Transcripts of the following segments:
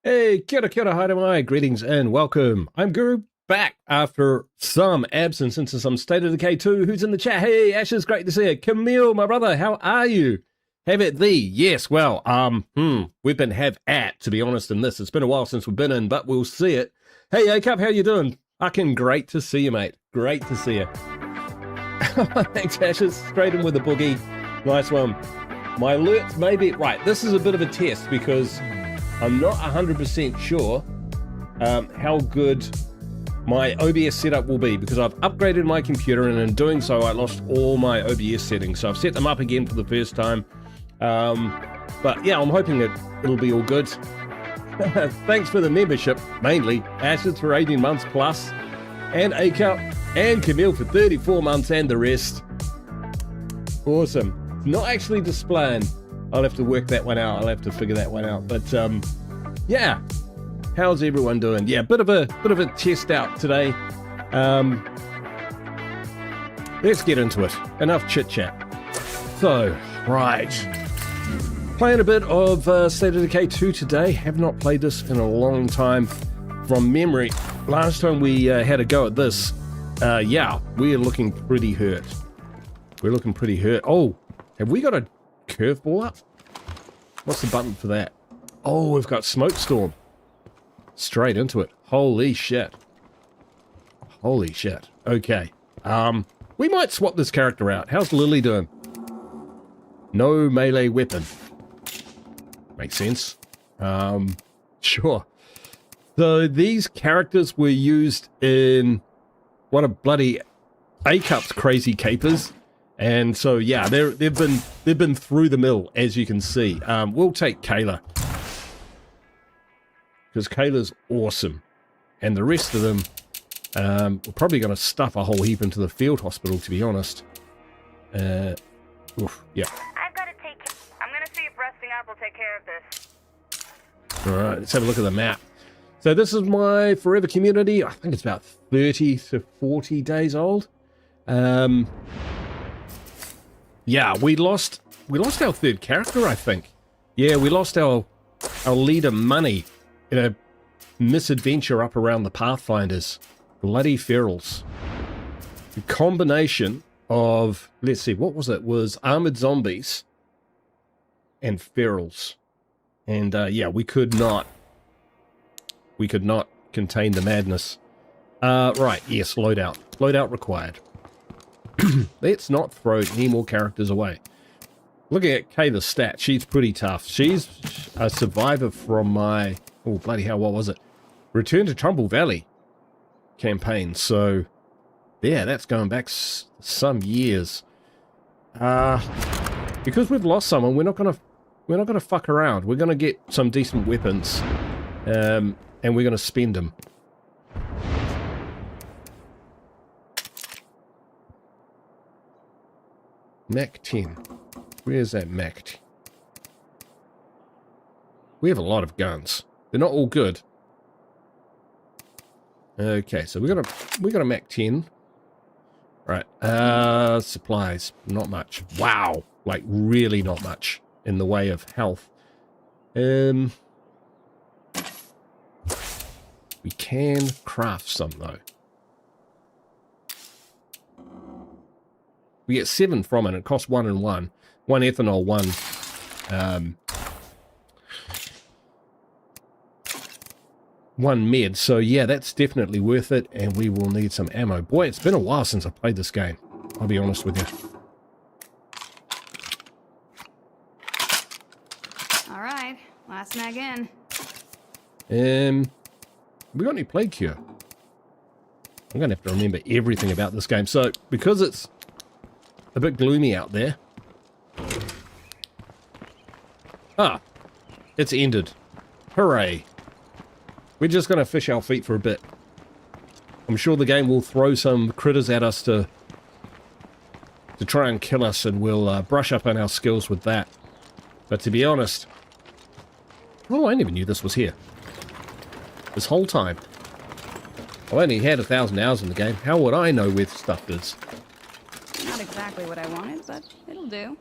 Hey, kia ora, haere mai, greetings and welcome. I'm Guru, back after some absence into some State of Decay 2. Who's in the chat? Hey, Ashes, great to see you. Camille, my brother, how are you? Have at thee. Yes, well, we've been have at, to be honest, in this. It's been a while since we've been in, but we'll see it. Hey, A-Cup, how you doing? Fucking great to see you, mate. Great to see you. Thanks, Ashes. Straight in with the boogie. Nice one. My alerts may be... Right, this is a bit of a test because I'm not 100% sure how good my OBS setup will be because I've upgraded my computer and in doing so I lost all my OBS settings. So I've set them up again for the first time. But yeah, I'm hoping it'll be all good. Thanks for the membership, mainly. Ashes for 18 months plus, and A-Cup, and Camille for 34 months and the rest. Awesome. Not actually displaying. I'll have to work that one out. I'll have to figure that one out. But yeah, how's everyone doing? Yeah, bit of a test out today. Let's get into it. Enough chit chat. So, right, playing a bit of State of Decay 2 today. Have not played this in a long time. From memory, last time we had a go at this, yeah, we're looking pretty hurt. We're looking pretty hurt. Oh, have we got a curveball up? What's the button for that? Oh, we've got Smoke Storm. Straight into it. Holy shit. Holy shit. Okay. We might swap this character out. How's Lily doing? No melee weapon. Makes sense. Sure. So these characters were used in one of bloody A-Cup's crazy capers. And so, yeah, they've been through the mill, as you can see. We'll take Kayla, because Kayla's awesome, and the rest of them, we're probably going to stuff a whole heap into the field hospital, to be honest. Yeah. I've got to take. I'm going to see if resting up will take care of this. All right, let's have a look at the map. So this is my forever community. I think it's about 30 to 40 days old. Yeah, we lost our third character, I think. Yeah, we lost our leader, Money, in a misadventure up around the Pathfinders. Bloody ferals. The combination of, let's see, what was it? Was armored zombies and ferals. And yeah, we could not contain the madness. Right, yes, loadout. Loadout required. Let's not throw any more characters away. Looking at Kayla's stats, she's pretty tough. She's a survivor from my, oh bloody hell, what was it? Return to Trumbull Valley campaign. So yeah, that's going back some years. Because we've lost someone, we're not gonna fuck around. We're gonna get some decent weapons, and we're gonna spend them. Mac 10. Where's that Mac 10? We have a lot of guns. They're not all good. Okay, so we got a Mac 10. Right. Supplies. Not much. Wow. Like really not much in the way of health. We can craft some though. We get 7 from it. It costs 1 and 1. 1 ethanol, 1 med. So yeah, that's definitely worth it. And we will need some ammo. Boy, it's been a while since I played this game. I'll be honest with you. All right, last mag in. We got any plague cure? I'm going to have to remember everything about this game. So because it's a bit gloomy out there. Ah, it's ended. Hooray. We're just going to fish our feet for a bit. I'm sure the game will throw some critters at us to try and kill us, and we'll brush up on our skills with that. But to be honest... Oh, I never knew this was here. This whole time. I've only had 1,000 hours in the game. How would I know where stuff is? Not exactly what I wanted, but it'll do.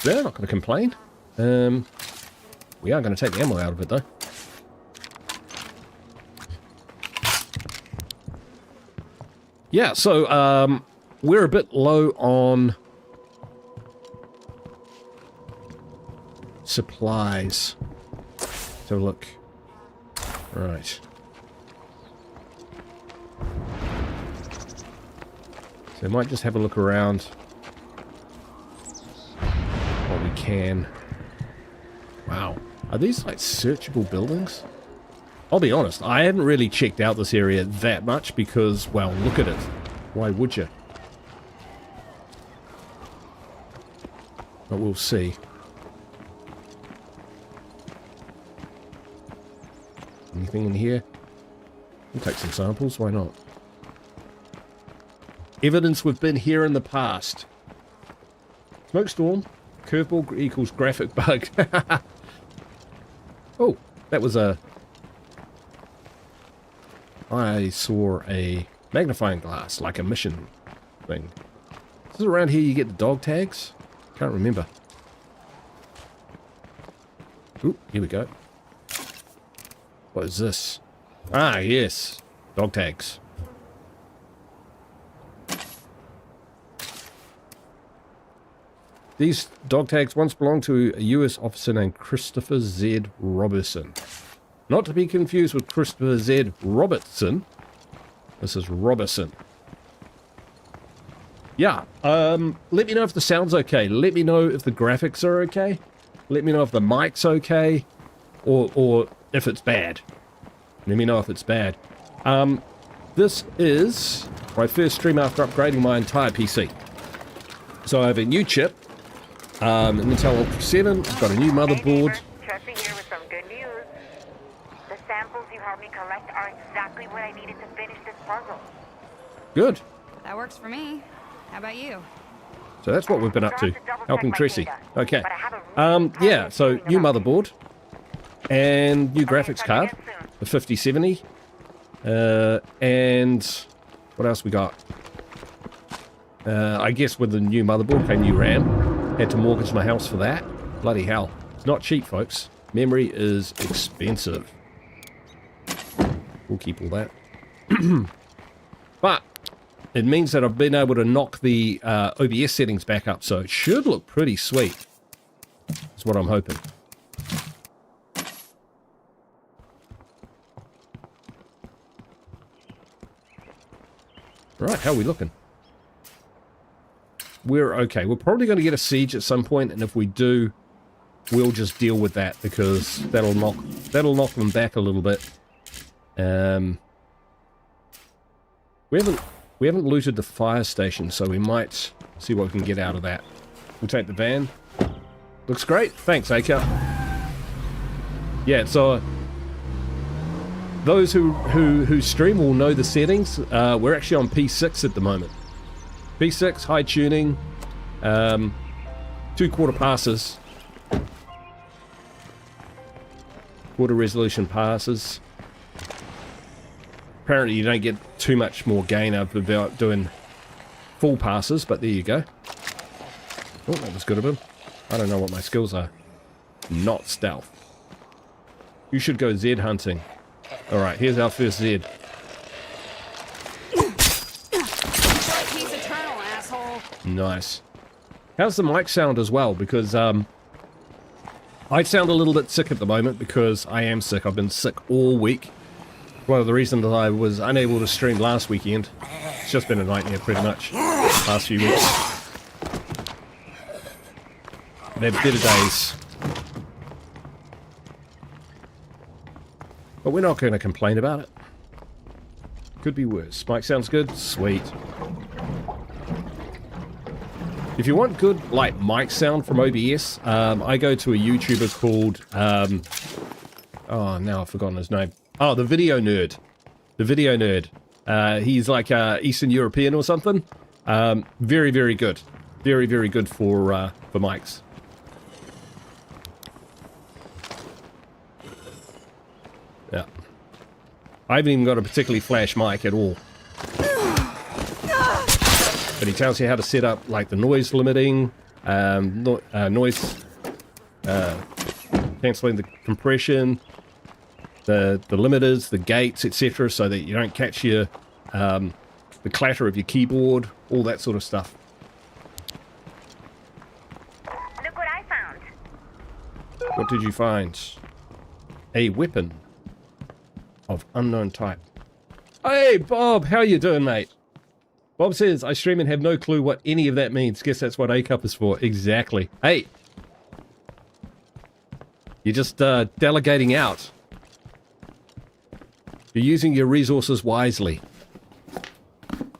They're not going to complain. We are going to take the ammo out of it, though. Yeah, so, we're a bit low on supplies. So look. Right. So I might just have a look around while we can. Wow. Are these like searchable buildings? I'll be honest, I haven't really checked out this area that much because, well, look at it. Why would you? But we'll see. Anything in here? We'll take some samples, why not? Evidence we've been here in the past. Smoke storm. Curveball equals graphic bug. Oh, that was a... I saw a magnifying glass, like a mission thing. Is this around here you get the dog tags? Can't remember. Ooh, here we go. What is this? Ah, yes. Dog tags. These dog tags once belonged to a US officer named Christopher Z. Robertson. Not to be confused with Christopher Z. Robertson. This is Robertson. Yeah, let me know if the sound's okay. Let me know if the graphics are okay. Let me know if the mic's okay. Or if it's bad. Let me know if it's bad. This is my first stream after upgrading my entire PC. So I have a new chip. Intel Ultra 7. I've got a new motherboard. Hey, Trusty here with some good news. The samples you helped me collect are exactly what I needed to finish this puzzle. Good. That works for me. How about you? So that's what we've been up to. Helping Tracy. Okay. Yeah, so new motherboard. And new graphics card. The 5070. And what else we got? I guess with the new motherboard came new RAM. Had to mortgage my house for that. Bloody hell. It's not cheap, folks. Memory is expensive. We'll keep all that. But it means that I've been able to knock the OBS settings back up, so it should look pretty sweet. That's what I'm hoping. Right, how are we looking? We're okay. We're probably going to get a siege at some point, and if we do, we'll just deal with that because that'll knock them back a little bit. We haven't looted the fire station, so we might see what we can get out of that. We'll take the van. Looks great. Thanks, Aker. Yeah, so those who stream will know the settings. We're actually on P6 at the moment. P6, high tuning, 2/4 passes, quarter resolution passes. Apparently you don't get too much more gain out of doing full passes, but there you go. Oh, that was good of him. I don't know what my skills are. Not stealth. You should go Z hunting. Alright, here's our first Z. Nice. How's the mic sound as well? Because I sound a little bit sick at the moment because I am sick. I've been sick all week. One of the reasons that I was unable to stream last weekend. It's just been a nightmare pretty much. Last few weeks. They're better days. But we're not going to complain about it. Could be worse. Mic sounds good? Sweet. If you want good, like, mic sound from OBS, I go to a YouTuber called, oh, now I've forgotten his name. Oh, the Video Nerd. The Video Nerd. He's like Eastern European or something. Very, very good. Very, very good for mics. Yeah. I haven't even got a particularly flash mic at all. But he tells you how to set up like the noise limiting, noise cancelling the compression, the limiters, the gates, etc., so that you don't catch your the clatter of your keyboard, all that sort of stuff. Look what I found. What did you find? A weapon of unknown type. Hey, Bob, how you doing, mate? Bob says, I stream and have no clue what any of that means. Guess that's what A-Cup is for. Exactly. Hey, you're just delegating out. You're using your resources wisely.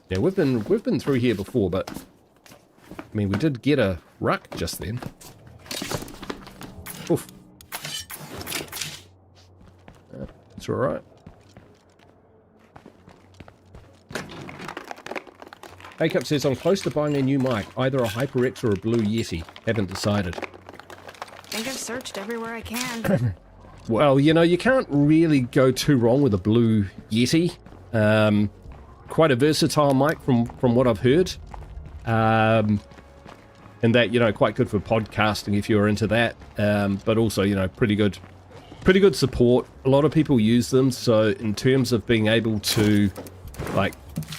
Yeah, we've been through here before, but I mean, we did get a ruck just then. Oof. It's all right. A-Cup says, I'm close to buying a new mic, either a HyperX or a Blue Yeti. Haven't decided. I think I've searched everywhere I can. Well, you know, you can't really go too wrong with a Blue Yeti. Quite a versatile mic from what I've heard. And that, you know, quite good for podcasting if you're into that. But also, you know, pretty good support. A lot of people use them, so in terms of being able to, like,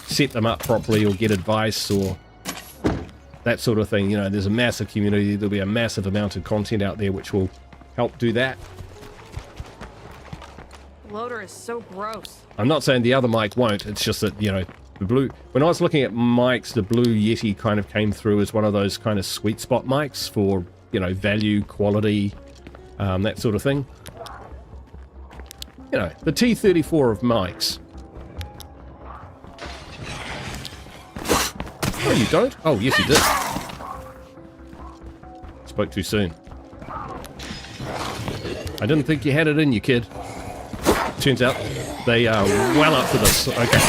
set them up properly or get advice or that sort of thing, you know, there's a massive community. There'll be a massive amount of content out there which will help do that. Loader is so gross. I'm not saying the other mic won't, it's just that, you know, the Blue, when I was looking at mics, the Blue Yeti kind of came through as one of those kind of sweet spot mics for, you know, value, quality, that sort of thing. You know, the T34 of mics. Oh, you don't? Oh, yes, you did. Spoke too soon. I didn't think you had it in you, kid. Turns out they are well up for this. Okay.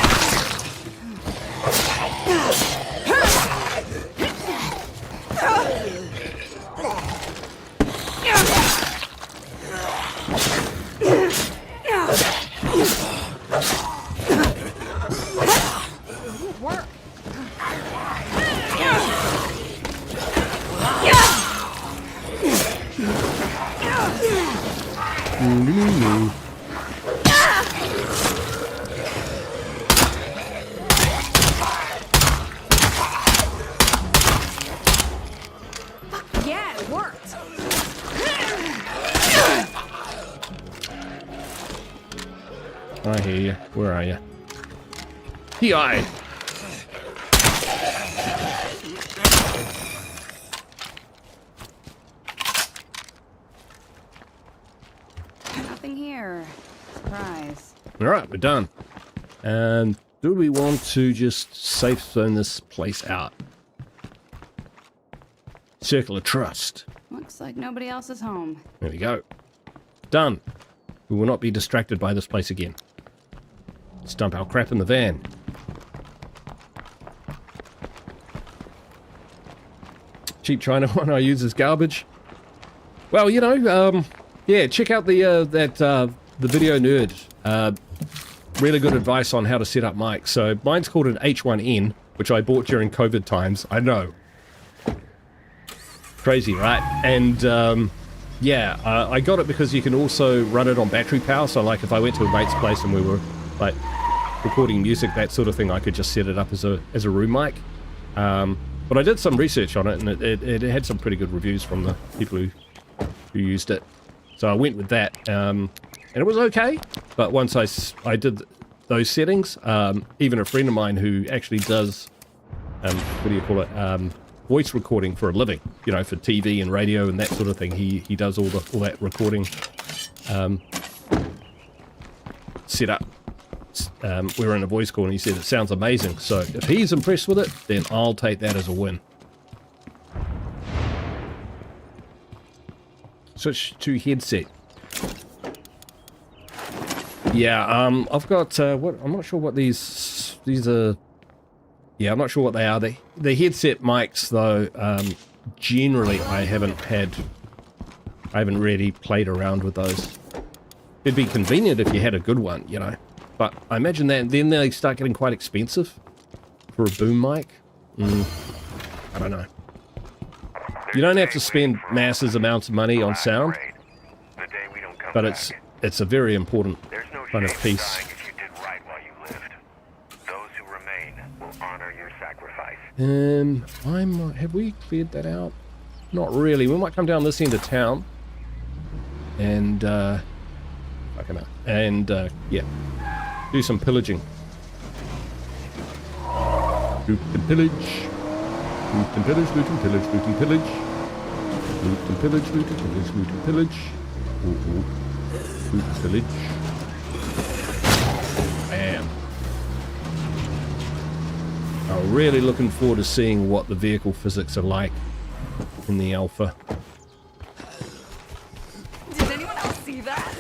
Yeah, it worked. I hear you. Where are you? Hi. Nothing here. Surprise. All right, we're done. And do we want to just safe zone this place out? Circle of trust. Looks like nobody else is home. There we go. Done. We will not be distracted by this place again. Let's dump our crap in the van. Cheap China one I use as garbage. Well, you know, yeah, check out the video nerd. Really good advice on how to set up mics. So mine's called an H1N, which I bought during COVID times. I know. Crazy, right? And yeah, I got it because you can also run it on battery power. So like if I went to a mate's place and we were like recording music, that sort of thing, I could just set it up as a room mic. But I did some research on it, and it had some pretty good reviews from the people who used it. So I went with that, and it was okay. But once I did those settings, even a friend of mine who actually does, what do you call it, voice recording for a living, you know, for TV and radio and that sort of thing. He does all that recording set up. We were in a voice call and he said it sounds amazing. So if he's impressed with it, then I'll take that as a win. Switch to headset. Yeah, I've got what I'm not sure what these are. Yeah, I'm not sure what they are. The headset mics though, generally I haven't really played around with those. It'd be convenient if you had a good one, you know. But I imagine that then they start getting quite expensive for a boom mic. I don't know. You don't have to spend massive amounts of money on sound. but it's a very important There's no kind of shame in piece. dying if you did right while you lived. Those who remain will honor your sacrifice. I might, have we cleared that out? Not really. We might come down this end of town and fucking hell. And yeah, do some pillaging. Loot and pillage. Loot and pillage, loot and pillage, loot and pillage. Loot and pillage, loot and pillage, loot and pillage. Ooh, ooh. Loot and pillage. Bam. I'm really looking forward to seeing what the vehicle physics are like in the alpha. Did anyone else see that?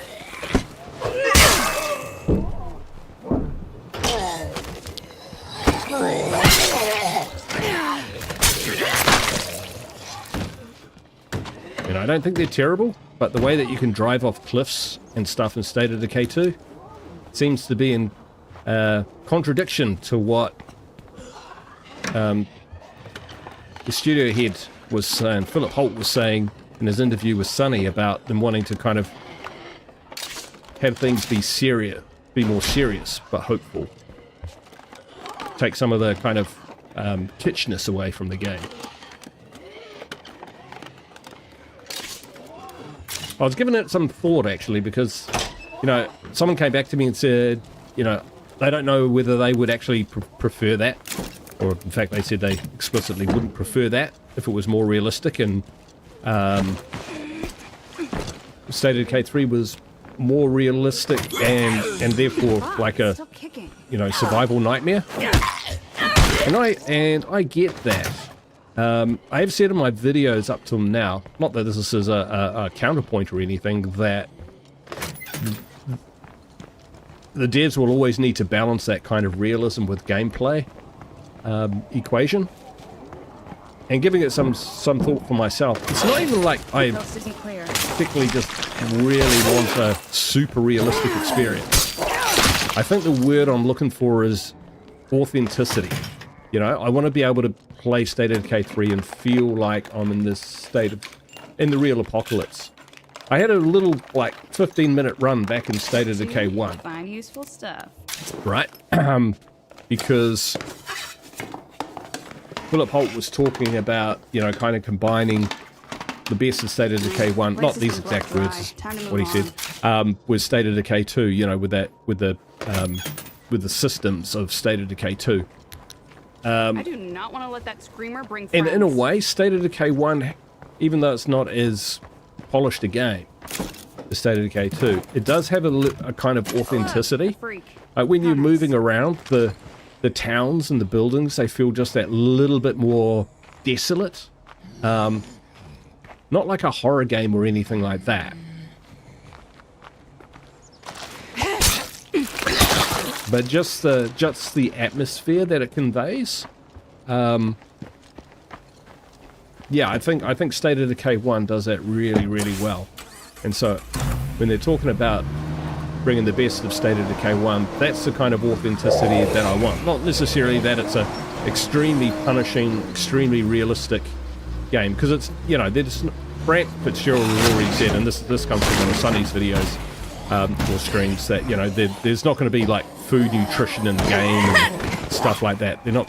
You know, I don't think they're terrible, but the way that you can drive off cliffs and stuff in State of Decay 2 seems to be in contradiction to what the studio head was saying, Philip Holt was saying in his interview with Sonny about them wanting to kind of have things be serious, be more serious but hopeful. Take some of the kind of kitschness away from the game. I was giving it some thought actually because, you know, someone came back to me and said, you know, they don't know whether they would actually prefer that, or in fact they said they explicitly wouldn't prefer that if it was more realistic, and State of Decay 3 was more realistic and therefore like a, you know, survival nightmare. And I get that. I have said in my videos up till now, not that this is a counterpoint or anything, that the devs will always need to balance that kind of realism with gameplay equation. And giving it some thought for myself, it's not even like I particularly just really want a super realistic experience. I think the word I'm looking for is authenticity. You know, I want to be able to play State of Decay 3 and feel like I'm in this state of, in the real apocalypse. I had a little, like, 15-minute run back in State of Decay 1. Find useful stuff. Right? Because Philip Holt was talking about, you know, kind of combining the best of State of Decay 1, not these exact words, is what he said, with State of Decay 2, you know, with that, with the systems of State of Decay 2. I do not want to let that screamer bring friends. And in a way, State of Decay 1, even though it's not as polished a game as State of Decay 2, it does have a kind of authenticity. When you're moving around, the towns and the buildings, they feel just that little bit more desolate. Not like a horror game or anything like that. But just the atmosphere that it conveys. Yeah, I think State of Decay 1 does that really, really well. And so when they're talking about bringing the best of State of Decay 1, that's the kind of authenticity that I want. Not necessarily that it's a extremely punishing, extremely realistic game, because it's, you know, there's Brant Fitzgerald has already said, and this comes from one of Sonny's videos or streams, that, you know, there's not going to be like food nutrition in the game and stuff like that. They're not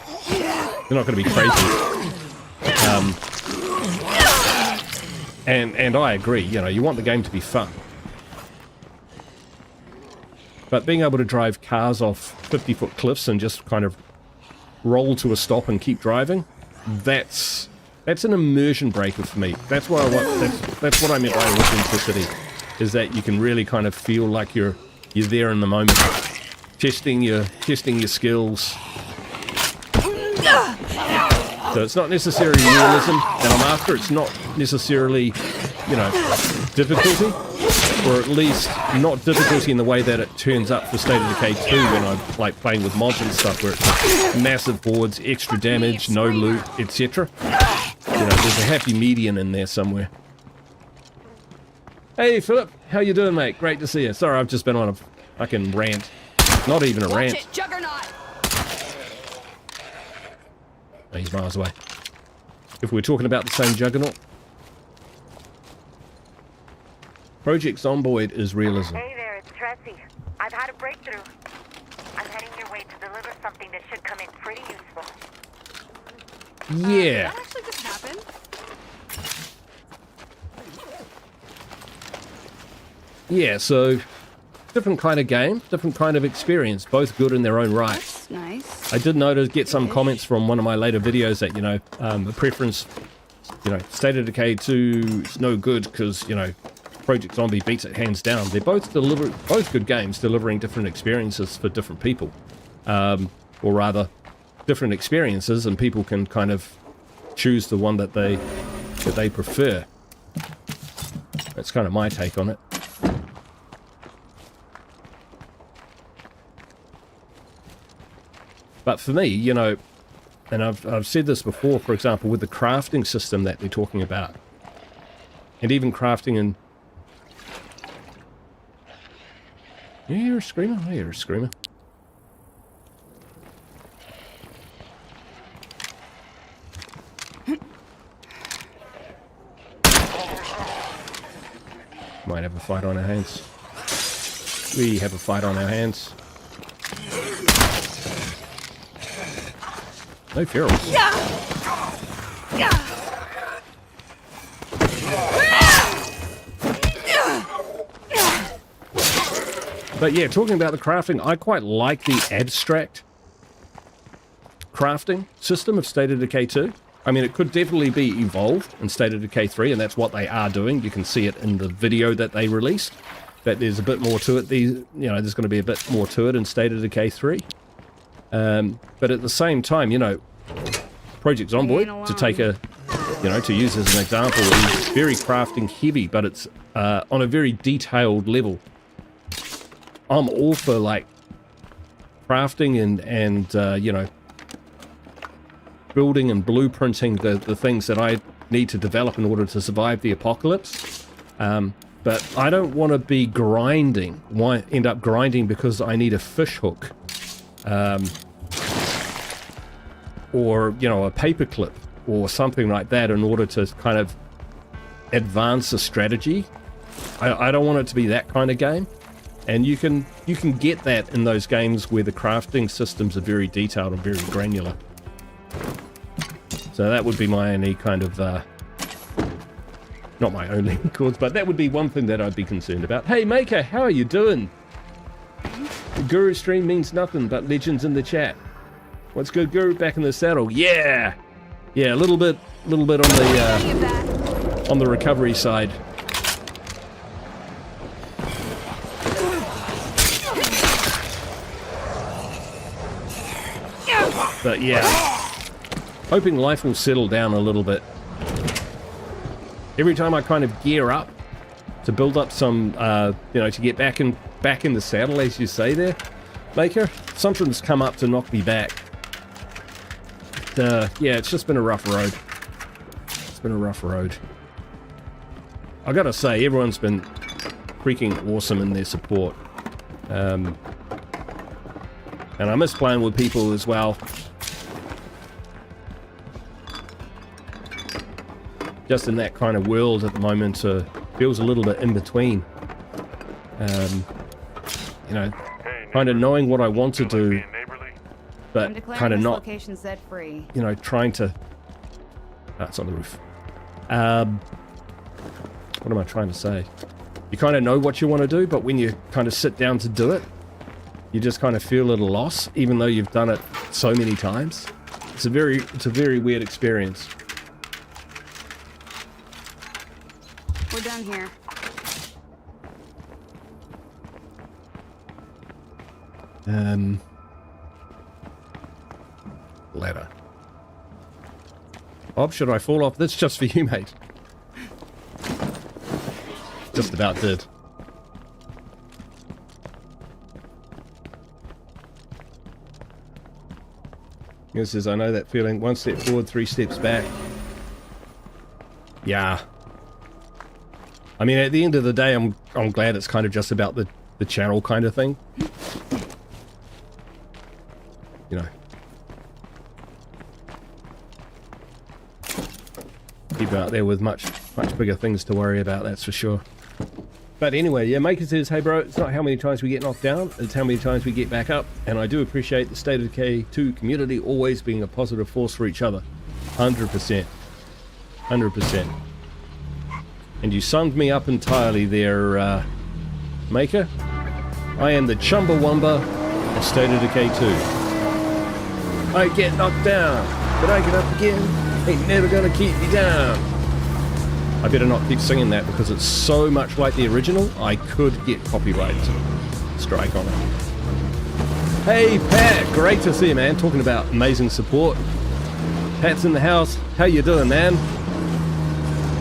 going to be crazy. And I agree, you know, you want the game to be fun. But being able to drive cars off 50-foot cliffs and just kind of roll to a stop and keep driving, that's an immersion breaker for me. That's what I want. That's what I meant by authenticity, is that you can really kind of feel like you're there in the moment, testing your skills. So it's not necessarily realism that I'm after. It's not necessarily, you know, difficulty, or at least not difficulty in the way that it turns up for State of Decay 2 when I'm like playing with mods and stuff, where it's massive boards, extra damage, no loot, etc. You know, there's a happy median in there somewhere. Hey Philip, how you doing, mate? Great to see you. Sorry, I've just been on a fucking rant. Not even a rant. Watch it, Juggernaut! Oh, he's miles away. If we're talking about the same Juggernaut. Project Zomboid is realism. Hey there, it's Tressie. I've had a breakthrough. I'm heading your way to deliver something that should come in pretty useful. Did Yeah. that actually just happen? Yeah, so different kind of game, different kind of experience, both good in their own right. That's nice. I did notice, get some comments from one of my later videos that, a preference, State of Decay 2 is no good because, Project Zombie beats it hands down. They're both good games, delivering different experiences for different people. Or rather, different experiences, and people can kind of choose the one that they prefer. That's kind of my take on it. But for me, and I've said this before, for example, with the crafting system that they're talking about, and even crafting in... You hear a screamer? I hear a screamer. Might have a fight on our hands. We have a fight on our hands. No ferals. But yeah, talking about the crafting, I quite like the abstract crafting system of State of Decay 2. I mean, it could definitely be evolved in State of Decay 3, and that's what they are doing. You can see it in the video that they released, that there's a bit more to it. There's going to be a bit more to it in State of Decay 3. But at the same time, Project Zomboid, to take to use as an example, is very crafting heavy, but it's on a very detailed level. I'm all for like crafting and building and blueprinting the things that I need to develop in order to survive the apocalypse. But I don't want to be grinding. Why end up grinding because I need a fish hook, or a paperclip or something like that in order to kind of advance a strategy. I don't want it to be that kind of game. And you can get that in those games where the crafting systems are very detailed and very granular. So that would be my only kind of, not my only cause, but that would be one thing that I'd be concerned about. Hey Maker, how are you doing? The Guru stream means nothing but legends in the chat. What's good, Guru? Back in the saddle? Yeah, a little bit on the recovery side. But yeah, hoping life will settle down a little bit. Every time I kind of gear up to build up some, to get back in the saddle, as you say there, Maker, something's come up to knock me back. Yeah, it's just been a rough road. It's been a rough road. I gotta say, everyone's been freaking awesome in their support. And I miss playing with people as well. Just in that kind of world at the moment, feels a little bit in between. Kind of knowing what I want to do, but kind of not, trying to... Oh, it's on the roof. What am I trying to say? You kind of know what you want to do, but when you kind of sit down to do it, you just kind of feel at a loss, even though you've done it so many times. It's a very weird experience. We're done here. Ladder. Bob, should I fall off? That's just for you, mate. Just about did. He says, I know that feeling. 1 step forward, 3 steps back. Yeah. I mean, at the end of the day, I'm glad it's kind of just about the channel kind of thing. People out there with much bigger things to worry about, that's for sure. But anyway, yeah, Maker says, hey bro, it's not how many times we get knocked down, it's how many times we get back up. And I do appreciate the State of Decay 2 community always being a positive force for each other. 100%. 100%. And you summed me up entirely there, Maker. I am the Chumbawamba of State of Decay 2. I get knocked down, but I get up again. Ain't never gonna keep me down. I better not keep singing that because it's so much like the original, I could get copyright strike on it. Hey Pat, great to see you, man. Talking about amazing support. Pat's in the house. How you doing, man?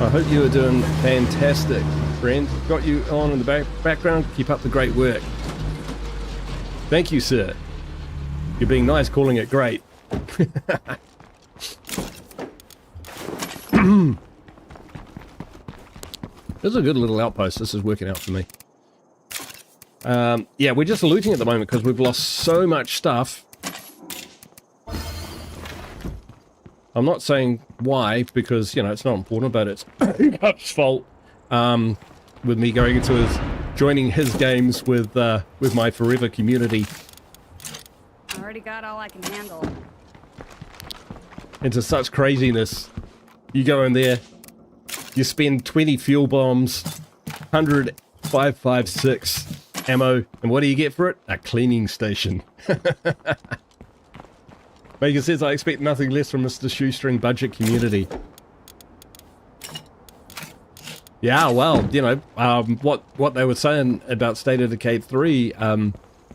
I hope you are doing fantastic, friend. Got you on in the background. Keep up the great work. Thank you, sir. You're being nice calling it great. This is a good little outpost. This is working out for me. Yeah, we're just looting at the moment because we've lost so much stuff. I'm not saying why, because, you know, it's not important, but it's Cup's fault. With me going into joining his games with my forever community. I already got all I can handle. Into such craziness. You go in there, you spend 20 fuel bombs, 100 5.56 ammo, and what do you get for it? A cleaning station. Baker says, I expect nothing less from Mr. Shoestring Budget Community. Yeah, well, you know, what they were saying about State of Decay 3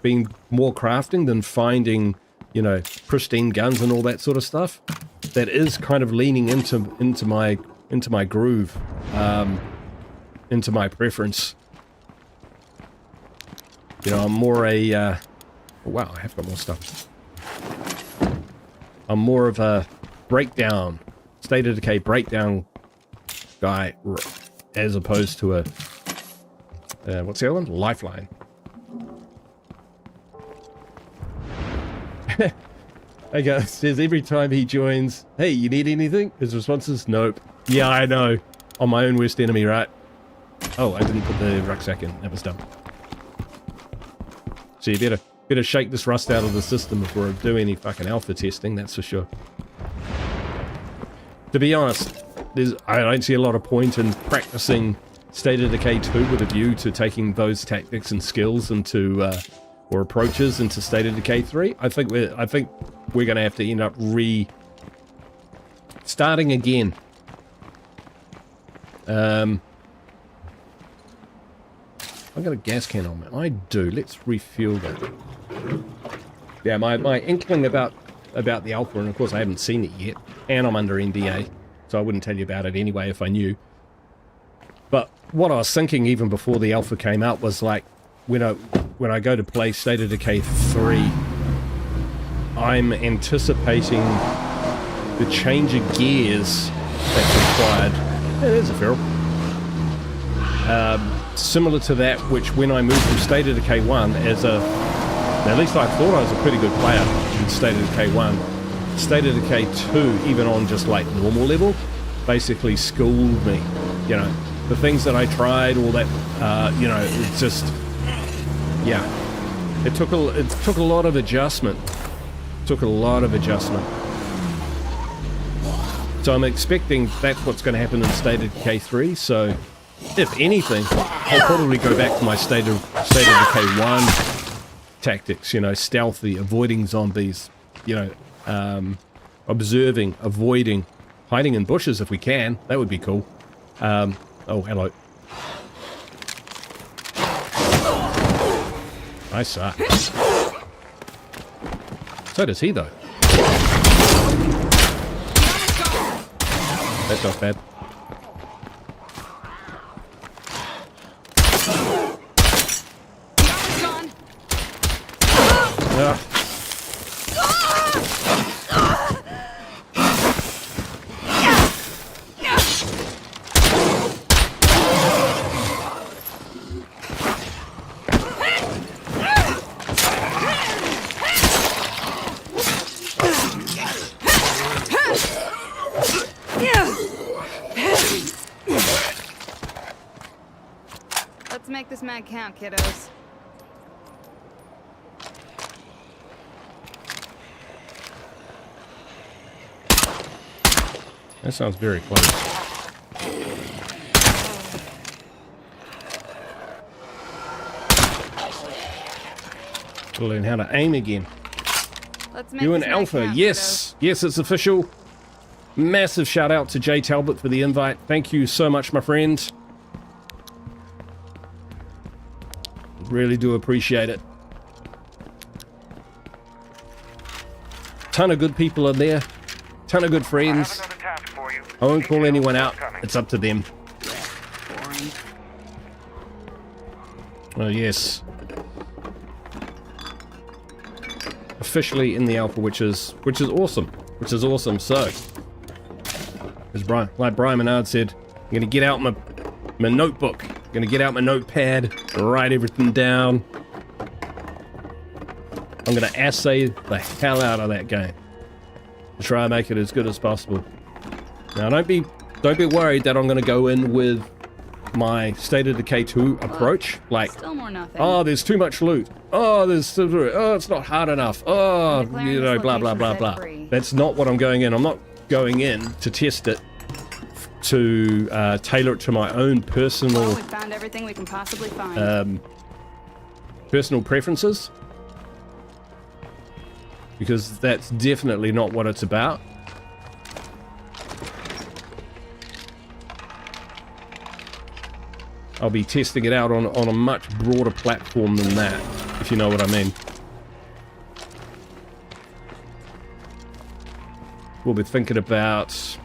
being more crafting than finding, you know, pristine guns and all that sort of stuff. That is kind of leaning into my groove, into my preference. You know, I'm more a oh, wow, I have got more stuff. I'm more of a breakdown, State of Decay breakdown guy, as opposed to a what's the other one? Lifeline. Hey guys, says every time he joins, hey, you need anything? His response is nope. Yeah, I know. On my own worst enemy, right? Oh, I didn't put the rucksack in. That was dumb. So you better shake this rust out of the system before I do any fucking alpha testing, that's for sure. To be honest, I don't see a lot of point in practicing State of Decay 2 with a view to taking those tactics and skills into or approaches into State of Decay 3. I think we're going to have to end up starting again. I've got a gas can on me. I do. Let's refuel that. Yeah, my inkling about the alpha, and of course I haven't seen it yet, and I'm under NDA, so I wouldn't tell you about it anyway if I knew. But what I was thinking even before the alpha came out was like, when I go to play State of Decay 3, I'm anticipating the change of gears that's required. Yeah, there's a feral. Similar to that, which when I moved from State of Decay 1 at least I thought I was a pretty good player in State of Decay 1. State of Decay 2, even on just like normal level, basically schooled me. You know, the things that I tried, all that, you know, it's just, yeah. It took a lot of adjustment. Took a lot of adjustment. So I'm expecting that's what's going to happen in State of Decay 3. So, if anything, I'll probably go back to my State of Decay 1 tactics. You know, stealthy, avoiding zombies. You know, observing, avoiding, hiding in bushes if we can. That would be cool. Oh, hello. I suck. So does he, though. That's not bad. Ah. Let's make make this mag count, kiddos. That sounds very close. To learn how to aim again. Let's make You and this mag Alpha, count, yes, yes, it's official. Massive shout out to Jay Talbot for the invite. Thank you so much, my friend. Really do appreciate it. Ton of good people in there. Ton of good I have friends. another task for you. I won't call Details anyone out. forthcoming. It's up to them. Boring. Oh yes. Officially in the alpha, which is awesome. Which is awesome. So, as Brian, like Brian Menard said, I'm gonna get out my notebook. I'm gonna get out my notepad, write everything down. I'm gonna assay the hell out of that game to try and make it as good as possible. Now, don't be worried that I'm gonna go in with my State of Decay 2 approach, like, Still more nothing. oh, there's too much loot. Oh, it's not hard enough. Oh, Declaring you know, this blah, blah, location blah, set blah. free. That's not what I'm going in. I'm not going in to test it, to tailor it to my own Well, personal we found everything we can possibly find. personal preferences. Because that's definitely not what it's about. I'll be testing it out on a much broader platform than that, if you know what I mean. We'll be thinking about,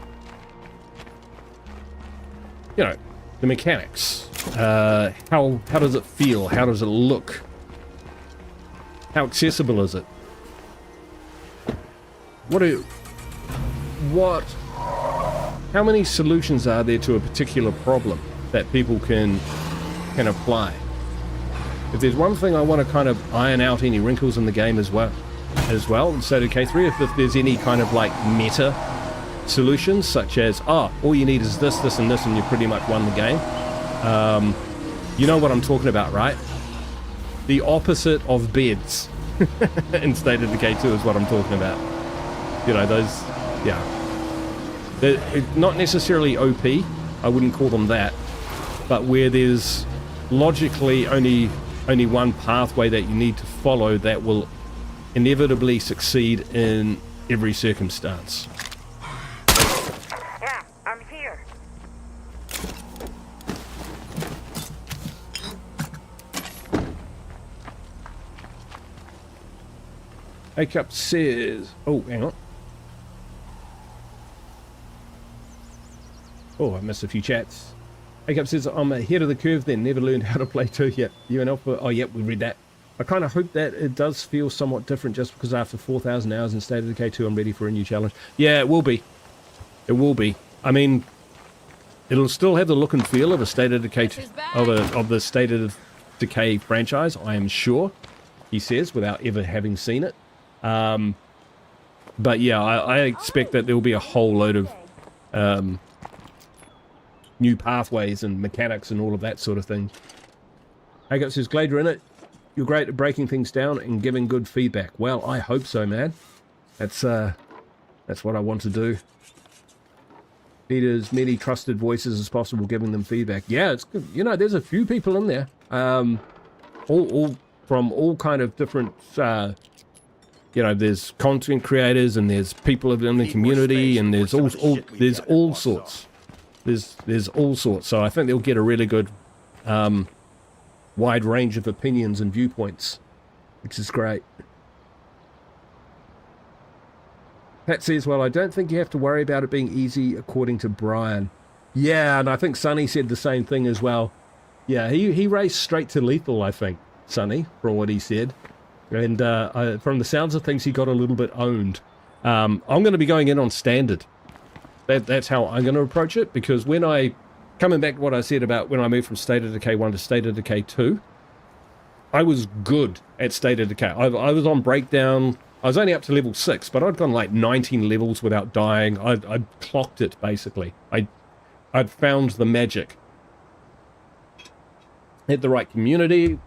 you know, the mechanics. How does it feel? How does it look? How accessible is it? How many solutions are there to a particular problem that people can apply? If there's one thing I want to kind of iron out any wrinkles in the game as well, in State of Decay 3, if there's any kind of like meta solutions, such as, oh, all you need is this, this, and this, and you pretty much won the game. You know what I'm talking about, right? The opposite of beds in State of Decay 2 is what I'm talking about. You know, those, yeah. They're not necessarily OP, I wouldn't call them that, but where there's logically only one pathway that you need to follow that will inevitably succeed in every circumstance. Yeah, I'm here. Wake Up says, oh, hang on. Oh, I missed a few chats. Wake Up says, I'm ahead of the curve then, never learned how to play 2 yet. You and Alpha, oh yep, we read that. I kind of hope that it does feel somewhat different just because after 4,000 hours in State of Decay 2, I'm ready for a new challenge. Yeah, it will be. It will be. I mean, it'll still have the look and feel of a State of Decay, of the State of Decay franchise, I am sure, he says, without ever having seen it. But yeah, I expect that there will be a whole load of new pathways and mechanics and all of that sort of thing. Haggart says, glad you're in it. You're great at breaking things down and giving good feedback. Well, I hope so, man. That's what I want to do. Need as many trusted voices as possible, giving them feedback. Yeah, it's good. You know, there's a few people in there, all from all kind of different. You know, there's content creators and there's people in the community, and there's all sorts. There's all sorts. So I think they'll get a really good wide range of opinions and viewpoints, which is great. Pat says, well, I don't think you have to worry about it being easy, according to Brian. Yeah, and I think Sonny said the same thing as well. Yeah, he raced straight to lethal, I think, Sonny, from what he said. And from the sounds of things, he got a little bit owned. I'm going to be going in on standard. That's how I'm going to approach it, because coming back to what I said about when I moved from State of Decay 1 to State of Decay 2, I was good at State of Decay. I was on breakdown. I was only up to level 6, but I'd gone like 19 levels without dying. I'd clocked it, basically. I'd found the magic. had the right community.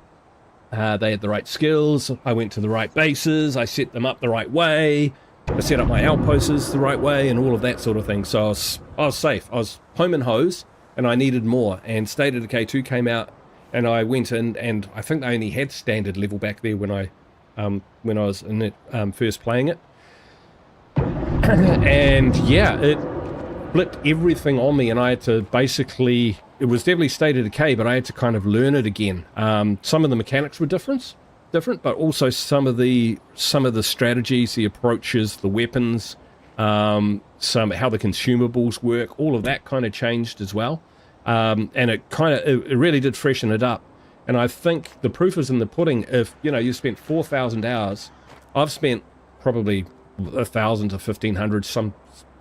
They had the right skills. I went to the right bases. I set them up the right way. I set up my outposts the right way and all of that sort of thing. So I was safe. I was home and hose, and I needed more. And State of Decay 2 came out, and I went in, and I think they only had standard level back there when I was in it, first playing it. And yeah, it flipped everything on me, and I had to basically, it was definitely State of Decay, but I had to kind of learn it again. Some of the mechanics were different, but also some of the strategies, the approaches, the weapons, how the consumables work, all of that kind of changed as well. And it really did freshen it up. And I think the proof is in the pudding. If you spent 4,000 hours, I've spent probably 1,000 to 1,500,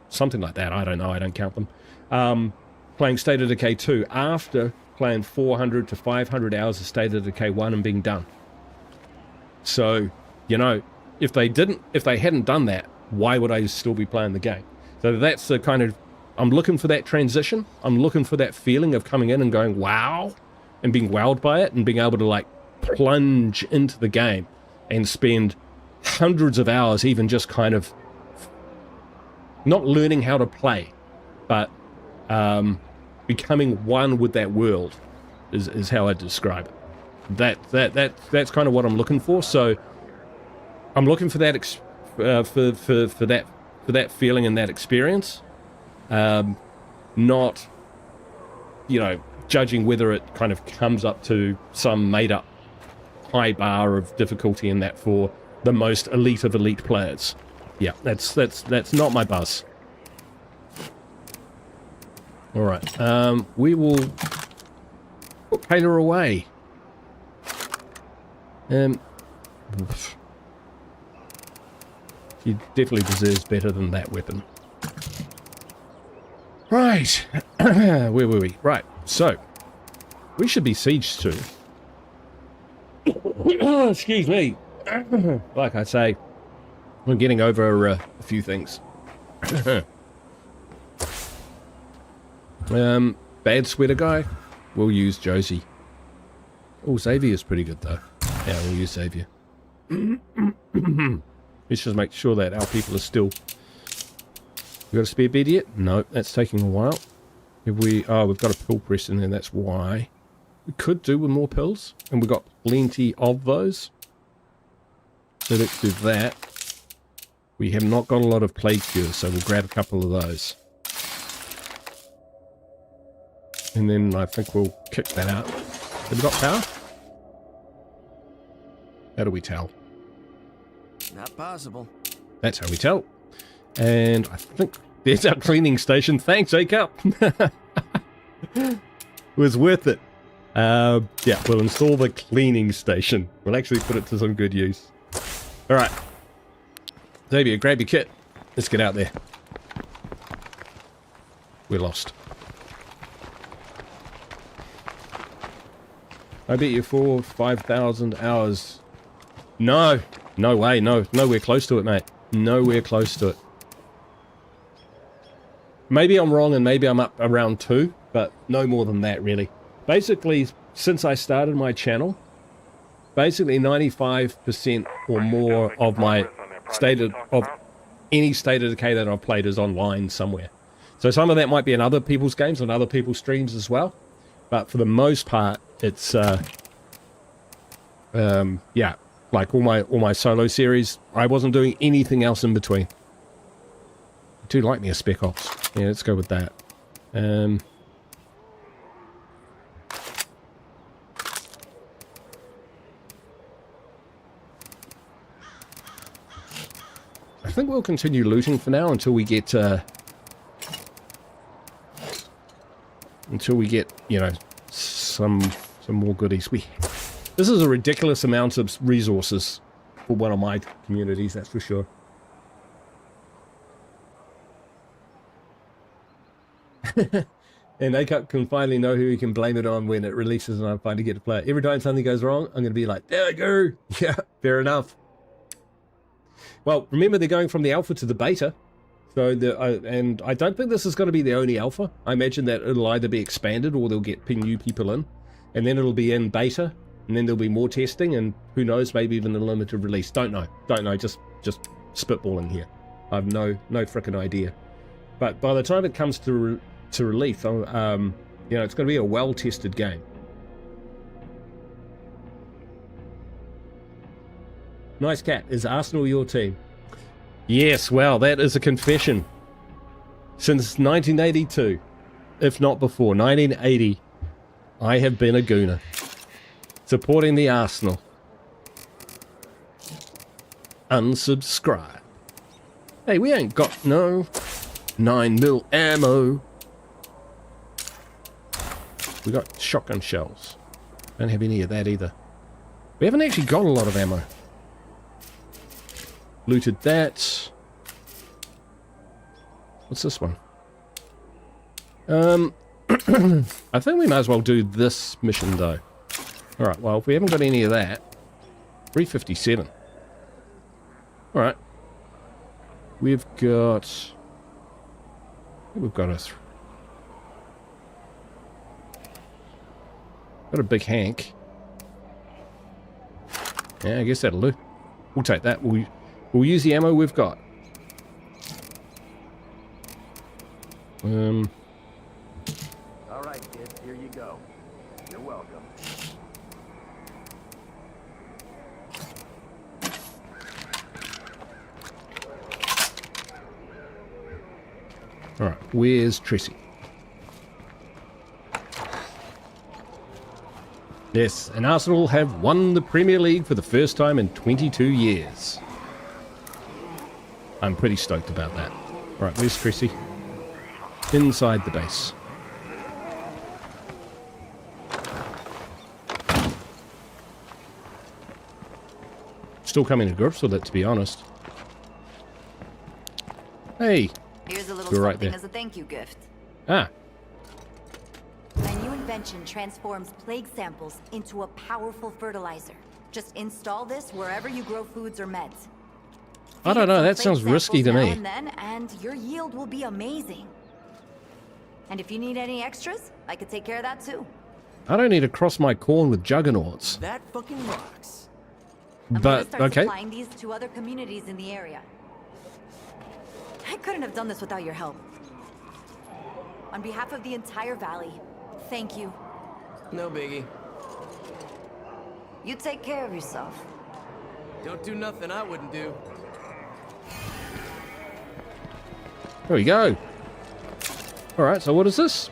something like that. I don't know. I don't count them. Playing State of Decay 2 after playing 400 to 500 hours of State of Decay 1 and being done. So, if they hadn't done that, why would I still be playing the game? So that's the kind of, I'm looking for that transition. I'm looking for that feeling of coming in and going, wow, and being wowed by it and being able to like plunge into the game and spend hundreds of hours even just kind of not learning how to play, but becoming one with that world is how I describe it. That's kind of what I'm looking for. So I'm looking for that for that feeling and that experience. Not judging whether it kind of comes up to some made up high bar of difficulty in that for the most elite of elite players. Yeah, that's not my buzz. All right, we will put Kayla away. She definitely deserves better than that weapon. Right, where were we? Right, so we should be sieged soon. Excuse me. Like I say, I'm getting over a few things. Bad sweater guy. We'll use Josie. Oh, Xavier's pretty good though. Yeah, we'll use Xavier. Let's just make sure that our people are still. You got a spare bed yet? No, that's taking a while. If we, we've got a pill press in there, that's why. We could do with more pills, and we've got plenty of those. So let's do that. We have not got a lot of plague cures, so we'll grab a couple of those. And then I think we'll kick that out. Have we got power? How do we tell? Not possible. That's how we tell. And I think there's our cleaning station. Thanks, A-Cup. It was worth it. Yeah, we'll install the cleaning station. We'll actually put it to some good use. All right. Xavier, grab your kit. Let's get out there. We're lost. I bet you 4,000 or 5,000 hours. No. No way. No. Nowhere close to it, mate. Nowhere close to it. Maybe I'm wrong and maybe I'm up around 2, but no more than that, really. Basically, since I started my channel, basically 95% or more of my any State of Decay that I've played is online somewhere. So some of that might be in other people's games and other people's streams as well. But for the most part, it's yeah, like all my solo series, I wasn't doing anything else in between. I do like me a Spec Ops. Yeah, let's go with that. I think we'll continue looting for now until we get you know, some more goodies. This is a ridiculous amount of resources for one of my communities, that's for sure. And A-Cup can finally know who he can blame it on when it releases and I finally get to play it. Every time something goes wrong, I'm going to be like, there we go. Yeah, fair enough. Well, remember they're going from the alpha to the beta. So, and I don't think this is going to be the only alpha. I imagine that it'll either be expanded or they'll get new people in. and then it'll be in beta, and then there'll be more testing, and who knows, maybe even a limited release. Don't know, just spitballing here. I have no frickin' idea. But by the time it comes to release, you know, it's going to be a well-tested game. Nice cat. Is Arsenal your team? Yes, well, that is a confession. Since 1982, if not before, 1980, I have been a Gooner. Supporting the Arsenal. Unsubscribe. Hey, we ain't got no 9mm ammo. We got shotgun shells. Don't have any of that either. We haven't actually got a lot of ammo. Looted that. What's this one? I think we might as well do this mission though. Alright, well, if we haven't got any of that, 357. Alright. We've got a big Hank. Yeah, I guess that'll do. We'll take that. We'll use the ammo we've got. All right, kid, here you go. You're welcome. All right, where's Tracy? Yes, and Arsenal have won the Premier League for the first time in 22 years. I'm pretty stoked about that. All right, where's Tracy? Inside the base. Still coming to grips with it, to be honest. Hey, Here's a little you're right something there. as a thank you gift. Ah, My new invention transforms plague samples into a powerful fertilizer. Just install this wherever you grow foods or meds. I don't know, Feed that some sounds plague risky to samples me. now and then, and your yield will be amazing. And if you need any extras, I could take care of that too. I don't need to cross my corn with juggernauts. That fucking rocks. I'm gonna But, start okay. supplying these to other communities in the area. I couldn't have done this without your help. On behalf of the entire valley, thank you. No biggie. You take care of yourself. Don't do nothing I wouldn't do. There we go. Alright, so what is this?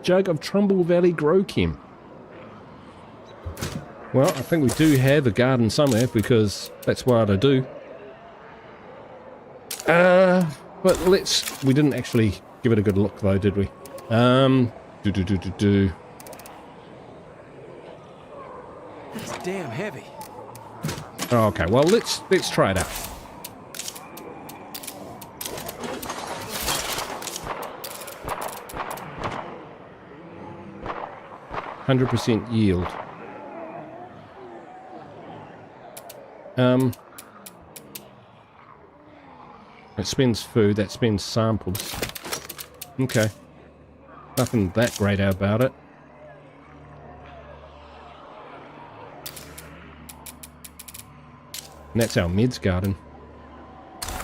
Jug of Trumbull Valley Grow Chem. Well, I think we do have a garden somewhere because that's what I do. But we didn't actually give it a good look though, did we? That's damn heavy. Oh, okay, well let's try it out. %% yield. It spends food, that spends samples. Okay. Nothing that great about it. And that's our meds garden.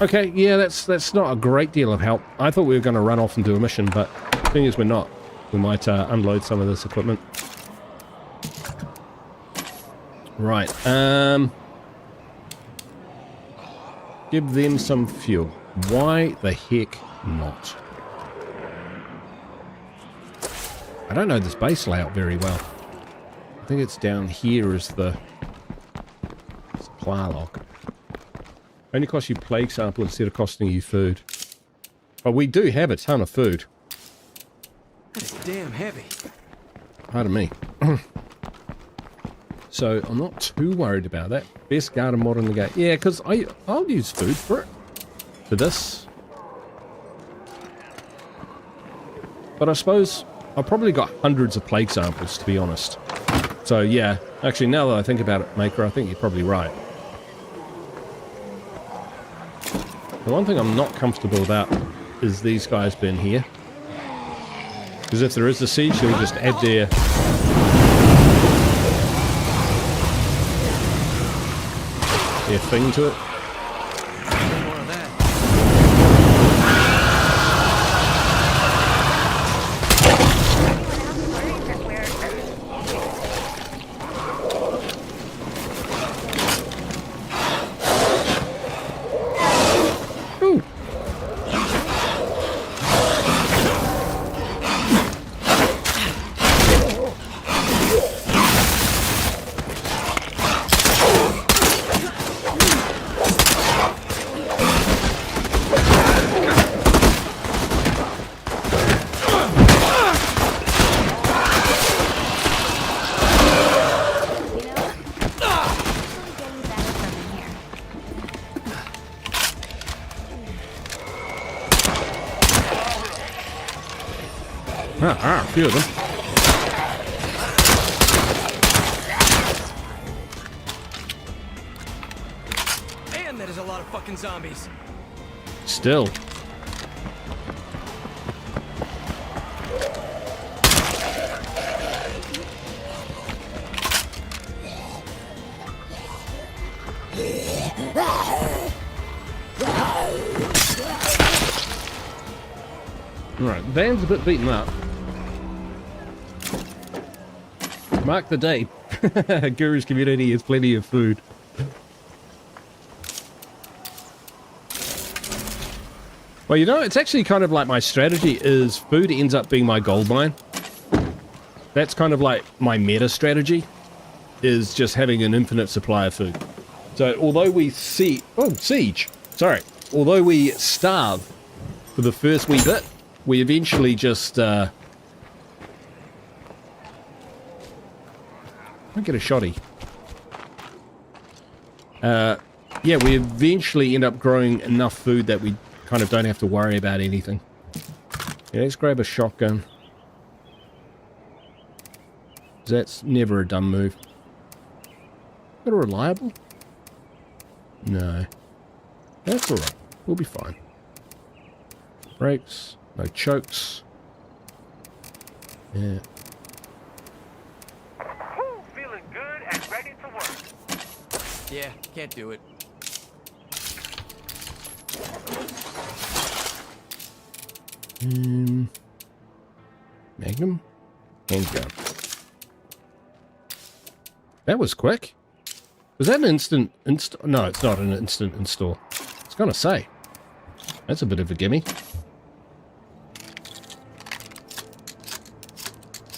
Okay, yeah, that's not a great deal of help. I thought we were going to run off and do a mission, but the thing is we're not. We might unload some of this equipment. Right, give them some fuel. Why the heck not? I don't know this base layout very well. I think it's down here is the supply log. Only costs you plague sample instead of costing you food. But we do have a ton of food. That's damn heavy. Pardon me. So I'm not too worried about that. Best garden mod in the game. Yeah, because I'll use food for it. For this. But I suppose I've probably got hundreds of plague samples, to be honest. So yeah, actually now that I think about it, Maker, I think you're probably right. The one thing I'm not comfortable about is these guys being here. Because if there is a siege, they'll just add their thing to it. More of that. Ooh. A few of them. And that is a lot of fucking zombies. Still. Right, Van's a bit beaten up. Mark the date. Guru's community has plenty of food. Well, you know, it's actually kind of like my strategy is food ends up being my gold mine. That's kind of like my meta strategy, is just having an infinite supply of food. So although we siege. Sorry. Although we starve for the first wee bit, we eventually just don't get a shotty. Yeah, we eventually end up growing enough food that we kind of don't have to worry about anything. Yeah, let's grab a shotgun. That's never a dumb move. Is that a reliable? No. That's alright. We'll be fine. Brakes. No chokes. Yeah. Feeling good and ready to work. Yeah, can't do it. Magnum? Handgun. That was quick. Was that an instant install? No, it's not an instant install. I was gonna say. That's a bit of a gimme.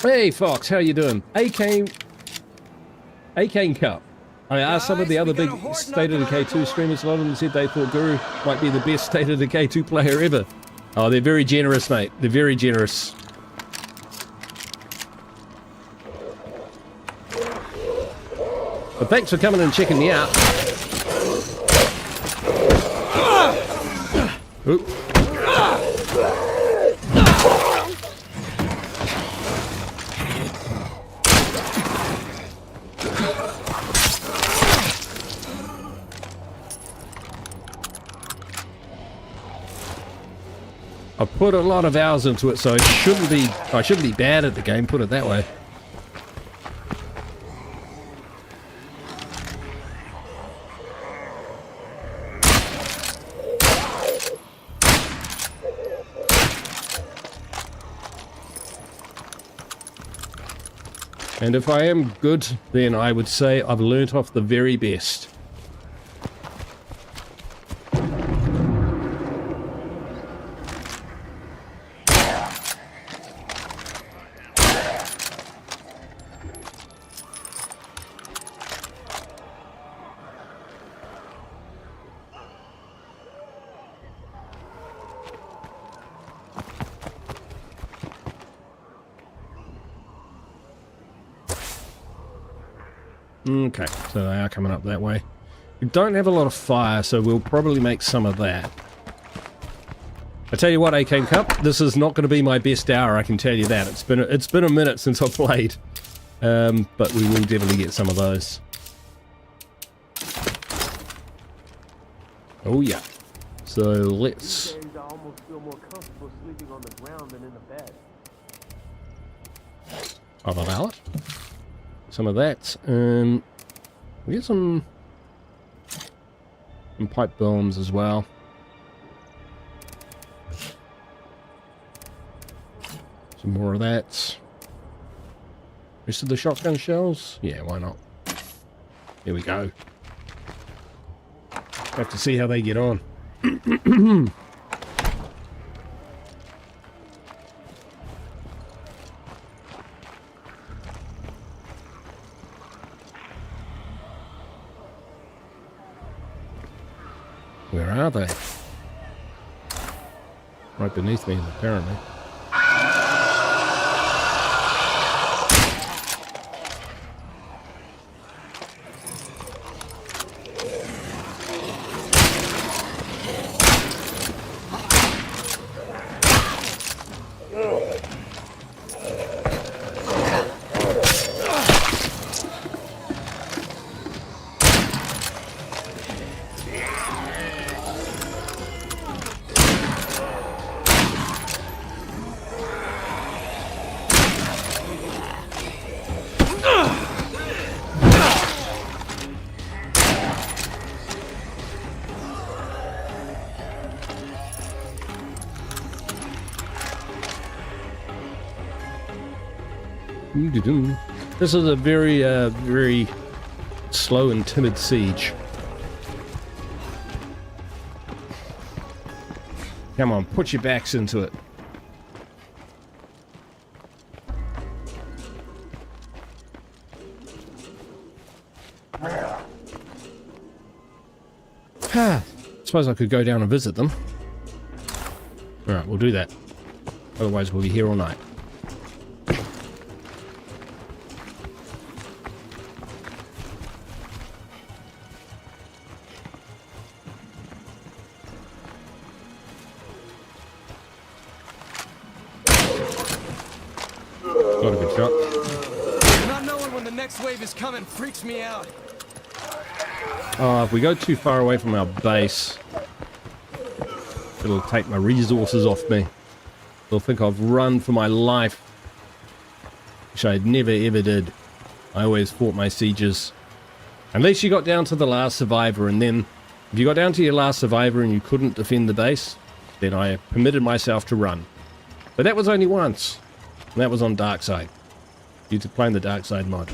Hey Fox, how you doing? Acane Cup. I asked some of the other big State of Decay 2 streamers, a lot of them said they thought Guru might be the best State of Decay 2 player ever. Oh, they're very generous, mate. They're very generous. But thanks for coming and checking me out. Oop. I put a lot of hours into it, so I shouldn't be bad at the game, put it that way. And if I am good, then I would say I've learnt off the very best. Okay, so they are coming up that way. We don't have a lot of fire, so we'll probably make some of that. I tell you what, Acane Cup, this is not going to be my best hour, I can tell you that. It's been a minute since I've played. But we will definitely get some of those. Oh yeah. So let's... I almost feel more comfortable sleeping on the ground than in the bed. of a mallet. Some of that. We get some pipe bombs as well. Some more of that. Rest of the shotgun shells? Yeah, why not? There we go. Have to see how they get on. Where are they? Right beneath me, apparently. This is a very, very slow and timid siege. Come on, put your backs into it. Suppose I could go down and visit them. Alright, we'll do that. Otherwise we'll be here all night. Got a good shot. Not knowing when the next wave is coming freaks me out. If we go too far away from our base, it'll take my resources off me. They'll think I've run for my life, which I never ever did. I always fought my sieges. Unless you got down to the last survivor, and then if you got down to your last survivor and you couldn't defend the base, then I permitted myself to run. But that was only once, and that was on Dark Side, due to playing the Dark Side mod.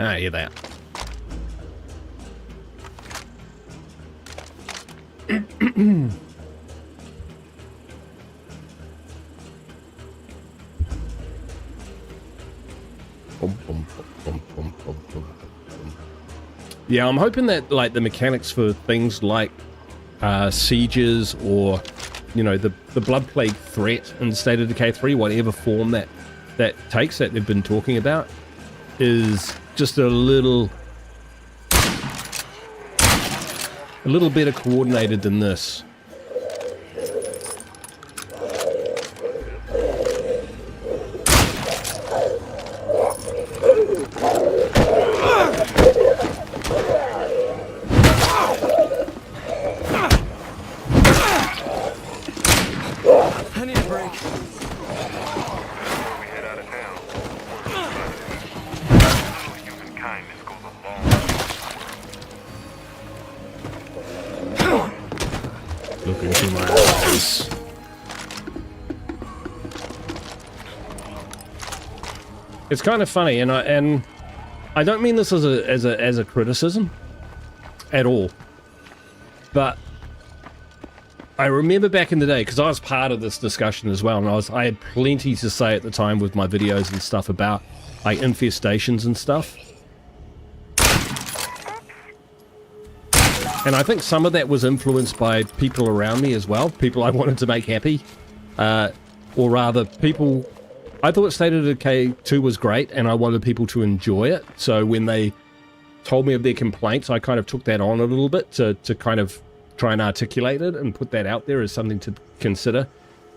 Ah, hear that. Yeah, I'm hoping that like the mechanics for things like sieges, or you know, the Blood Plague threat in State of Decay 3, whatever form that takes, that they've been talking about, is just a little better coordinated than this. I need a break. Before we head out of town, human kindness goes a long way. Look into my eyes. It's kind of funny, and I don't mean this as a criticism at all, but I remember back in the day, because I was part of this discussion as well, and I had plenty to say at the time with my videos and stuff about like infestations and stuff. And I think some of that was influenced by people around me as well, people I wanted to make happy, or rather people. I thought State of Decay 2 was great, and I wanted people to enjoy it. So when they told me of their complaints, I kind of took that on a little bit to kind of try and articulate it and put that out there as something to consider.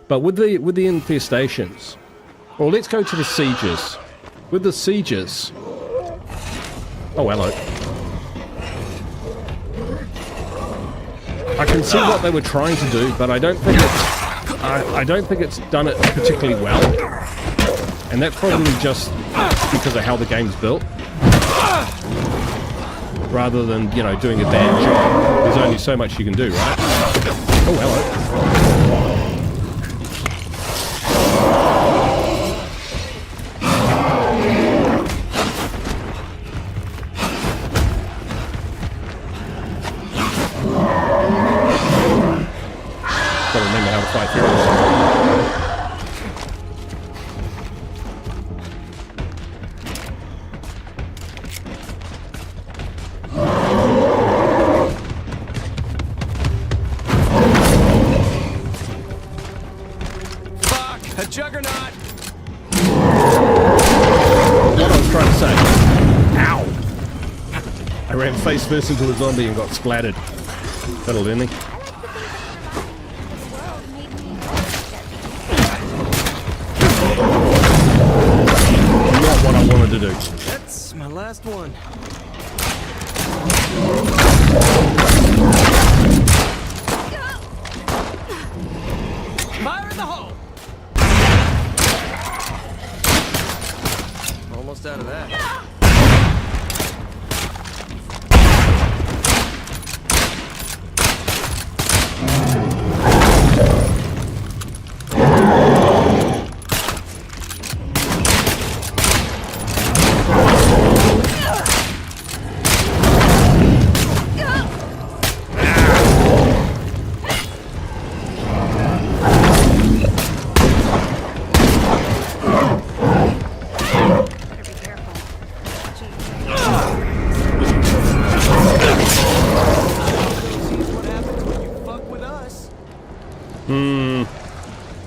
But with the infestations, well, let's go to the sieges. With the sieges, oh hello. I can see what they were trying to do, but I don't think it's done it particularly well, and that's probably just because of how the game's built, rather than, you know, doing a bad job. There's only so much you can do, right? Oh, hello. Gotta remember how to fight through Fuck! A juggernaut! what I was trying to say. Ow! I ran face first into a zombie and got splattered. That'll do me. Not what I wanted to do. That's my last one. Fire in the hole! Almost out of that.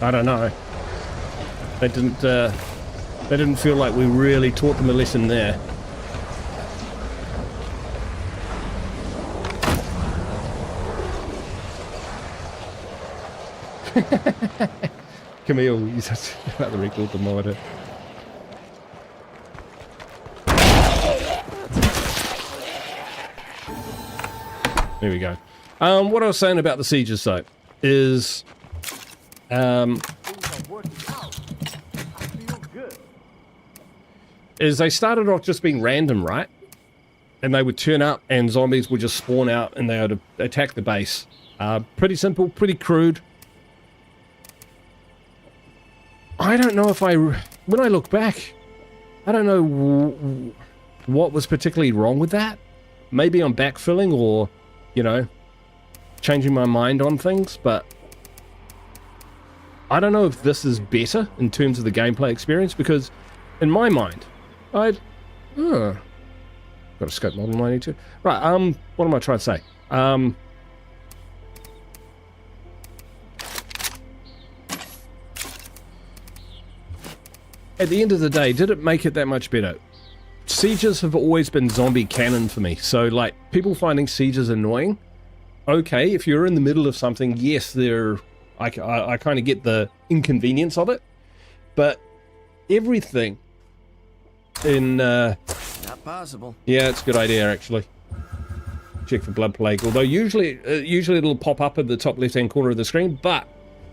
I don't know. They didn't feel like we really taught them a lesson there. Camille, he's about to record the monitor. There we go. What I was saying about the sieges, though, is they started off just being random, right? And they would turn up and zombies would just spawn out and they would attack the base. Pretty simple, pretty crude. I don't know if when I look back, I don't know what was particularly wrong with that. Maybe I'm backfilling or, you know, changing my mind on things, but I don't know if this is better in terms of the gameplay experience, because in my mind, got a scope model 92. Right, what am I trying to say? At the end of the day, did it make it that much better? Sieges have always been zombie canon for me, so like people finding sieges annoying, okay, if you're in the middle of something, yes, I kind of get the inconvenience of it, but everything in Not possible. yeah, it's a good idea actually. Check for blood plague, although usually it'll pop up at the top left hand corner of the screen, but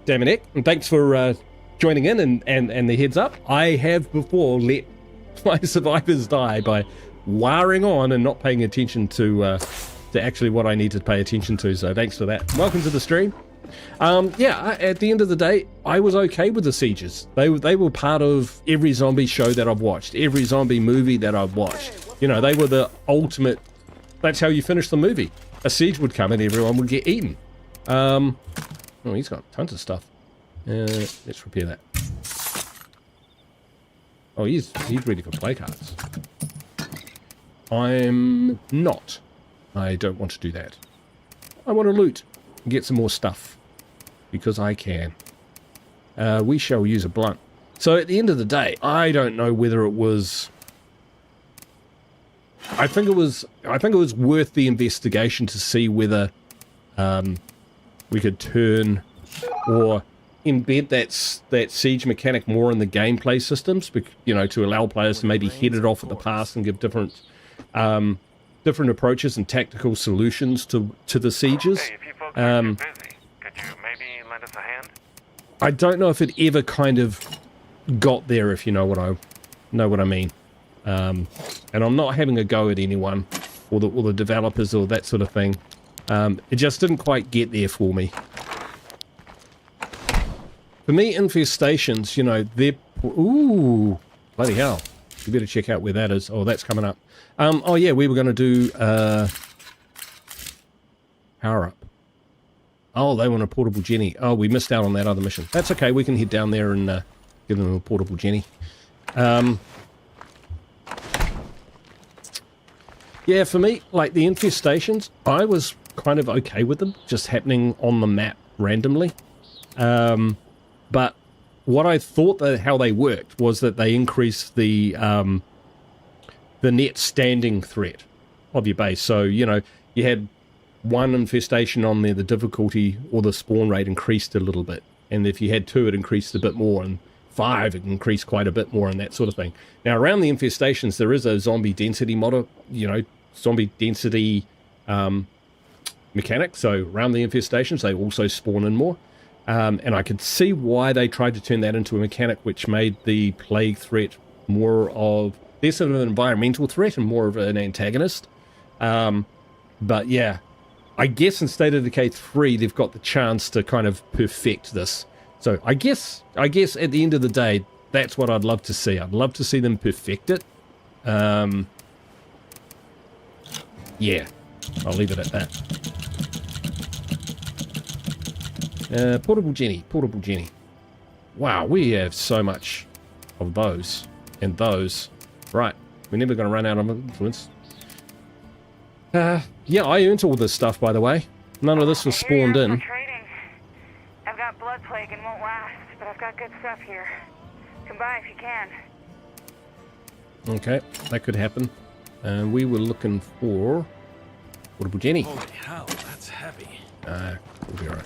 damn it, and thanks for joining in and the heads up. I have before let my survivors die by wiring on and not paying attention to actually what I need to pay attention to, so thanks for that. Welcome to the stream. Yeah, at the end of the day, I was okay with the sieges. They were part of every zombie show that I've watched, every zombie movie that I've watched. You know, they were the ultimate, that's how you finish the movie. A siege would come and everyone would get eaten. Oh, he's got tons of stuff. Let's repair that. Oh, he's ready for play cards. I'm not. I don't want to do that. I want to loot and get some more stuff. Because I can. We shall use a blunt. So at the end of the day, I don't know whether it was... I think it was worth the investigation to see whether we could turn or embed that siege mechanic more in the gameplay systems, you know, to allow players to maybe head it off at the pass and give different approaches and tactical solutions to the sieges. Hey, if you folks Looks like you're busy. Could you maybe lend us a hand? I don't know if it ever kind of got there, if you know what I mean. And I'm not having a go at anyone or the developers or that sort of thing. It just didn't quite get there for me. For me, infestations, you know, they're... Ooh, bloody hell. You better check out where that is. Oh, that's coming up. Oh, yeah, we were going to do... Power up. Oh, they want a portable Jenny. Oh, we missed out on that other mission. That's okay. We can head down there and give them a portable Jenny. Yeah, for me, like the infestations, I was kind of okay with them just happening on the map randomly. But what I thought that how they worked was that they increased the net standing threat of your base. So, you know, you had one infestation on there, the difficulty or the spawn rate increased a little bit. And if you had two, it increased a bit more. And 5, it increased quite a bit more and that sort of thing. Now, around the infestations, there is a zombie density model, you know, zombie density mechanic. So around the infestations, they also spawn in more. And I could see why they tried to turn that into a mechanic which made the plague threat more of less of an environmental threat and more of an antagonist. But yeah, I guess in State of Decay 3, they've got the chance to kind of perfect this. So I guess at the end of the day, that's what I'd love to see. I'd love to see them perfect it. Yeah, I'll leave it at that. Portable Jenny. Wow, we have so much of those and those. Right, we're never going to run out of influence. Yeah, I earned all this stuff, by the way. None of this was spawned in. Trading. I've got blood plague and won't last, but I've got good stuff here. Come by if you can. Okay, that could happen. We were looking for portable Jenny. Holy hell, that's heavy. We'll be alright.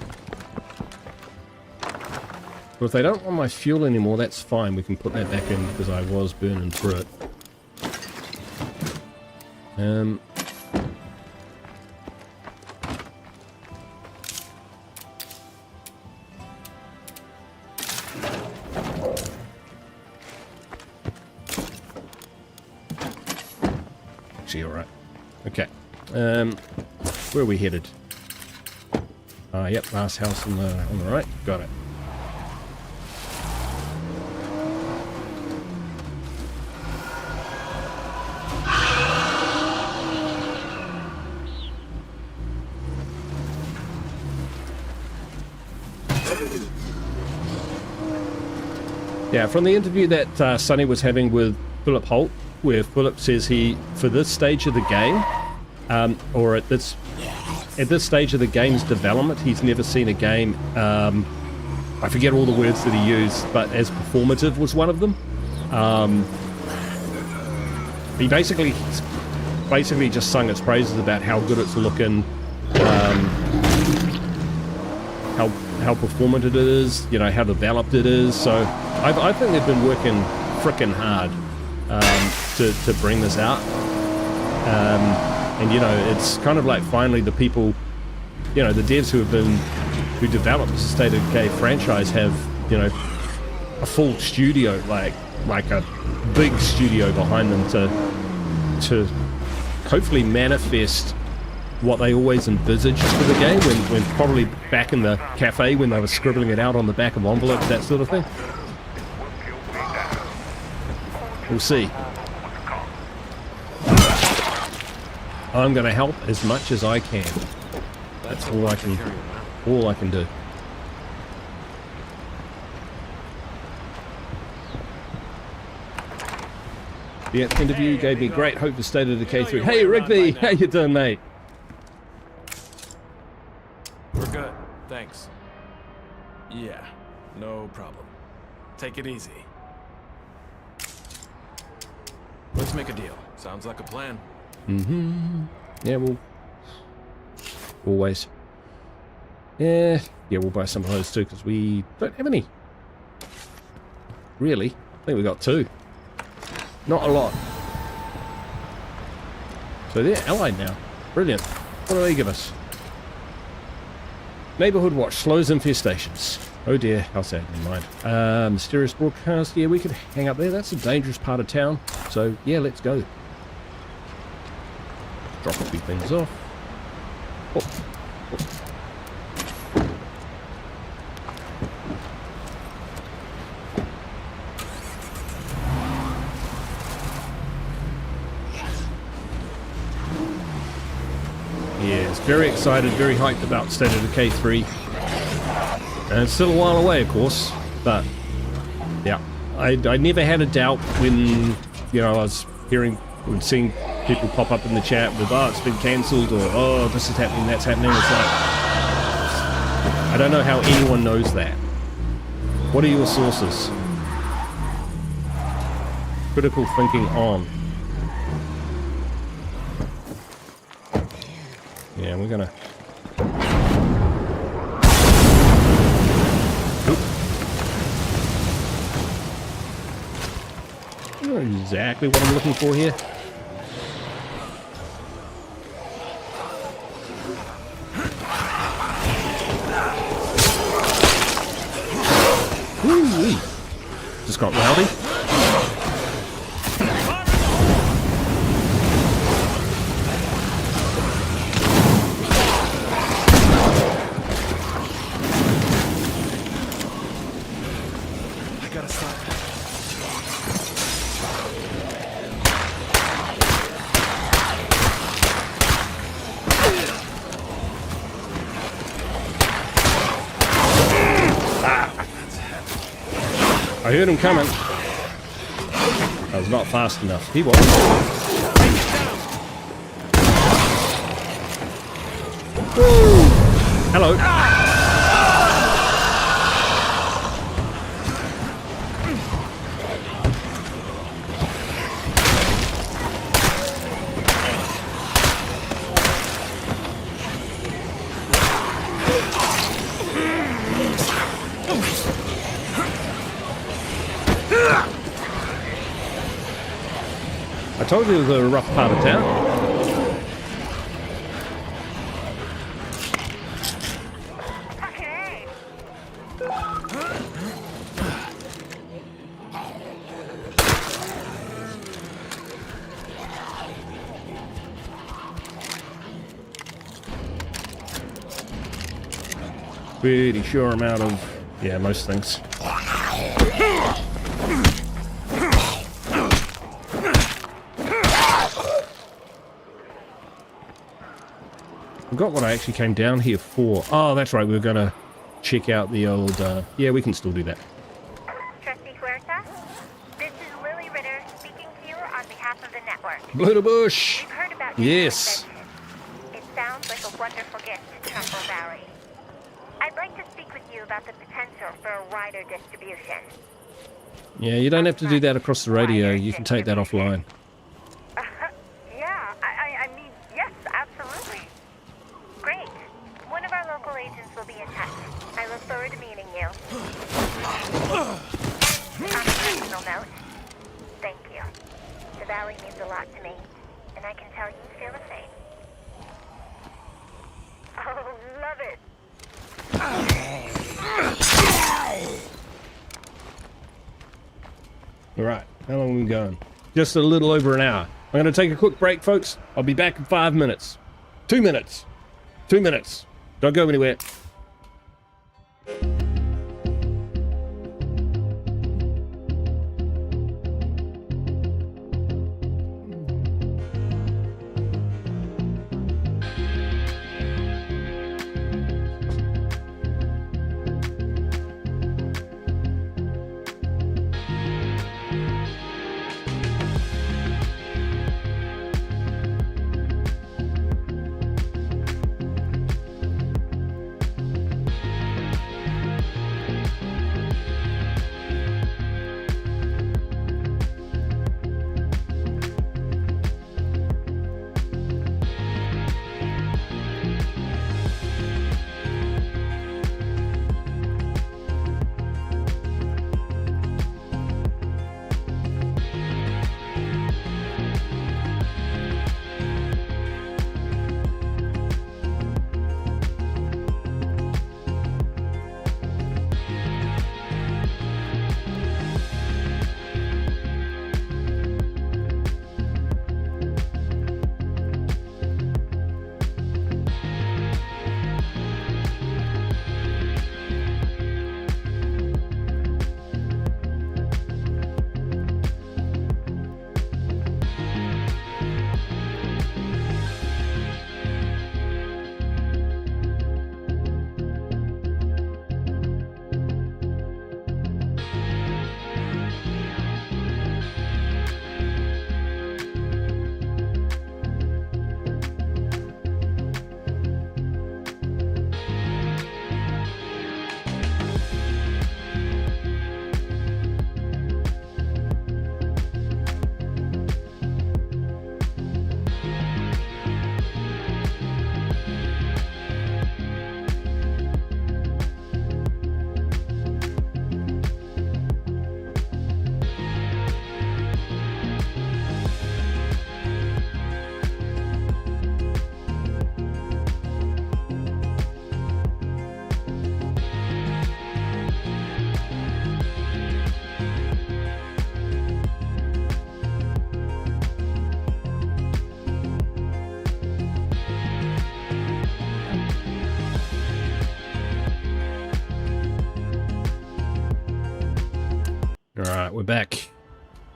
Well, if they don't want my fuel anymore, that's fine. We can put that back in because I was burning through it. Actually, alright. Okay. Where are we headed? Yep, last house on the right. Got it. Yeah, from the interview that Sonny was having with Philip Holt, where Philip says he, for this stage of the game, or at this stage of the game's development, he's never seen a game, I forget all the words that he used, but as performative was one of them. He basically just sung its praises about how good it's looking, how performant it is, you know, how developed it is. So I think they've been working frickin' hard to bring this out. And you know, it's kind of like finally the people, you know, the devs who developed the State of Decay franchise have, you know, a full studio, like a big studio behind them to hopefully manifest what they always envisaged for the game when probably back in the cafe when they were scribbling it out on the back of envelopes, that sort of thing. We'll see. I'm going to help as much as I can. That's all I can do. The interview gave me great hope for State of Decay 3. Hey Rigby, how you doing, mate? We're good, thanks. Yeah, no problem. Take it easy. Let's make a deal. Sounds like a plan. Yeah, we'll always. Yeah, we'll buy some of those too because we don't have any. Really? I think we got 2. Not a lot. So they're allied now. Brilliant. What do they give us? Neighborhood watch slows infestations. Oh dear, how sad. Never mind. Mysterious broadcast. Yeah, we could hang up there. That's a dangerous part of town. So yeah, let's go. Drop a few things off. Oh. Yes, very excited, very hyped about State of Decay 3. And it's still a while away, of course, but yeah, I never had a doubt when, you know, I was hearing and seeing people pop up in the chat with, oh, it's been cancelled, or oh, this is happening, that's happening. It's like, I don't know how anyone knows that. What are your sources? Critical thinking on. Yeah, we're gonna... Oop. I don't know exactly what I'm looking for here. Woo-wee. Just got rowdy. I heard him coming. I was not fast enough. He was. Woo! Hello. I told you it was a rough part of town. Okay. Pretty sure I'm out of, yeah, most things. I forgot what I actually came down here for. Oh, that's right, we were going to check out the old... yeah, we can still do that. Trustee Huerta, this is Lily Ritter speaking to you on behalf of the network. Little Bush! We've heard about your Yes! invention. It sounds like a wonderful gift to Trumbull Valley. I'd like to speak with you about the potential for a wider distribution. Yeah, you don't have to do that across the radio. You can take that offline. Yeah, I mean, yes, absolutely. Great. One of our local agents will be in touch. I look forward to meeting you. On a personal note, thank you. The Valley means a lot to me, and I can tell you feel the same. Oh, love it. Alright, how long have we been going? Just a little over an hour. I'm going to take a quick break, folks. I'll be back in 5 minutes. 2 minutes. 2 minutes. Don't go anywhere. Alright, we're back.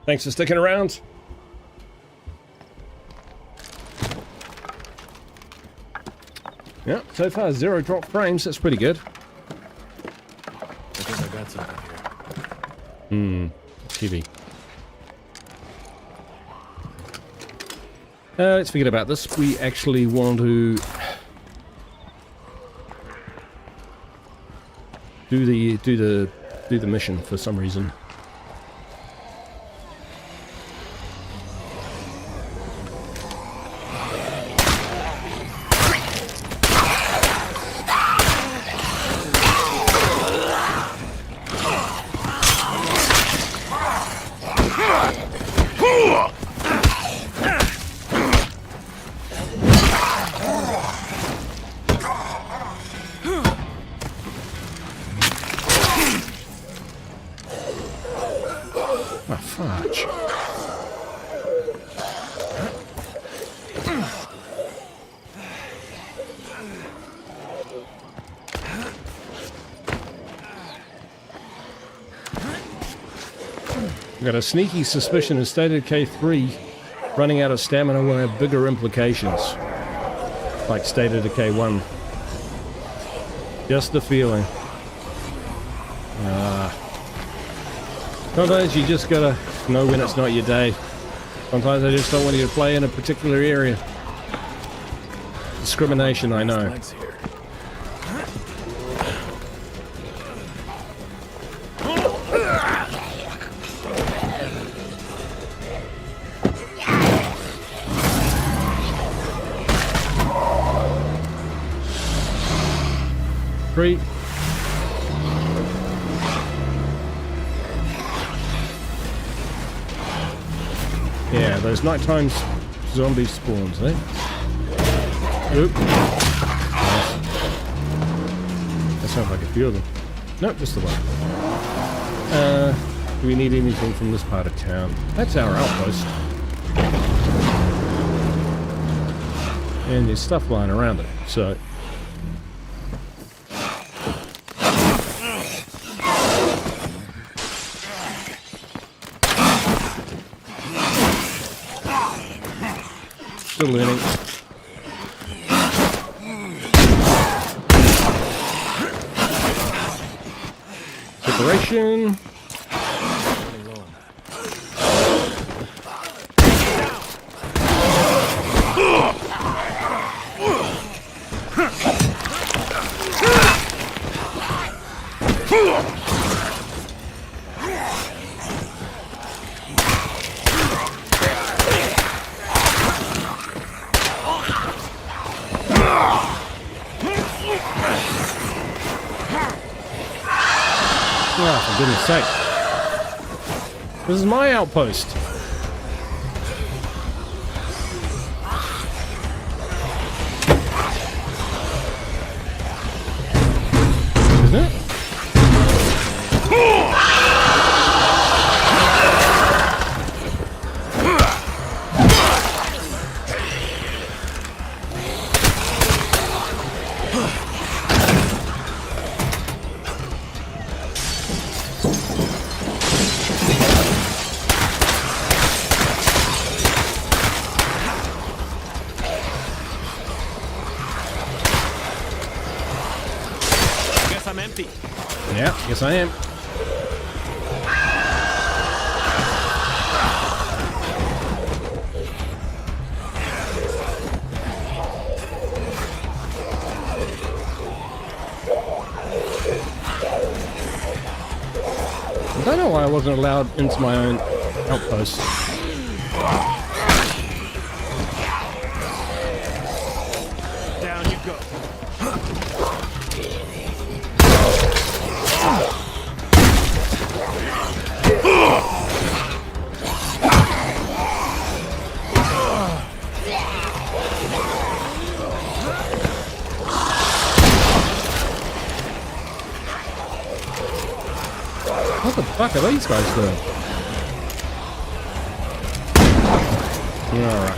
Thanks for sticking around. Yeah, so far 0 drop frames, that's pretty good. I think I got something here. TV. Let's forget about this. We actually want to do the mission for some reason. Oh, fudge. I've got a sneaky suspicion in State of Decay 3 running out of stamina will have bigger implications. Like State of Decay 1. Just the feeling. Sometimes you just gotta know when it's not your day. Sometimes I just don't want you to play in a particular area. Discrimination, I know. Legs here. Three. Yeah, those nighttime zombie spawns, eh? Oop. Nice. That sounds like a few of them. Nope, just the one. Do we need anything from this part of town? That's our outpost. And there's stuff lying around it, so... Still learning. Separation. Oh, for goodness sake. This is my outpost. Isn't it? I'm empty. Yeah, yes I am. I don't know why I wasn't allowed into my own outpost. Down you go. What the fuck are these guys doing? Alright.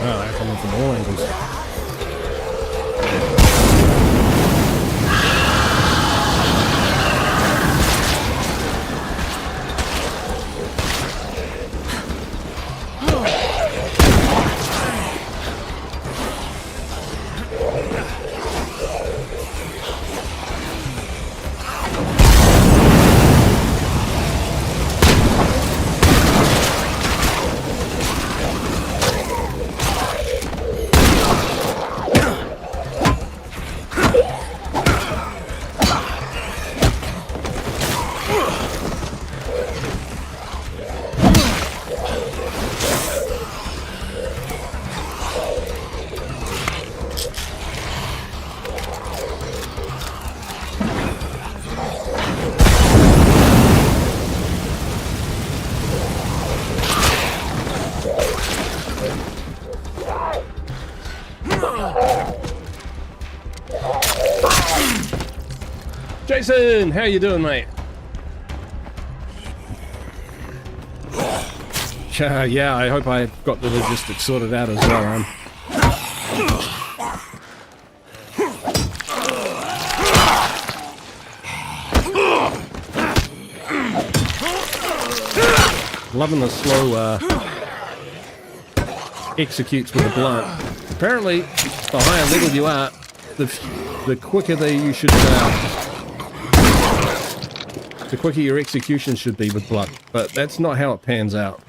Wow, they're coming from all angles. Jason, how you doing, mate? Yeah, I hope I got the logistics sorted out as well. Loving the slow executes with the blunt. Apparently, the higher level you are, the quicker you should. The quicker your execution should be with blunt, but that's not how it pans out.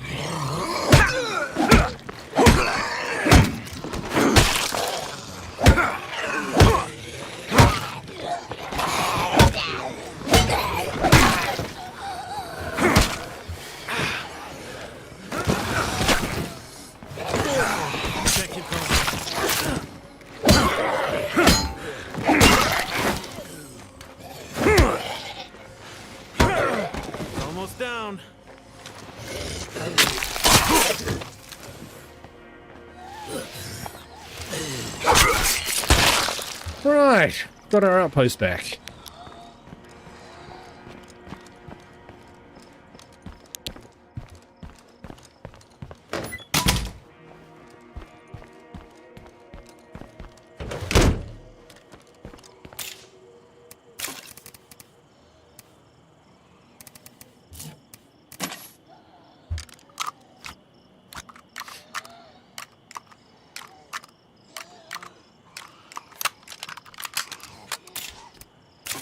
Down. Right, got our outpost back.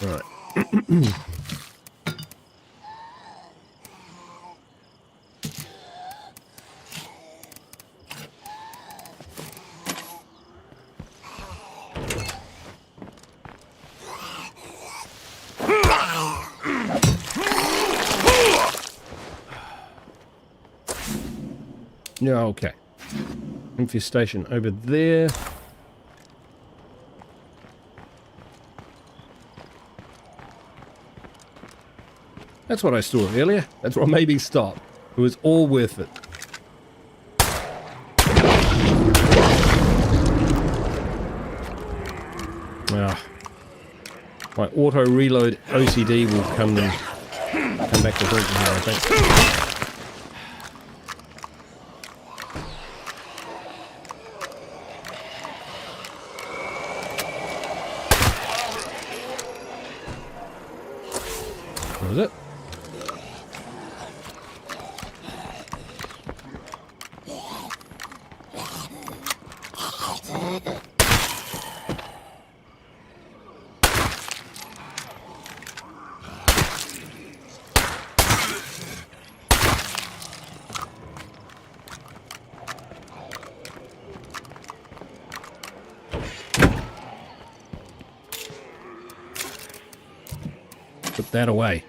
Right. Yeah, okay. Infestation over there. That's what I saw earlier. That's what made me stop. It was all worth it. My auto reload OCD will come back to haunt me here, I think. What was it? Put that away.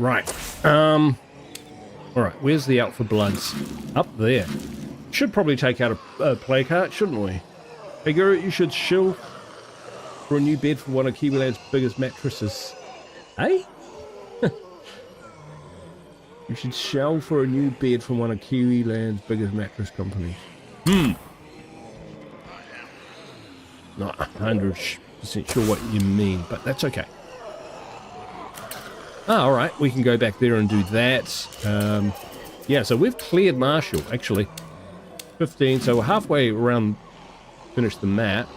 Right. Alright, where's the out for bloods? Up there. Should probably take out a play cart, shouldn't we? Hey Guru, you should shill for a new bed for one of Kiwiland's biggest mattresses. Hey? You should shell for a new bed from one of Kiwiland's biggest mattress companies. Not 100% sure what you mean, but that's okay. Ah, alright, we can go back there and do that. Yeah, so we've cleared Marshall, actually. 15, so we're halfway around, finish the map.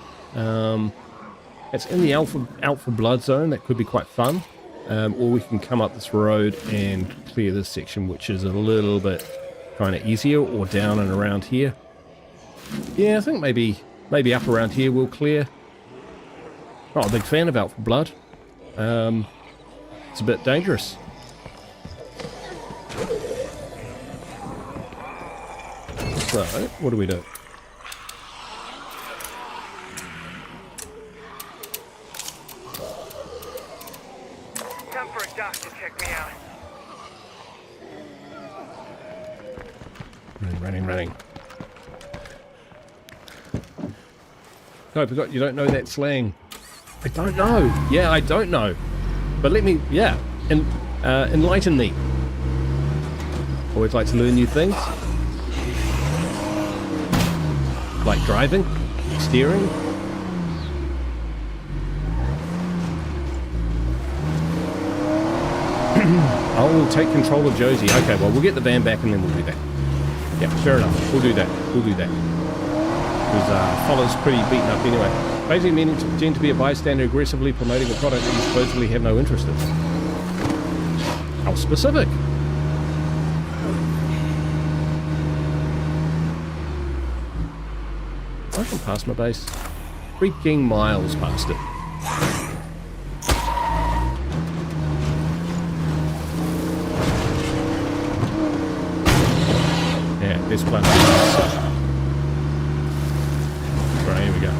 It's in the Alpha Blood Zone. That could be quite fun. Or we can come up this road and clear this section, which is a little bit kind of easier, or down and around here. Yeah, I think maybe up around here we'll clear. Not a big fan of Alpha Blood. It's a bit dangerous. So, what do we do? Time for a doc to check me out. Running. No, I forgot you don't know that slang. I don't know. Yeah, I don't know. But let me, enlighten me. Always like to learn new things. Like driving, steering. I'll take control of Josie. Okay, well, we'll get the van back and then we'll do that. Yeah, fair enough. We'll do that. Because Follow's pretty beaten up anyway. Basically meaning to pretend to be a bystander aggressively promoting a product that you supposedly have no interest in. How specific? I can pass my base. Freaking miles past it. Yeah, this planet. Right, here we go.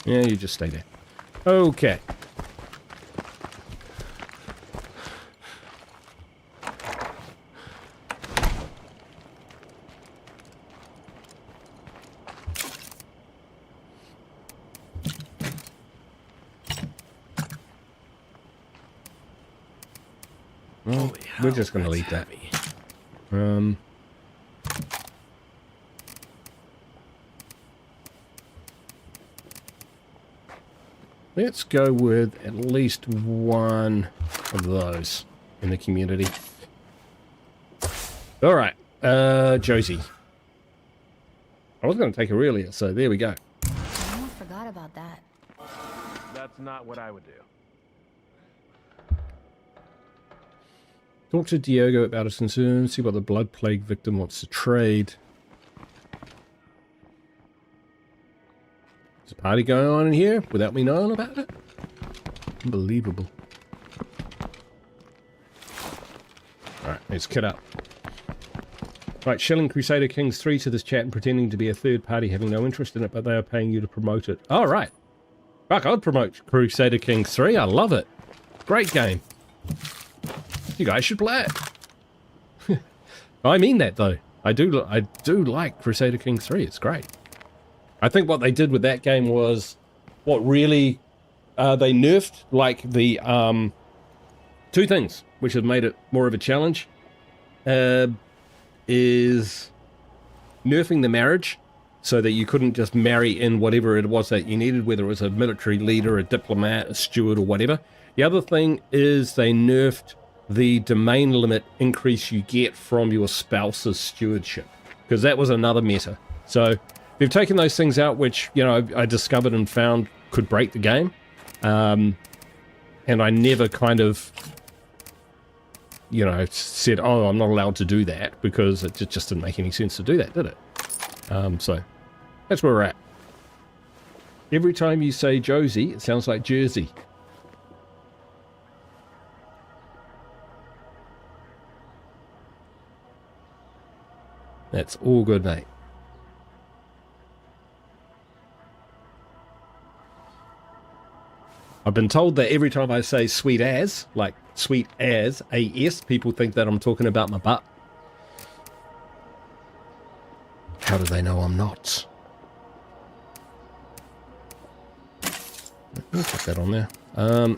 Yeah, you just stay there. Okay. Well, we're just going to leave that. Let's go with at least one of those in the community. All right, Josie. I was going to take her earlier, so there we go. I almost forgot about that. That's not what I would do. Talk to Diego about his concerns, see what the blood plague victim wants to trade. There's a party going on in here without me knowing about it? Unbelievable. Alright, let's kit up. Right, shilling Crusader Kings 3 to this chat and pretending to be a third party having no interest in it, but they are paying you to promote it. Oh, right. Fuck, I'd promote Crusader Kings 3. I love it. Great game. You guys should play it. I mean that, though. I do like Crusader Kings 3. It's great. I think what they did with that game was what really they nerfed, like the two things which have made it more of a challenge is nerfing the marriage so that you couldn't just marry in whatever it was that you needed, whether it was a military leader, a diplomat, a steward, or whatever. The other thing is they nerfed the domain limit increase you get from your spouse's stewardship, because that was another meta. So they've taken those things out, which, you know, I discovered and found could break the game. And I never kind of, you know, said, oh, I'm not allowed to do that, because it just didn't make any sense to do that, did it? So that's where we're at. Every time you say Josie, it sounds like Jersey. That's all good, mate. I've been told that every time I say sweet as, like sweet as, A-S, people think that I'm talking about my butt. How do they know I'm not? I'll put that on there. And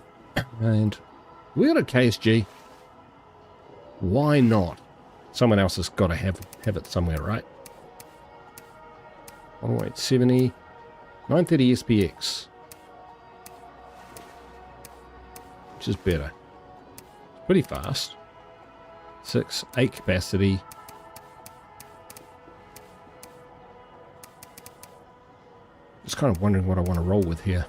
we got a KSG. Why not? Someone else has got to have it somewhere, right? Oh wait, 70, 930 SPX, which is better. Pretty fast. 6, 8 capacity. Just kind of wondering what I want to roll with here.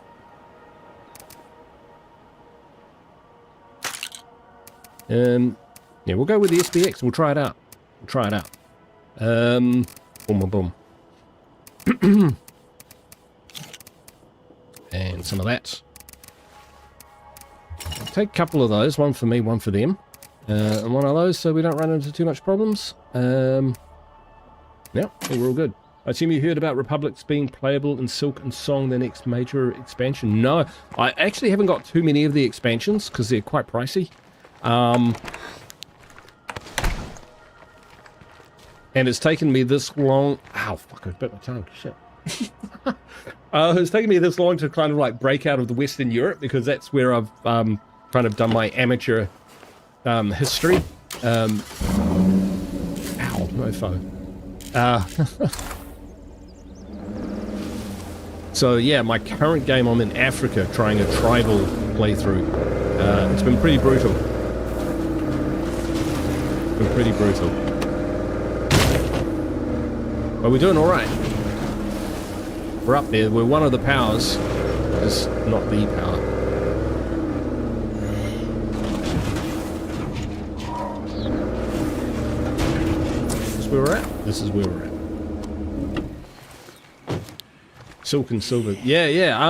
Yeah, we'll go with the SPX. We'll try it out. Boom, boom, boom. And some of that. I'll take a couple of those. One for me, one for them. And one of those so we don't run into too much problems. Yeah, we're all good. I assume you heard about Republics being playable in Silk and Song, the next major expansion. No, I actually haven't got too many of the expansions because they're quite pricey. And it's taken me this long. Ow, fuck, I bit my tongue. Shit. It's taken me this long to kind of like break out of the Western Europe because that's where I've kind of done my amateur history. Ow, no phone. So yeah, my current game, I'm in Africa trying a tribal playthrough. It's been pretty brutal. But we're doing all right. We're up there. We're one of the powers, just not the power. This is where we're at. This is where we're at. Silk and Silver. Yeah.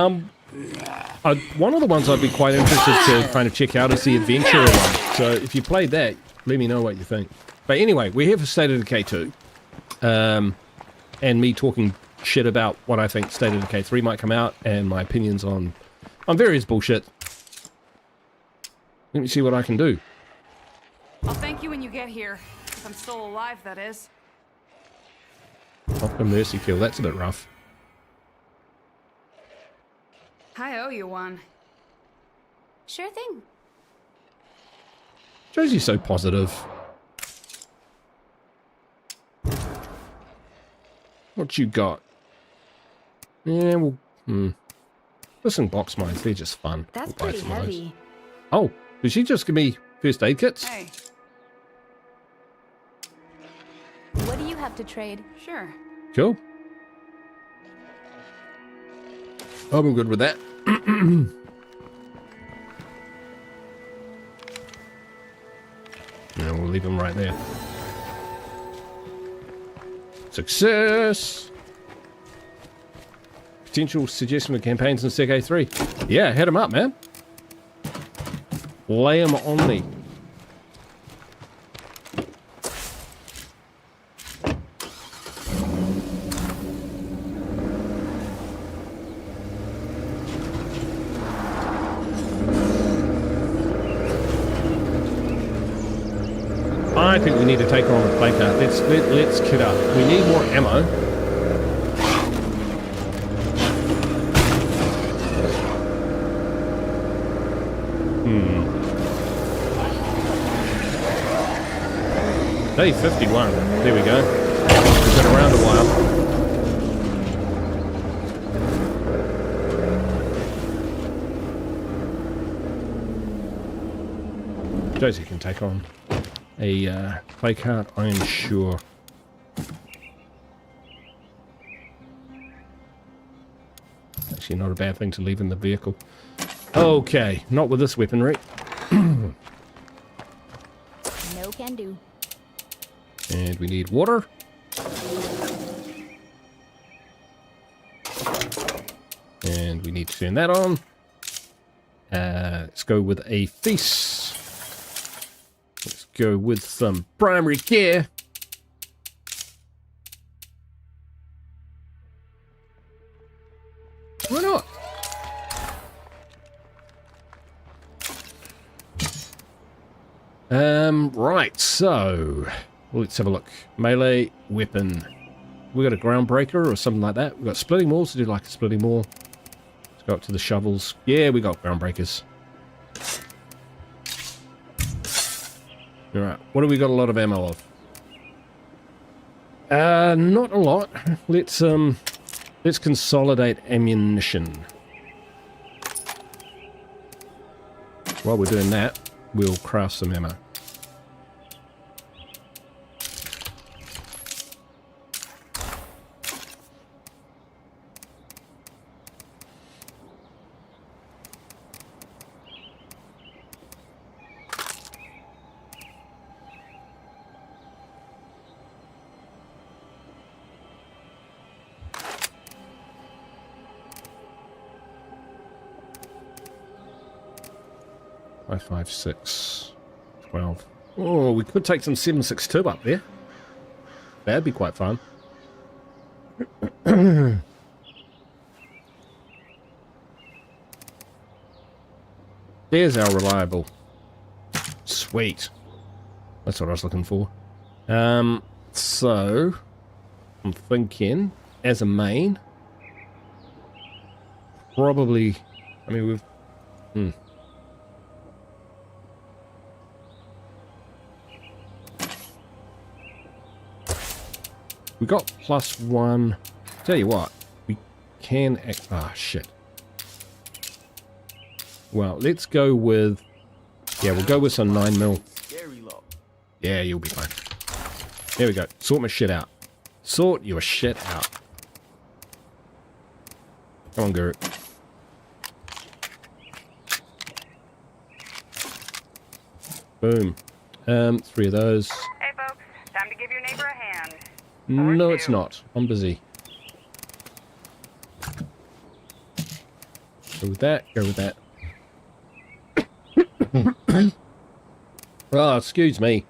One of the ones I'd be quite interested to kind of check out is the adventure one. So if you played that, let me know what you think. But anyway, we're here for State of Decay 2. And me talking shit about what I think State of Decay 3 might come out and my opinions on various bullshit. Let me see what I can do. I'll thank you when you get here. If I'm still alive, that is. Off a mercy kill. That's a bit rough. I owe you one. Sure thing. Josie's so positive. What you got? Yeah, well, Listen, box mines, they're just fun. That's We'll buy pretty some of those. heavy. Oh, did she just give me first aid kits? Hey, What do you have to trade? sure. Cool. I'm good with that. Yeah, we'll leave them right there. Success! Potential suggestion for campaigns in Decay 3. Yeah, hit them up, man. Lay them on me. I think we need to take on the play card. Let's kit up. We need more ammo. Day 51. There we go. We've been around a while. Josie can take on a play card, I am sure. Actually, not a bad thing to leave in the vehicle. Okay, not with this weaponry. No can do. And we need water. And we need to turn that on. Let's go with a feast. Let's go with some primary care. Why not? Right, so let's have a look. Melee weapon. We got a groundbreaker or something like that. We got splitting walls to do like a splitting wall. Let's go up to the shovels. Yeah, we got groundbreakers. Alright, what have we got a lot of ammo of? Not a lot. Let's Let's consolidate ammunition. While we're doing that, we'll craft some ammo. Five, 5, 6, 12. Oh, we could take some 7.62 up there. That'd be quite fun. There's our reliable. Sweet. That's what I was looking for. So I'm thinking as a main, probably. I mean, we've. We got +1. Tell you what, we can act. Ah, shit. Well, let's go with. Yeah, we'll go with some 9mm. Yeah, you'll be fine. There we go. Sort my shit out. Sort your shit out. Come on, Guru. Boom. 3 of those. Hey, folks. Time to give your neighbor a hand. No, it's not. I'm busy. Go with that. Go with that. Oh, excuse me.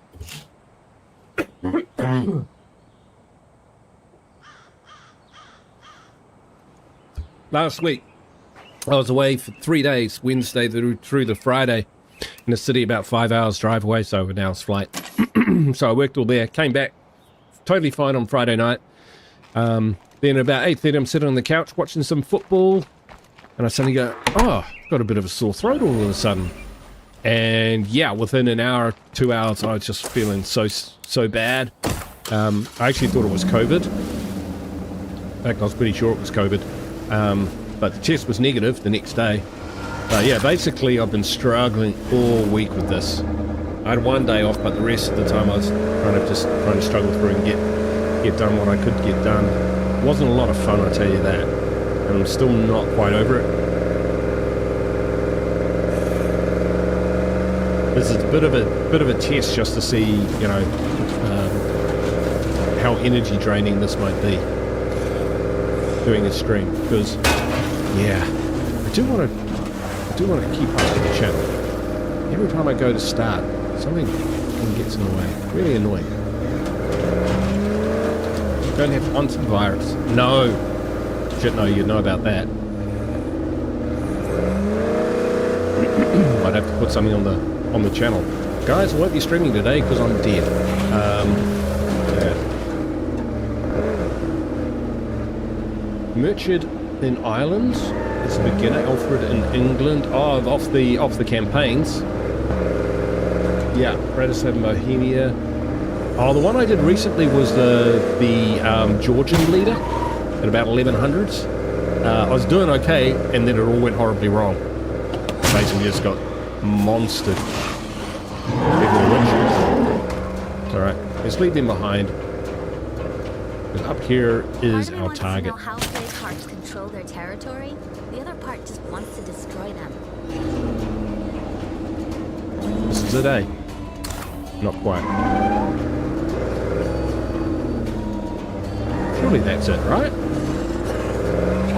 Last week, I was away for 3 days, Wednesday through the Friday, in a city about 5 hours drive away, so an hour's flight. So I worked all there, came back, totally fine on Friday night. Then at about 8:30, I'm sitting on the couch watching some football, and I suddenly go, oh, got a bit of a sore throat all of a sudden. And yeah, within an hour, 2 hours, I was just feeling so bad. I actually thought it was COVID. In fact, I was pretty sure it was COVID. But the test was negative the next day. But yeah, basically I've been struggling all week with this. I had 1 day off, but the rest of the time I was trying to struggle through and get done what I could get done. It wasn't a lot of fun, I tell you that. And I'm still not quite over it. This is a bit of a test just to see, you know, how energy draining this might be doing a stream. Because, yeah, I do want to keep up with the channel. Every time I go to start, something gets in the way. Really annoying. Don't have antivirus. No. Shit, no, you'd know about that. I'd have to put something on the channel. Guys, I won't be streaming today because I'm dead. Yeah. Merchant in Ireland as a beginner, Alfred in England. Oh, off the campaigns. Yeah, Bratislava, Bohemia. Oh, the one I did recently was the Georgian leader at about 1100s. I was doing okay, and then it all went horribly wrong. Basically, just got monstered. Alright, let's leave them behind. Because up here is our target. Part of me wants to know how play cards control their territory. The other part just wants to destroy them. This is it, eh? Not quite. Surely that's it, right?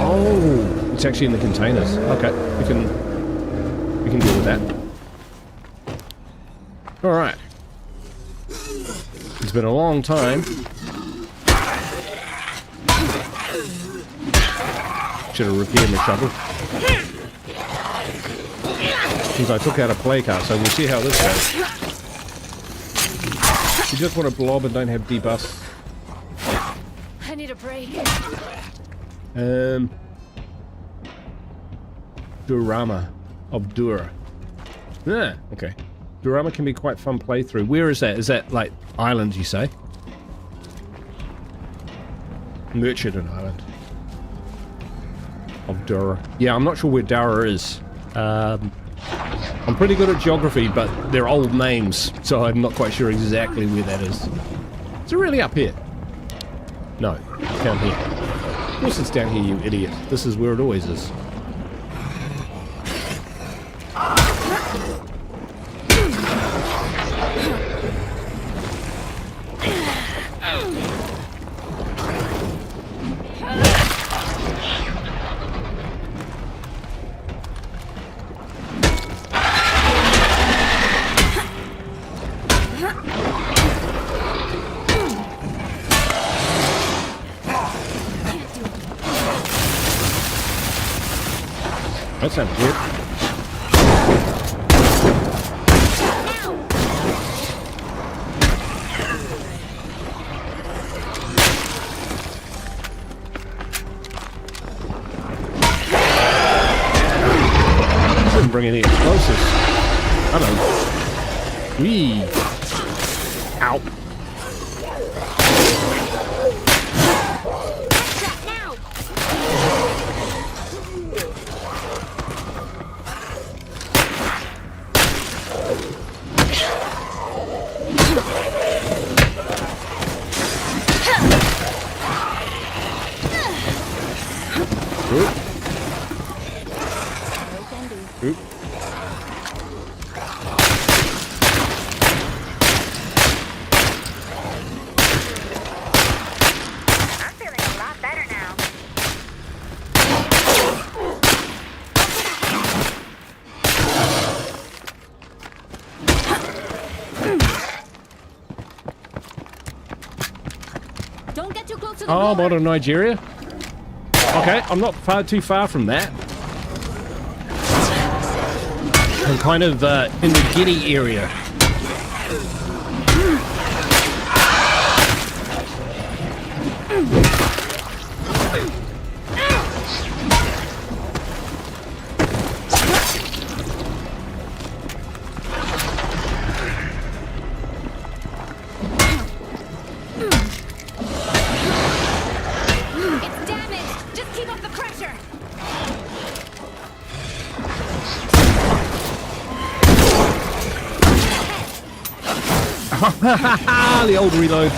Oh, it's actually in the containers. Okay, we can deal with that. Alright. It's been a long time. Should have repaired my shovel. Since I took out a play card, so we'll see how this goes. You just want to blob and don't have debuffs. I need a break. Durama of Dura. Yeah, okay. Durama can be quite fun playthrough. Where is that? Is that like Ireland, you say? Merchant Island. of Dura. Yeah, I'm not sure where Dura is. I'm pretty good at geography, but they're old names, so I'm not quite sure exactly where that is. Is it really up here? No, it's down here. Of course it's down here, you idiot. This is where it always is. That sounds weird. Didn't bring any explosives. Hello. Wee. Ow. Oop. I'm feeling a lot better now. Don't get too close to the Oh, door. modern Nigeria? Okay, I'm not too far from that. I'm kind of in the Guinea area. It's damaged. Just keep up the pressure. The old reload.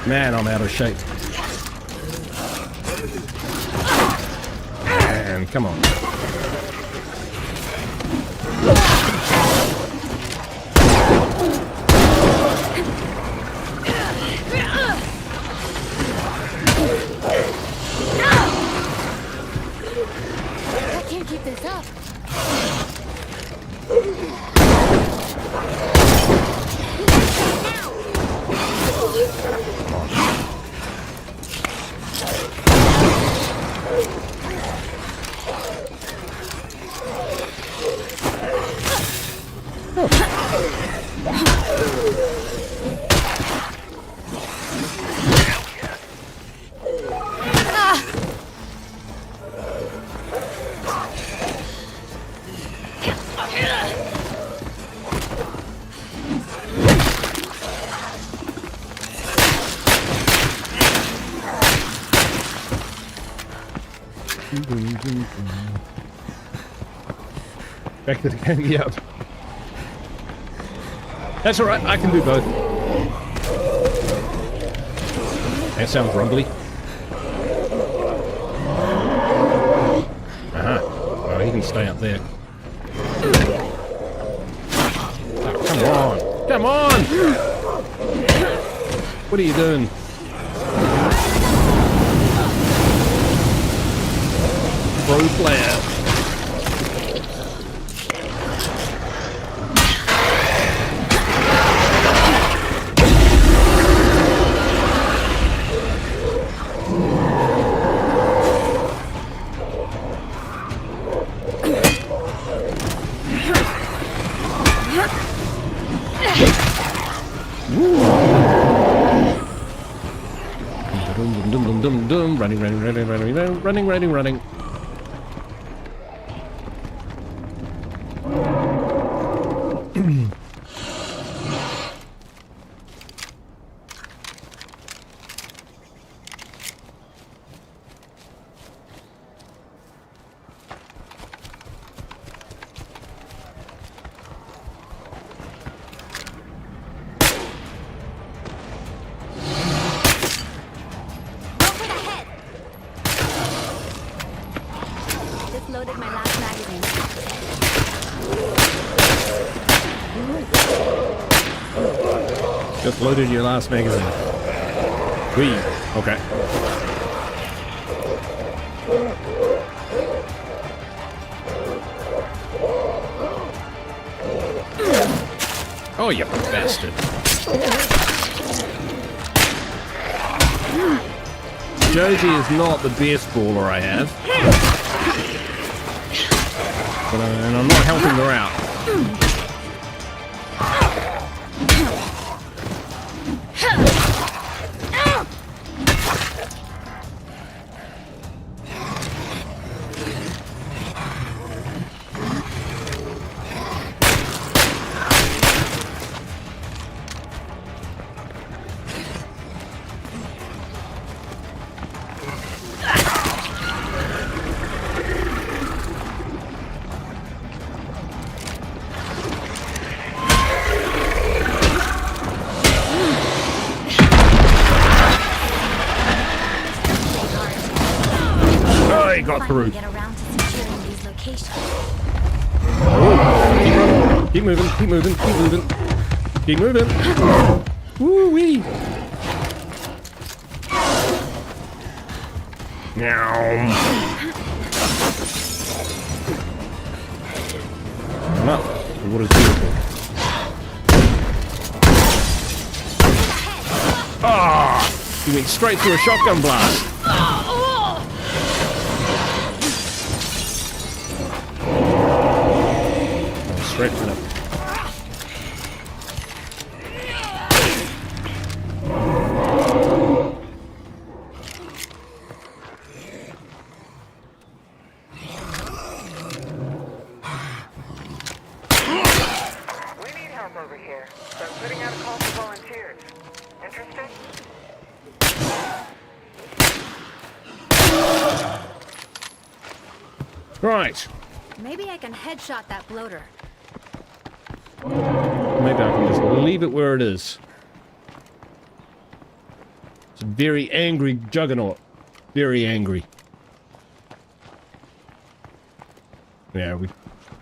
Man, I'm out of shape. And come on. I can't keep this up. Back to the game, yep. That's alright, I can do both. That sounds rumbly. Oh, he can stay up there. Oh, come on! Come on! What are you doing? Pro player. Running. Loaded your last magazine. Wee. Okay. Oh, you bastard. Josie is not the best brawler I have. But, and I'm not helping her out. Got through. Get around to securing these locations. Oh, keep moving, keep moving, keep moving. Keep moving. Woo-wee. Meow. No, the water's beautiful. Ah! You went straight through a shotgun blast. Straight for them. We need help over here, so I'm putting out a call for volunteers. Interested? Right. Maybe I can headshot that bloater. Maybe I can just leave it where it is. It's a very angry juggernaut. Very angry. Yeah, we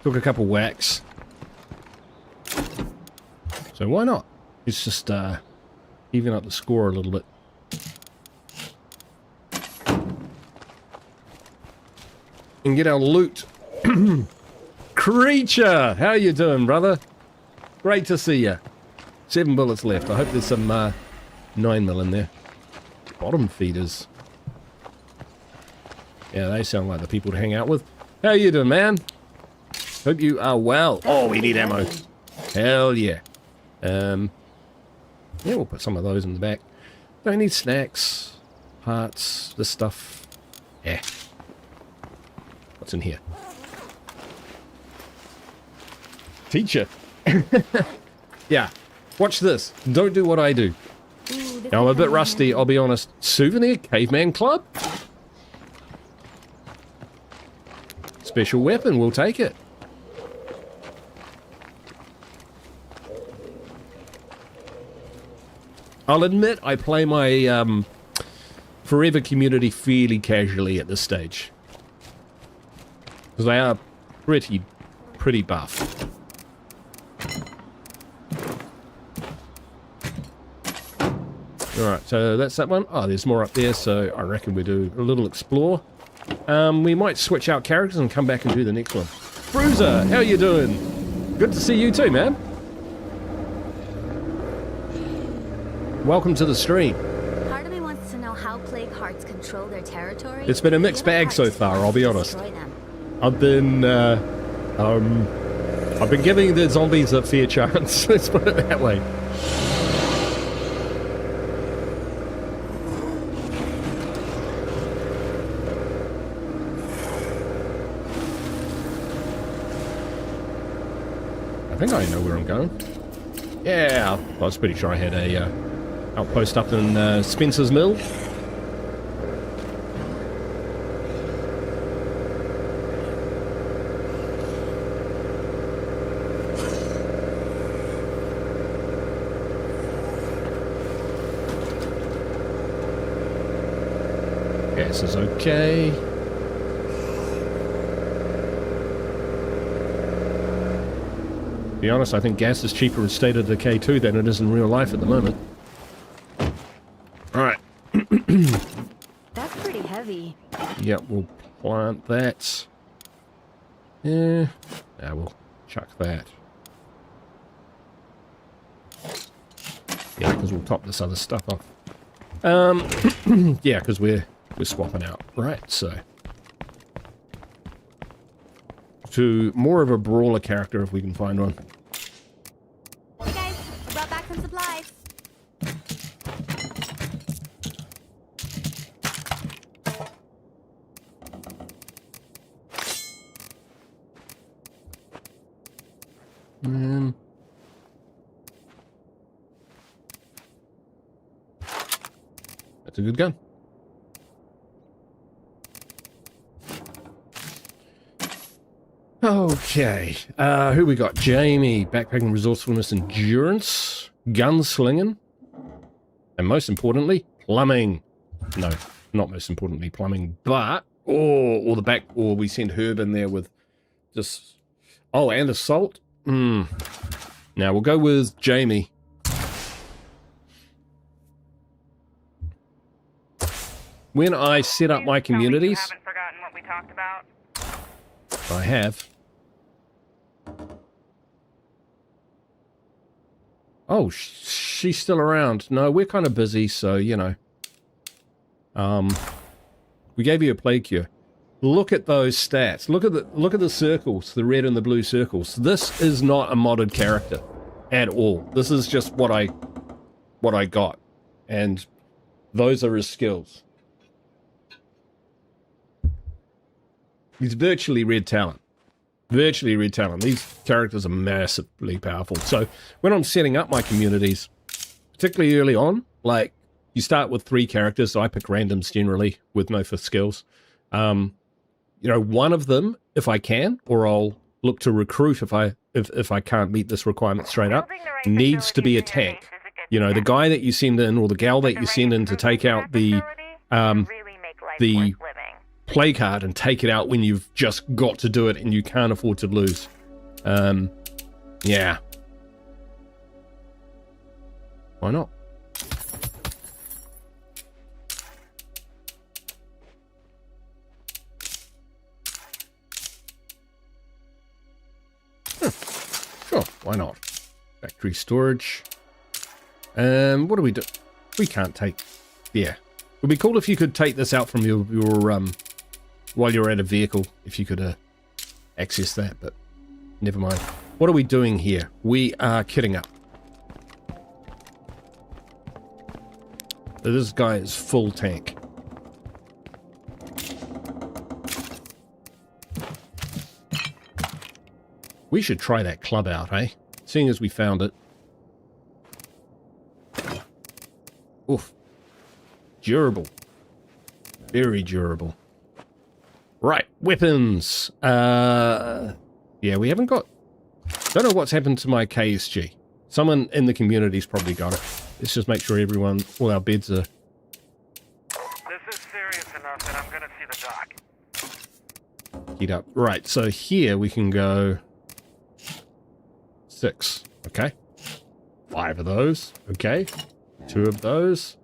took a couple whacks. So why not? It's just even up the score a little bit. And get our loot. Creature! How you doing, brother? Great to see you. 7 bullets left. I hope there's some 9mm in there. Bottom feeders. Yeah, they sound like the people to hang out with. How you doing, man? Hope you are well. Oh, we need ammo. Hell yeah. Yeah, we'll put some of those in the back. Don't need snacks, parts, this stuff. Yeah. What's in here? Teacher. Yeah. Watch this. Don't do what I do. Now, I'm a bit rusty, I'll be honest. Souvenir Caveman Club? Special weapon, we'll take it. I'll admit I play my Forever community fairly casually at this stage. Because they are pretty buff. Alright, so that's that one. Oh, there's more up there, so I reckon we do a little explore. We might switch out characters and come back and do the next one. Bruiser, how you doing? Good to see you too, man. Welcome to the stream. Part of me wants to know how plague hearts control their territory. It's been a mixed bag so far, I'll be honest. I've been giving the zombies a fair chance, let's put it that way. I think I know where I'm going. Yeah, I was pretty sure I had a outpost up in Spencer's Mill. Gas is okay. To be honest, I think gas is cheaper in State of Decay 2 than it is in real life at the moment. That's pretty heavy. Yep, we'll plant that. Yeah, we'll chuck that. Yeah, because we'll top this other stuff off. Yeah, because we're swapping out, right? So to more of a brawler character if we can find one. Hey guys, I brought back some supplies. That's a good gun. Okay, who we got? Jamie, backpacking, resourcefulness, endurance, gunslinging, and most importantly, plumbing. No, not most importantly, plumbing, but or the back, or we send Herb in there with just and assault. Now we'll go with Jamie. When I set up my communities, You haven't forgotten what we talked about? I have. Oh, she's still around. No, we're kind of busy, so, you know. We gave you a plague cure. Look at those stats. Look at the circles, the red and the blue circles. This is not a modded character at all. This is just what I got. And those are his skills. He's virtually red talent. Virtually red talent. These characters are massively powerful. So when I'm setting up my communities, particularly early on, like you start with 3 characters, so I pick randoms generally with no 5th skills. You know, one of them, if I can, or I'll look to recruit if I can't meet this requirement straight up, needs to be a tank. You know, the guy that you send in or the gal that you send in to take out the play card and take it out when you've just got to do it and you can't afford to lose. Yeah. Why not? Sure, why not? Factory storage. What do we do? We can't take... Yeah. It would be cool if you could take this out from your while you're at a vehicle, if you could access that, but never mind. What are we doing here? We are kitting up. So this guy is full tank. We should try that club out, eh? Seeing as we found it. Oof. Durable. Very durable. Right, weapons. Yeah, we haven't got... Don't know what's happened to my KSG. Someone in the community's probably got it. Let's just make sure all our beds are... This is serious enough that I'm gonna see the doc. Heat up. Right, so here we can go... 6. Okay. 5 of those. Okay. 2 of those.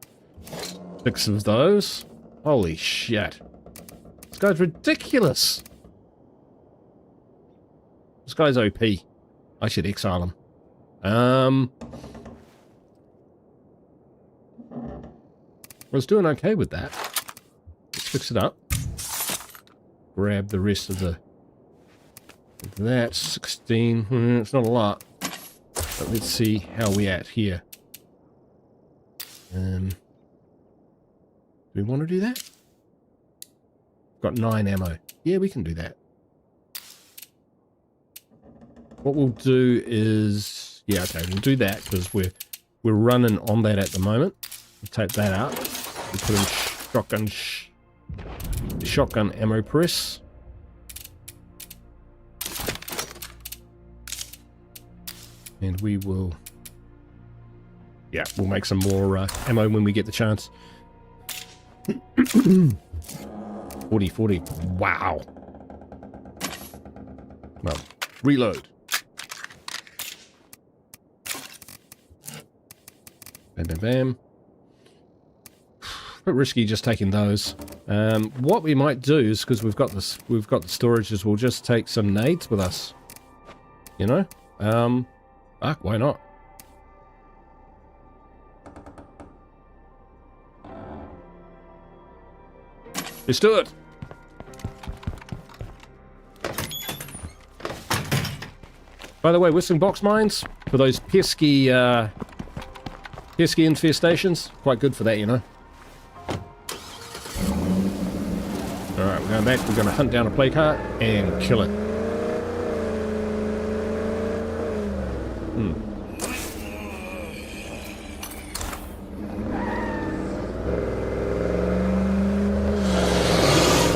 6 of those. Holy shit. This guy's ridiculous. This guy's OP. I should exile him. I was doing okay with that. Let's fix it up. Grab the rest of the... That's 16. It's not a lot. But let's see how we at here. Do we want to do that? Got 9 ammo. Yeah, we can do that. What we'll do is... Yeah, okay, we'll do that because we're running on that at the moment. We'll take that out. We'll put in shotgun ammo press. And we will... Yeah, we'll make some more ammo when we get the chance. 40. Wow. Well, reload. Bam, bam, bam. bit risky just taking those. What we might do is, because we've got the storages, we'll just take some nades with us. You know? Fuck, why not? Let's do it. By the way, whistling box mines for those pesky infestations, quite good for that, you know. Alright, we're going back, we're going to hunt down a play cart and kill it.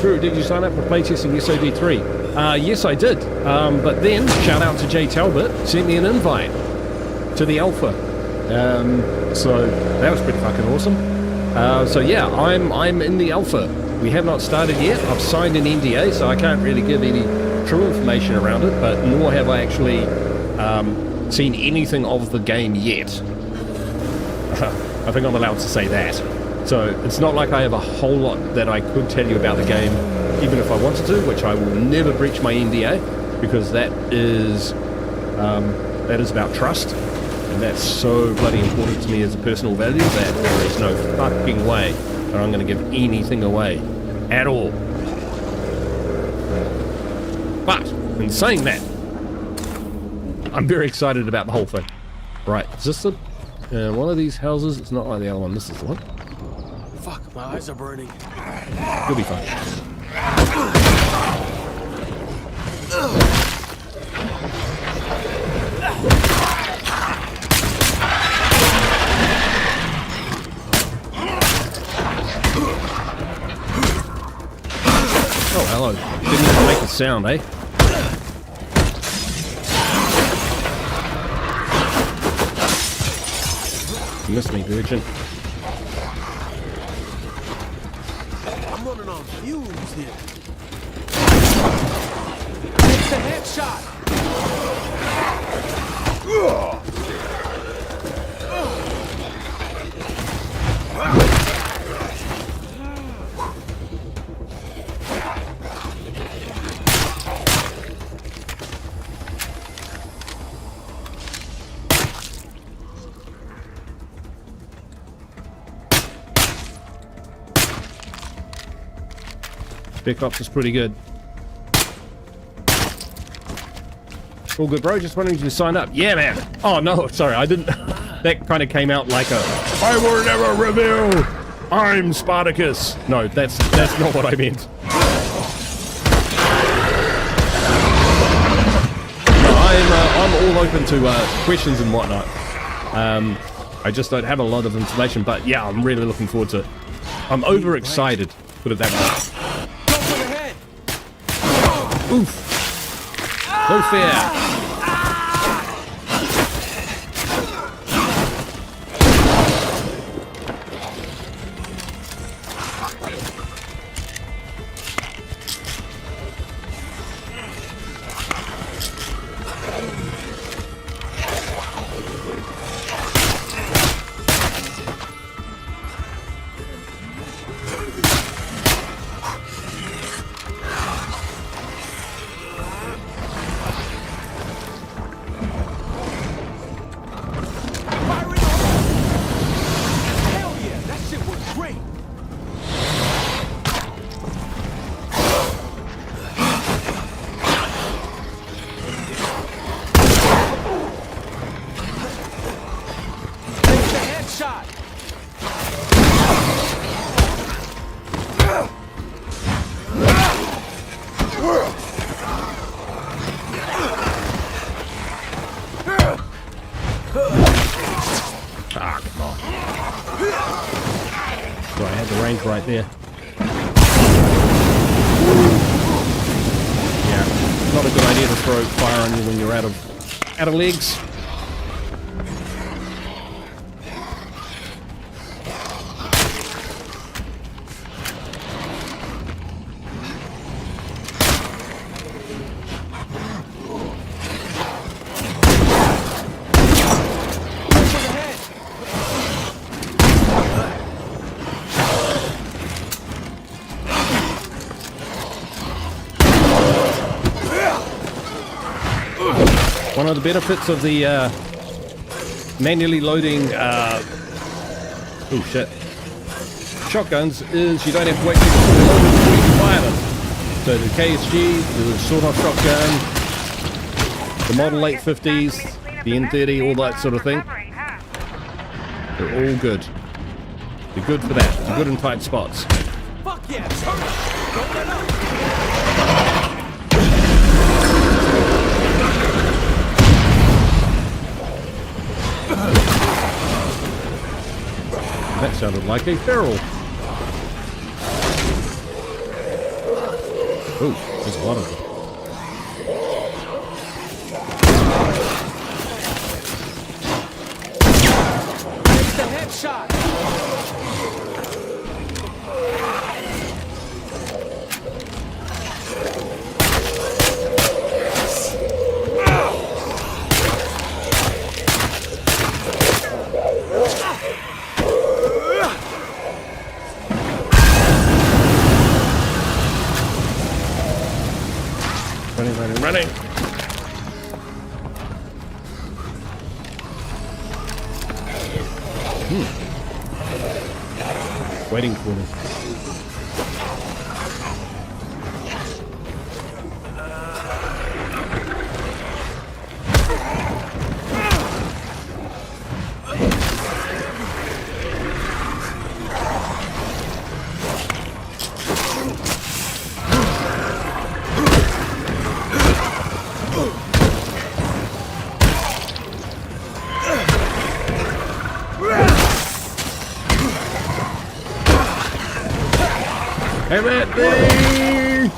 Drew, did you sign up for playtesting SOD3? Yes, I did. But then, shout out to Jay Talbot, sent me an invite to the alpha. So that was pretty fucking awesome. So yeah, I'm in the alpha. We have not started yet. I've signed an NDA, so I can't really give any true information around it, but nor have I actually seen anything of the game yet. I think I'm allowed to say that. So it's not like I have a whole lot that I could tell you about the game, even if I wanted to, which I will never breach my NDA, because that is about trust, and that's so bloody important to me as a personal value that there is no fucking way that I'm going to give anything away at all. But in saying that, I'm very excited about the whole thing. Right, is this the one of these houses? It's not like the other one. This is the one. Fuck, my eyes are burning. You'll be fine. Oh, hello. Didn't even make a sound, eh? You missed me, Virgin. I'm running on fumes here. It's a headshot. Spec Ops is pretty good. All good, bro. Just wondering if you signed up. Yeah, man. Oh, no. Sorry, I didn't. That kind of came out like a, I will never reveal. I'm Spartacus. No, that's not what I meant. No, I'm all open to questions and whatnot. I just don't have a lot of information, but yeah, I'm really looking forward to it. I'm overexcited, put it that way. Oof. No fair. Right there. Yeah, not a good idea to throw fire on you when you're out of legs. One of the benefits of the manually loading oh shit, shotguns is you don't have to wait till they're loaded before you can fire them. So the KSG, the sawed-off shotgun, the Model 850s, the N30, all that sort of thing, they're all good. They're good for that. They're good in tight spots. Fuck yes! Hurry! Don't let up! That sounded like a feral. Oh, there's a lot of them. It's the headshot! Running. Waiting for me. Hey, Randy!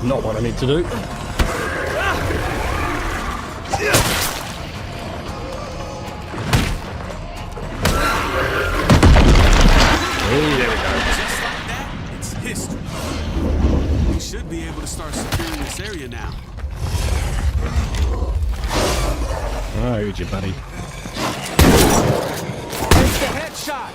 Not what I need to do. Should be able to start securing this area now. I heard you, buddy. It's the headshot.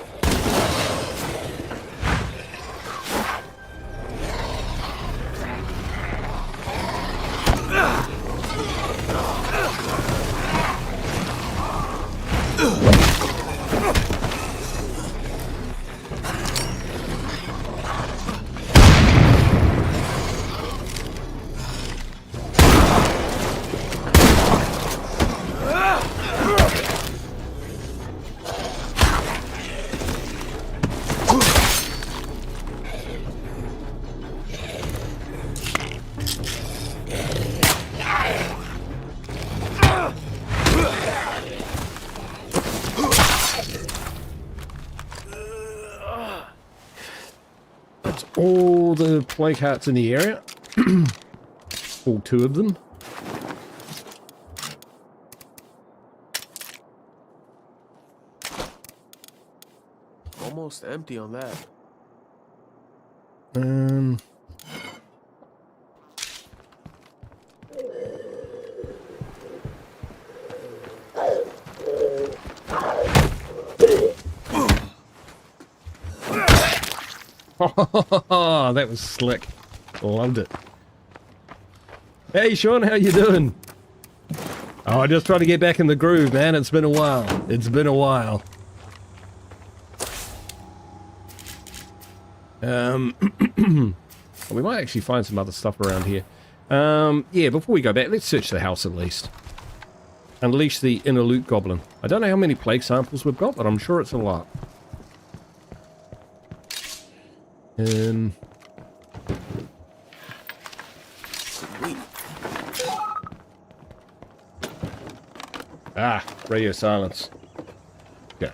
All the play carts in the area. All two of them. Almost empty on that. Oh, that was slick. Loved it. Hey, Sean, how you doing? Oh, just trying to get back in the groove, man. It's been a while. It's been a while. We might actually find some other stuff around here. Yeah, before we go back, let's search the house at least. Unleash the inner loot goblin. I don't know how many plague samples we've got, but I'm sure it's a lot. Ah, radio silence. Yeah.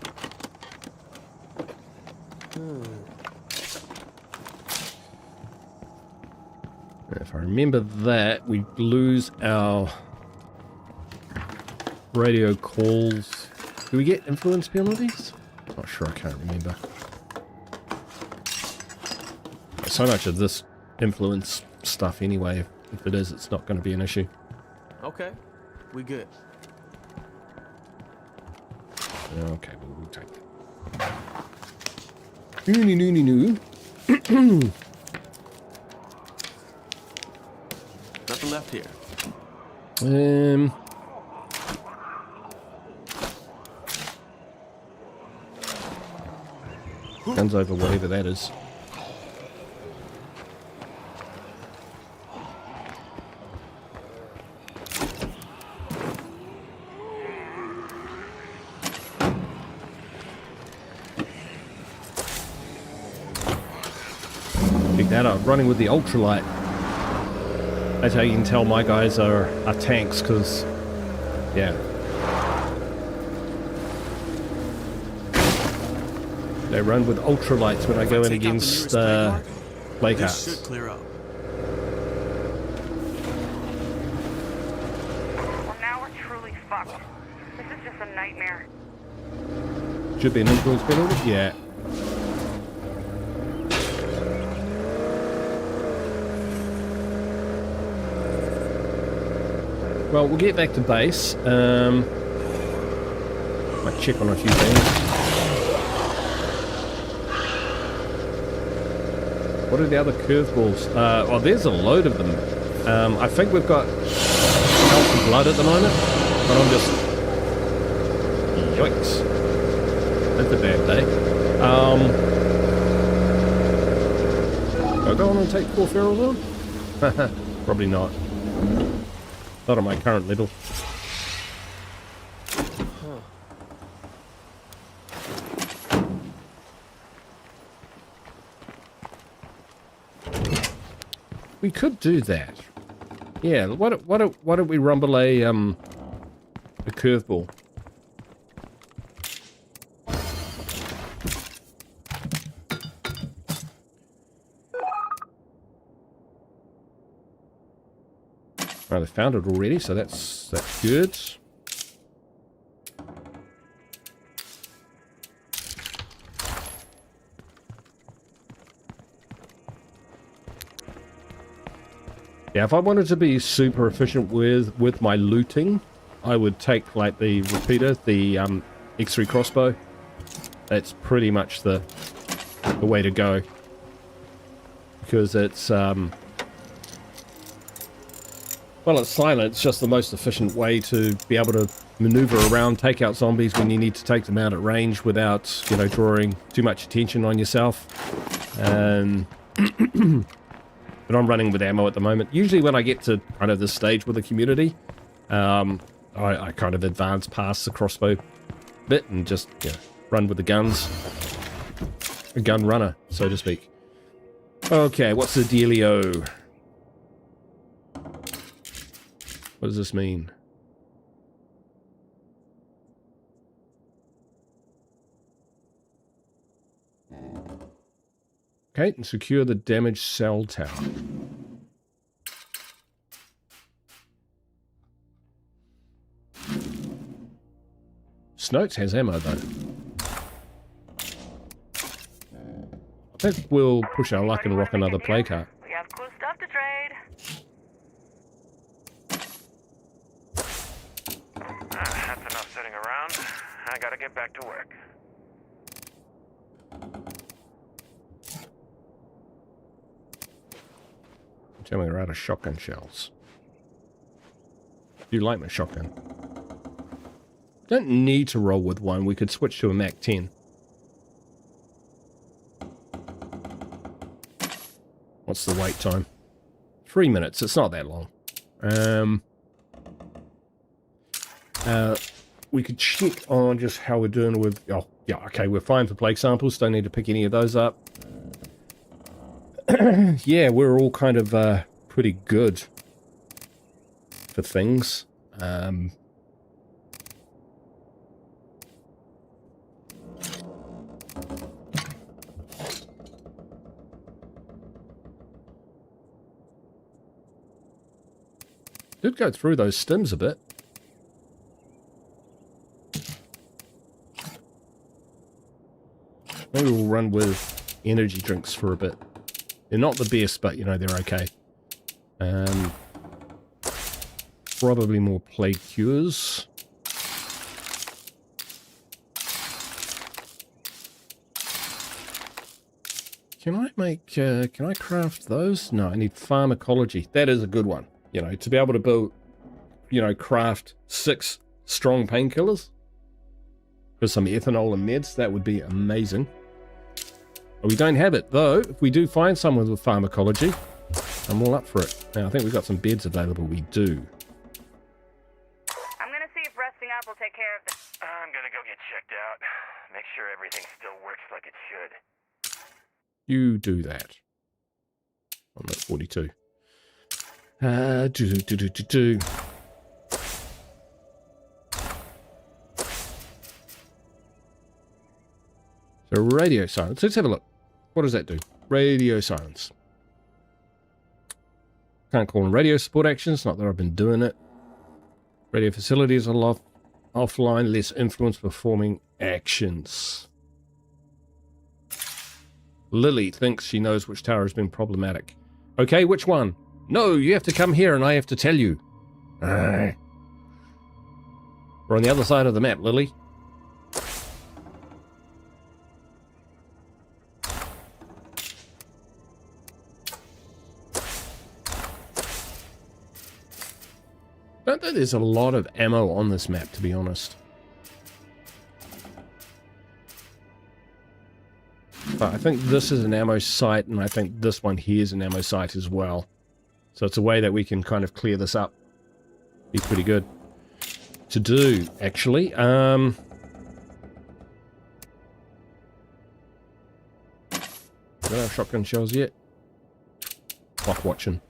If I remember that, we lose our radio calls. Do we get influence penalties? Not sure, I can't remember. So much of this influence stuff anyway. If it is, it's not going to be an issue. Okay, we good. Okay, we'll take that. Noo. Nothing left here. Guns over whatever that is. Check that out, running with the ultralight. That's how you can tell my guys are tanks, because, yeah. They run with ultralights when I go in against play This cards. should clear up. Well, now we're truly fucked. This is just a nightmare. Should be an influence penalty? Yeah. Well, we'll get back to base. Might check on a few things. What are the other curveballs? Oh, there's a load of them. I think we've got healthy blood at the moment, but I'm just... Yikes. That's a bad day. Do I go on and take 4 ferals on? Probably not. Not on my current level. We could do that. Yeah, why don't we rumble a curveball? Right, I found it already, so that's good. Yeah, if I wanted to be super efficient with my looting, I would take like the repeater, the X3 crossbow. That's pretty much the way to go, because it's well, it's silent. It's just the most efficient way to be able to maneuver around, take out zombies when you need to take them out at range without, you know, drawing too much attention on yourself. But I'm running with ammo at the moment. Usually when I get to kind of this stage with the community, I kind of advance past the crossbow bit and just, you know, run with the guns. A gun runner, so to speak. Okay, what's the dealio? What does this mean? Okay, and secure the damaged cell tower. Snoats has ammo though. I think we'll push our luck and rock another play cart. We have cool stuff to trade. That's enough sitting around. I gotta get back to work. Tell me we're out of shotgun shells. Do you like my shotgun? Don't need to roll with one. We could switch to a Mac 10. What's the wait time? 3 minutes. It's not that long. We could check on just how we're doing with... Oh, yeah, okay, we're fine for plague samples. Don't need to pick any of those up. Yeah, we're all kind of pretty good for things. Did go through those stims a bit. Maybe we'll run with energy drinks for a bit. They're not the best, but, you know, they're okay. Probably more plague cures. Can I make, can I craft those? No, I need pharmacology. That is a good one. You know, to be able to build, you know, craft 6 strong painkillers with some ethanol and meds, that would be amazing. But we don't have it, though. If we do find someone with pharmacology, I'm all up for it. Now, I think we've got some beds available. We do. I'm gonna see if resting up will take care of this. I'm gonna go get checked out. Make sure everything still works like it should. You do that. I'm at 42. So radio silence. Let's have a look. What does that do? Radio silence. Can't call in radio support actions. Not that I've been doing it. Radio facilities are offline. Less influence performing actions. Lily thinks she knows which tower has been problematic. Okay, which one? No, you have to come here and I have to tell you. We're on the other side of the map, Lily. I don't think there's a lot of ammo on this map, to be honest. But I think this is an ammo site, and I think this one here is an ammo site as well. So it's a way that we can kind of clear this up. Be pretty good to do, actually. Got our shotgun shells yet? Clock watching.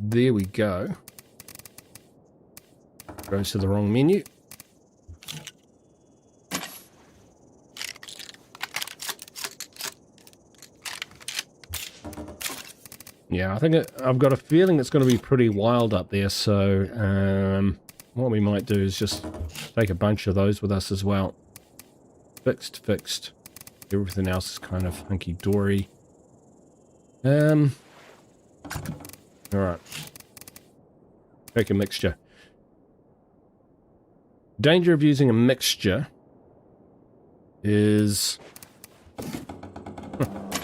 There we go. Goes to the wrong menu. Yeah, I think I've got a feeling it's going to be pretty wild up there, so what we might do is just take a bunch of those with us as well. Fixed. Everything else is kind of hunky-dory. Alright. Take a mixture. Danger of using a mixture is...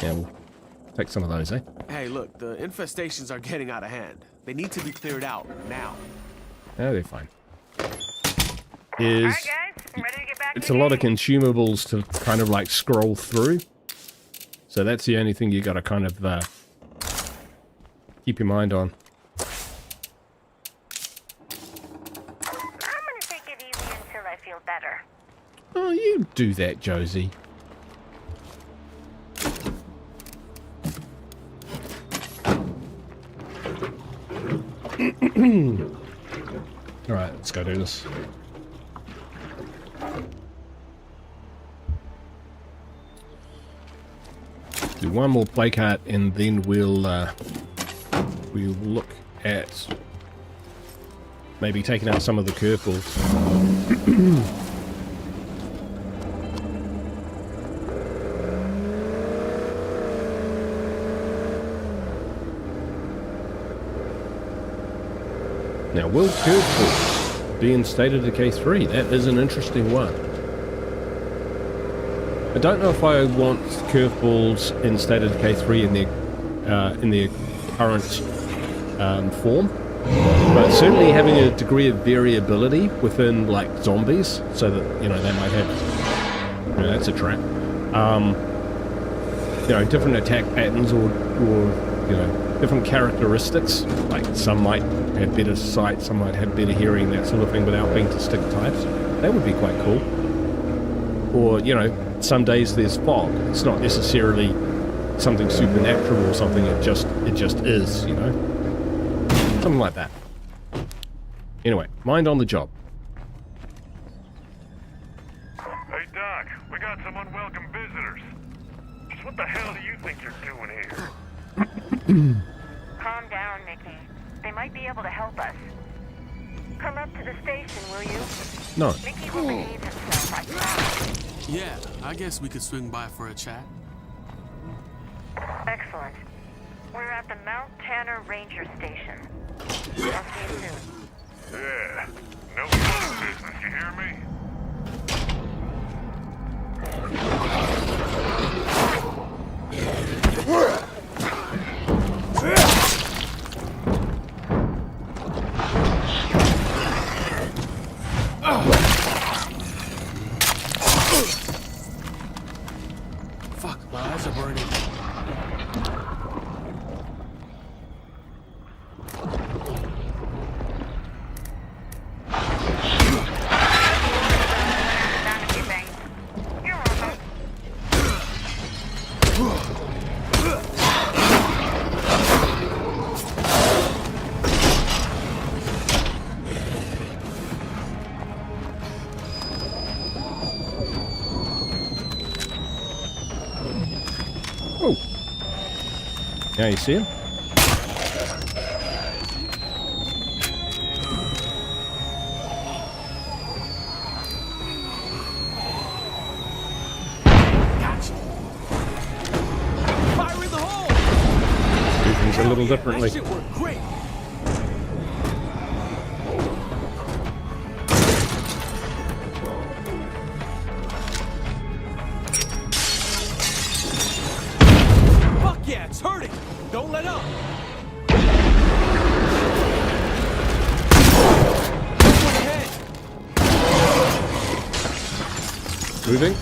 yeah, we'll take some of those, eh? Hey, look, the infestations are getting out of hand. They need to be cleared out now. Oh, they're fine. Alright guys, I'm ready to get back It's to a lot of the consumables to kind of like scroll through. So that's the only thing you got to kind of keep your mind on. I'm gonna take it easy until I feel better. Oh, you do that, Josie. Alright, let's go do this. Do one more play cart and then we'll look at maybe taking out some of the curveballs. Now, will curveballs be in State of Decay 3? That is an interesting one. I don't know if I want curveballs in State of Decay 3 in their current form, but certainly having a degree of variability within like zombies, so that you know they might have, you know, that's a trap. You know, different attack patterns or you know, different characteristics. Like some might have better sight, some might have better hearing, that sort of thing, without being distinct types. That would be quite cool. Or, you know, some days there's fog. It's not necessarily something supernatural or something. It just is, you know, something like that. Anyway, mind on the job. Hey Doc, we got some unwelcome visitors. Just what the hell do you think you're doing here? Calm down, Mickey. They might be able to help us. Come up to the station, will you? No. Mickey will behave himself, I promise. Yeah, I guess we could swing by for a chat. Excellent. We're at the Mount Tanner Ranger Station. I'll see you soon. Yeah, no fun business, you hear me? Fuck, my eyes are burning. You're welcome. Oh. Now you see him? Fire in the hole! Do things a little differently. That shit worked great. Fuck yeah, it's hurting. Don't let up. Look ahead. Moving.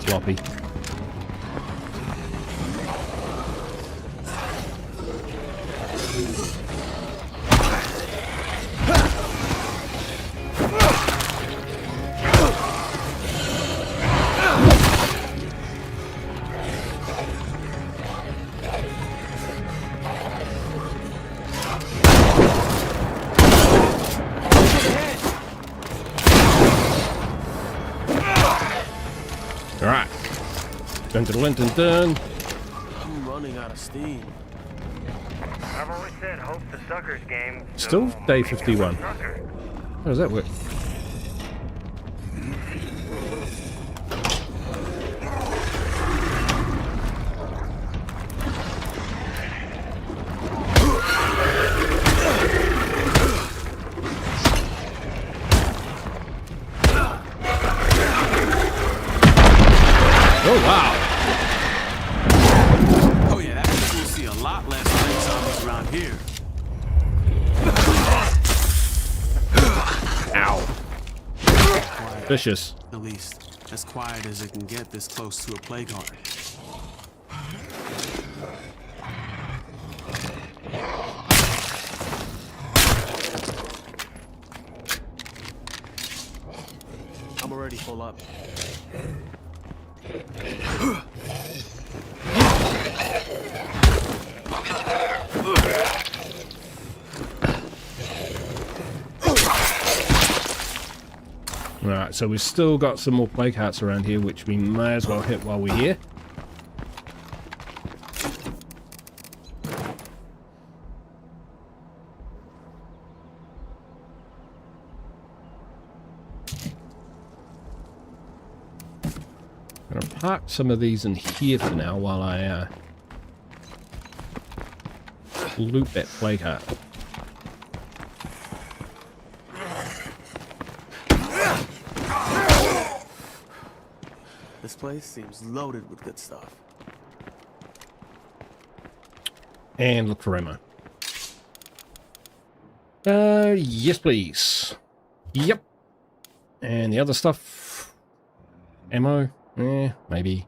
Sloppy. Alright. Dun dun dun dun dun. I'm running out of steam. I've always said hope's the sucker's game. Still so day maybe I'm a 51. sucker. How does that work? Oh wow! Oh yeah, that means we'll see a lot less red zombies around here. Ow! Vicious. At least, as quiet as it can get this close to a plague heart. I'm already full up. Alright, so we've still got some more plague hearts around here, which we may as well hit while we're here. I'm gonna park some of these in here for now while I loot that plague heart. This place seems loaded with good stuff. And look for ammo. Yes, please. Yep. And the other stuff. Ammo? Maybe.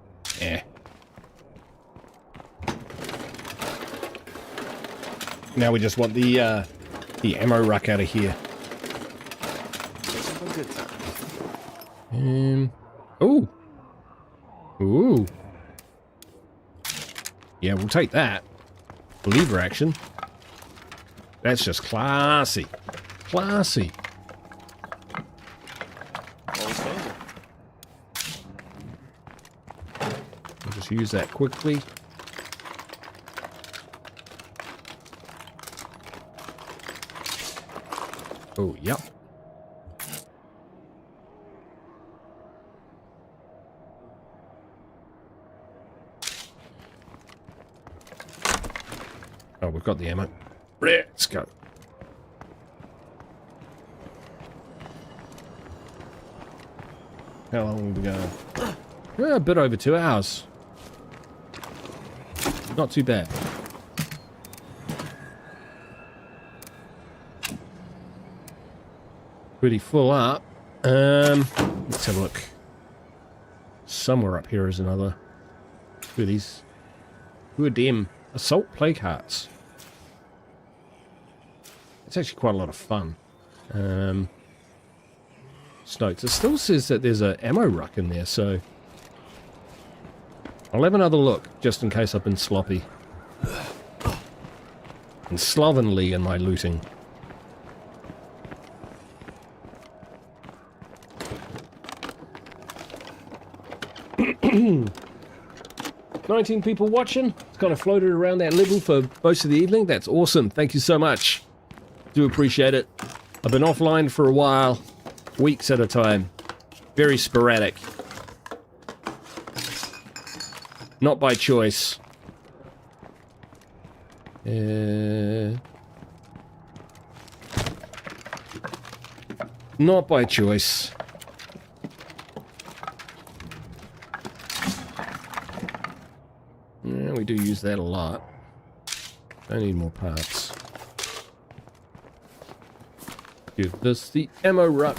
Now we just want the ammo ruck out of here. Good time. Ooh. Ooh. Yeah, we'll take that. Lever action. That's just classy. Classy. Okay. I'll just use that quickly. Oh, yep. Oh, we've got the ammo. Let's go. How long have we got? A bit over 2 hours. Not too bad. Pretty full up. Let's have a look. Somewhere up here is another. Who are these? Who are them? Assault plague hearts. It's actually quite a lot of fun. Notes. It still says that there's an ammo ruck in there, so I'll have another look just in case I've been sloppy and slovenly in my looting. $19 people watching. It's kind of floated around that level for most of the evening. That's awesome. Thank you so much. Do appreciate it. I've been offline for a while, weeks at a time. Very sporadic. Not by choice. Not by choice. Yeah, we do use that a lot. I need more parts. Give this the ammo ruck.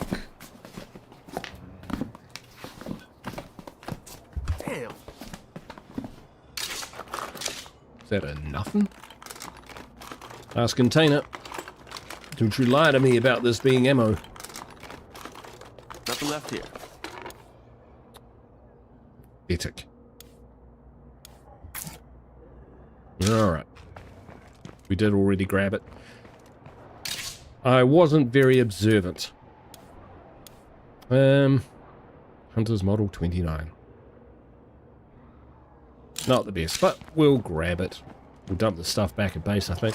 Damn. Is that a nothing? Last container. Don't you lie to me about this being ammo. Nothing left here. Etic. Alright. We did already grab it. I wasn't very observant. Hunter's Model 29. Not the best, but we'll grab it. We'll dump the stuff back at base, I think.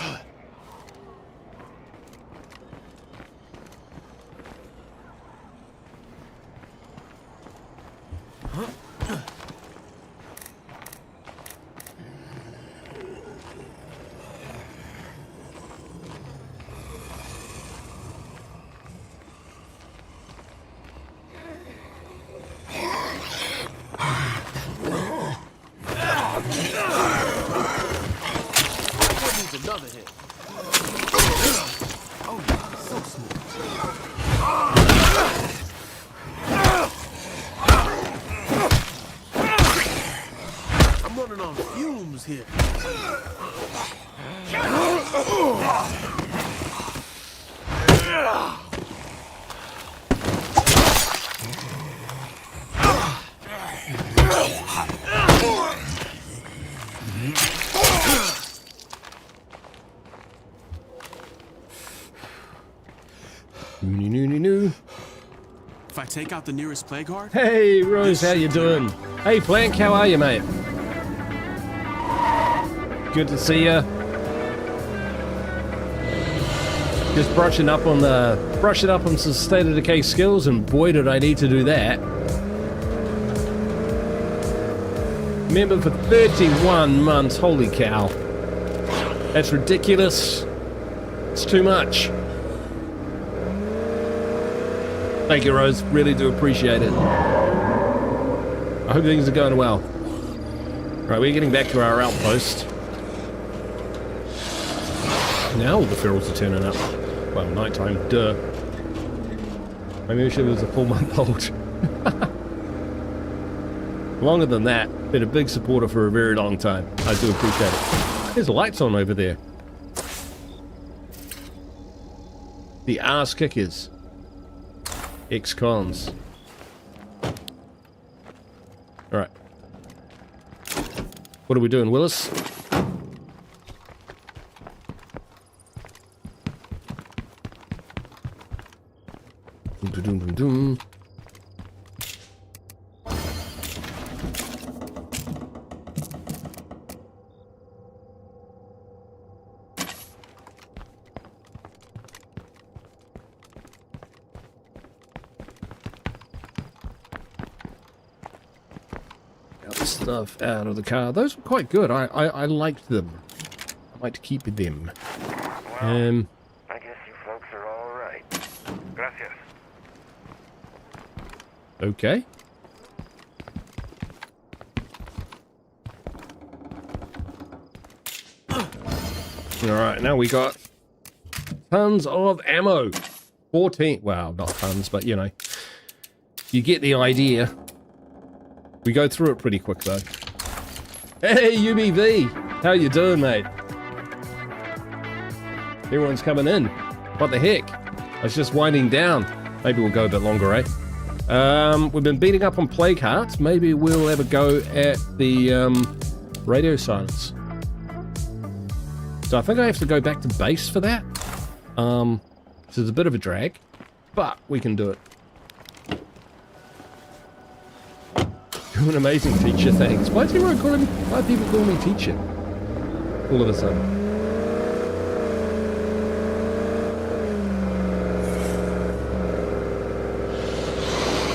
Another hit. Oh, so smooth. I'm running on fumes here. If I take out the nearest plague heart? Hey, Rose, how you doing? Hey, Plank, how are you, mate? Good to see you. Just brushing up on some State of Decay skills, and boy, did I need to do that. Member for 31 months. Holy cow. That's ridiculous. It's too much. Thank you, Rose. Really do appreciate it. I hope things are going well. Right, we're getting back to our outpost. Now all the ferals are turning up. Well, nighttime, duh. Maybe we should have was a 4-month-old. Longer than that, been a big supporter for a very long time. I do appreciate it. There's lights on over there. The arse kickers. Ex-cons. Alright. What are we doing, Willis? Dum, dum, dum, dum. Stuff out of the car. Those were quite good. I liked them. I like to keep them. Well, I guess you folks are all right. Gracias. Okay. Alright, now we got tons of ammo. 14. Well, not tons, but you know. You get the idea. We go through it pretty quick, though. Hey, UBV! How you doing, mate? Everyone's coming in. What the heck? I was just winding down. Maybe we'll go a bit longer, eh? We've been beating up on plague hearts. Maybe we'll have a go at the radio silence. So I think I have to go back to base for that. So it's a bit of a drag, but we can do it. You're an amazing teacher, thanks. Why is everyone calling? Why do people call me teacher? All of a sudden.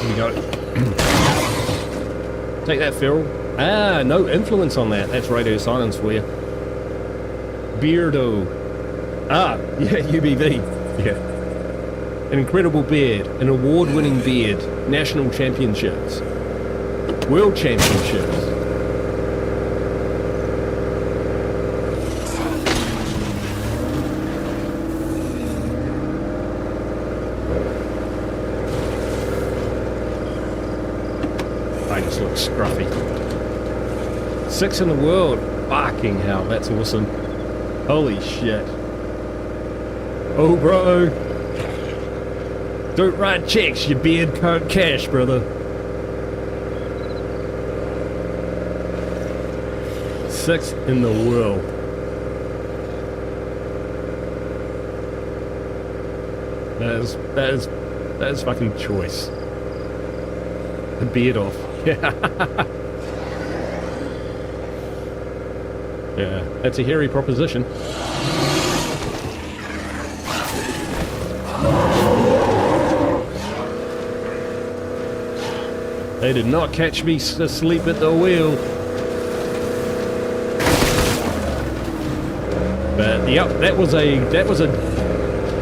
Here we go. Take that, feral. Ah, no influence on that. That's radio silence for you. Beardo. Ah, yeah, UBV. Yeah. An incredible beard. An award-winning beard. National championships. World championships. I just look scruffy. 6 in the world. Fucking hell, that's awesome. Holy shit. Oh, bro. Don't write checks, your beard can't cash, brother. 6 in the world. That is fucking choice. The beard off. Yeah, that's a hairy proposition. They did not catch me asleep at the wheel. But yep, that was a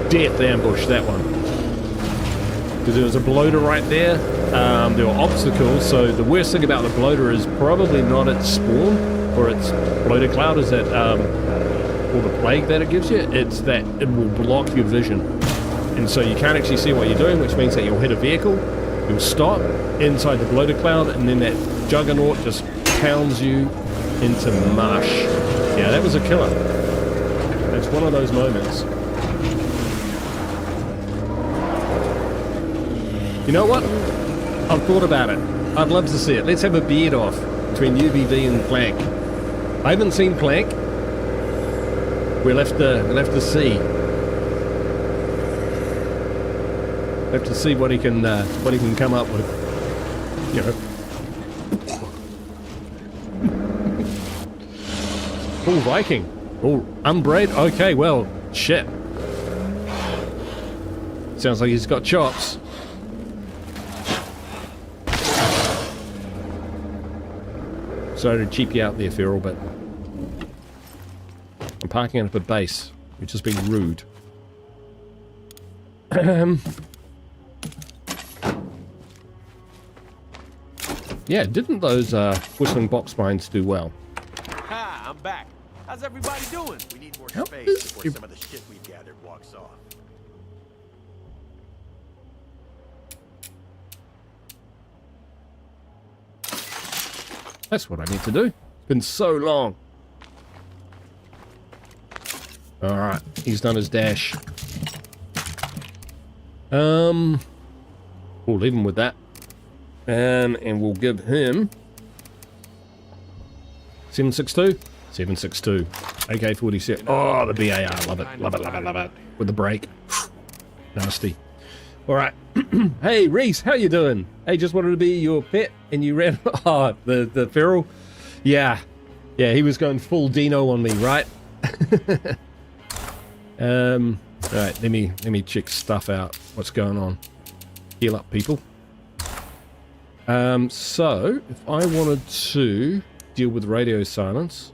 death ambush, that one. Because there was a bloater right there. There were obstacles, so the worst thing about the bloater is probably not its spawn or its bloater cloud, is that or the plague that it gives you, it's that it will block your vision. And so you can't actually see what you're doing, which means that you'll hit a vehicle, you'll stop inside the bloater cloud, and then that juggernaut just pounds you into mush. Yeah, that was a killer. It's one of those moments. You know what? I've thought about it. I'd love to see it. Let's have a beard off between UBV and Plank. I haven't seen Plank. We'll have to see. We'll have to see what he can come up with. You know. Oh, Viking. Oh, Unbraid? Okay, well, shit. Sounds like he's got chops. Sorry to cheap you out there, Feral, but I'm parking up at base, which has been rude. Yeah, didn't those whistling box mines do well? Ha! I'm back. How's everybody doing? We need more How space is before some of the shit we've gathered walks off. That's what I need to do. It's been so long. Alright, he's done his dash. We'll leave him with that. And we'll give him 7.62? 7.62. AK-47. Oh, the BAR. Love it. Love it, love it, love it. With the brake. Nasty. Alright. Hey, Reese, how you doing? Hey, just wanted to be your pet and you ran... Oh, the feral? Yeah. Yeah, he was going full Dino on me, right? Alright, let me check stuff out. What's going on? Heal up, people. So, if I wanted to deal with radio silence,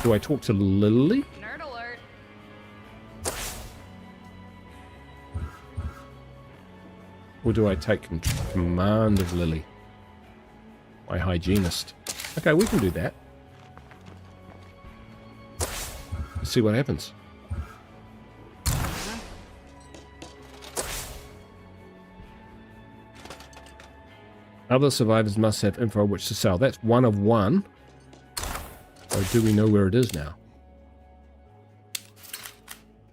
do I talk to Lily? Nerd alert. Or do I take command of Lily? My hygienist. Okay, we can do that. Let's see what happens. Other survivors must have info which to sell. That's 1 of 1. So do we know where it is now?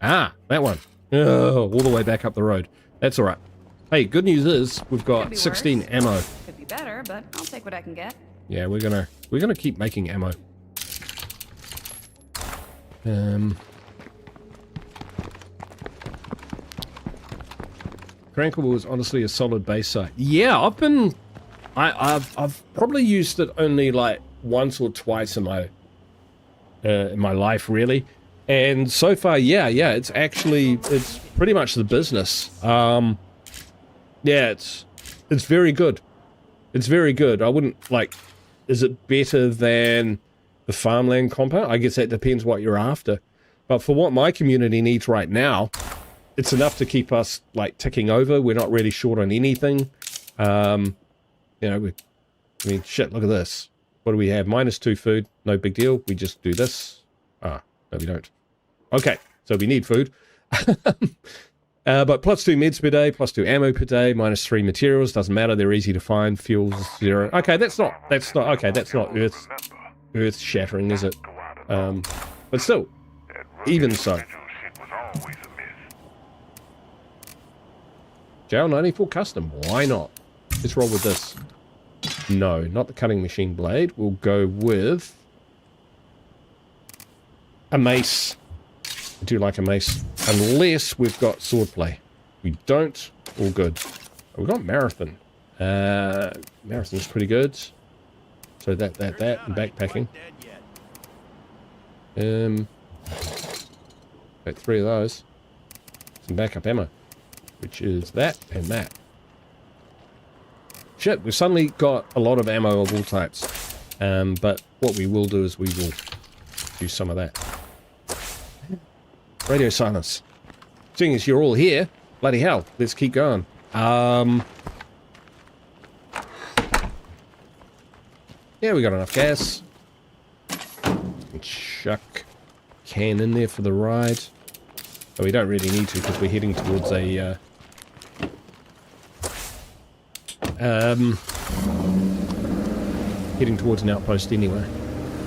Ah, that one. Oh, all the way back up the road. That's alright. Hey, good news is we've got 16 worse. ammo. Could be better, but I'll take what I can get. Yeah, we're gonna keep making ammo. Tranquil was honestly a solid base site. Yeah, I've probably used it only like once or twice in my life, really. And so far, yeah, it's pretty much the business. Yeah, it's very good. It's very good. I wouldn't like. Is it better than the farmland compound? I guess that depends what you're after. But for what my community needs right now, it's enough to keep us like ticking over. We're not really short on anything. You know, I mean, shit, look at this. What do we have? -2 food. No big deal. We just do this. Ah, no, we don't. Okay, so we need food. But +2 meds per day, +2 ammo per day, -3 materials. Doesn't matter. They're easy to find. Fuels 0. Okay, that's not earth shattering, is it? But still, even so. JL 94 custom. Why not? Let's roll with this. No, not the cutting machine blade. We'll go with a mace. I do like a mace. Unless we've got swordplay. We don't. All good. We've got marathon. Marathon's pretty good. So that, and backpacking. Got 3 of those. Some backup ammo. Which is that and that. Shit, we've suddenly got a lot of ammo of all types. But what we will do is we will use some of that. Radio silence. Seeing as you're all here, bloody hell, let's keep going. Yeah, we got enough gas. Chuck can in there for the ride. But we don't really need to because we're heading towards a heading towards an outpost anyway.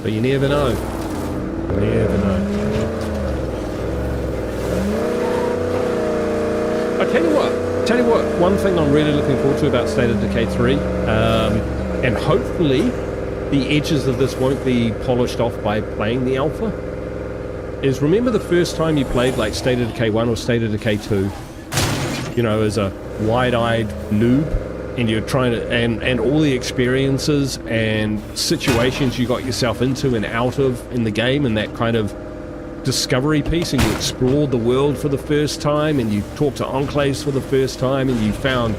But you never know. You never know. I tell you what, one thing I'm really looking forward to about State of Decay 3, and hopefully the edges of this won't be polished off by playing the alpha, is remember the first time you played like State of Decay 1 or State of Decay 2, you know, as a wide-eyed noob, and you're trying to, and all the experiences and situations you got yourself into and out of in the game, and that kind of discovery piece, and you explored the world for the first time, and you talked to enclaves for the first time, and you found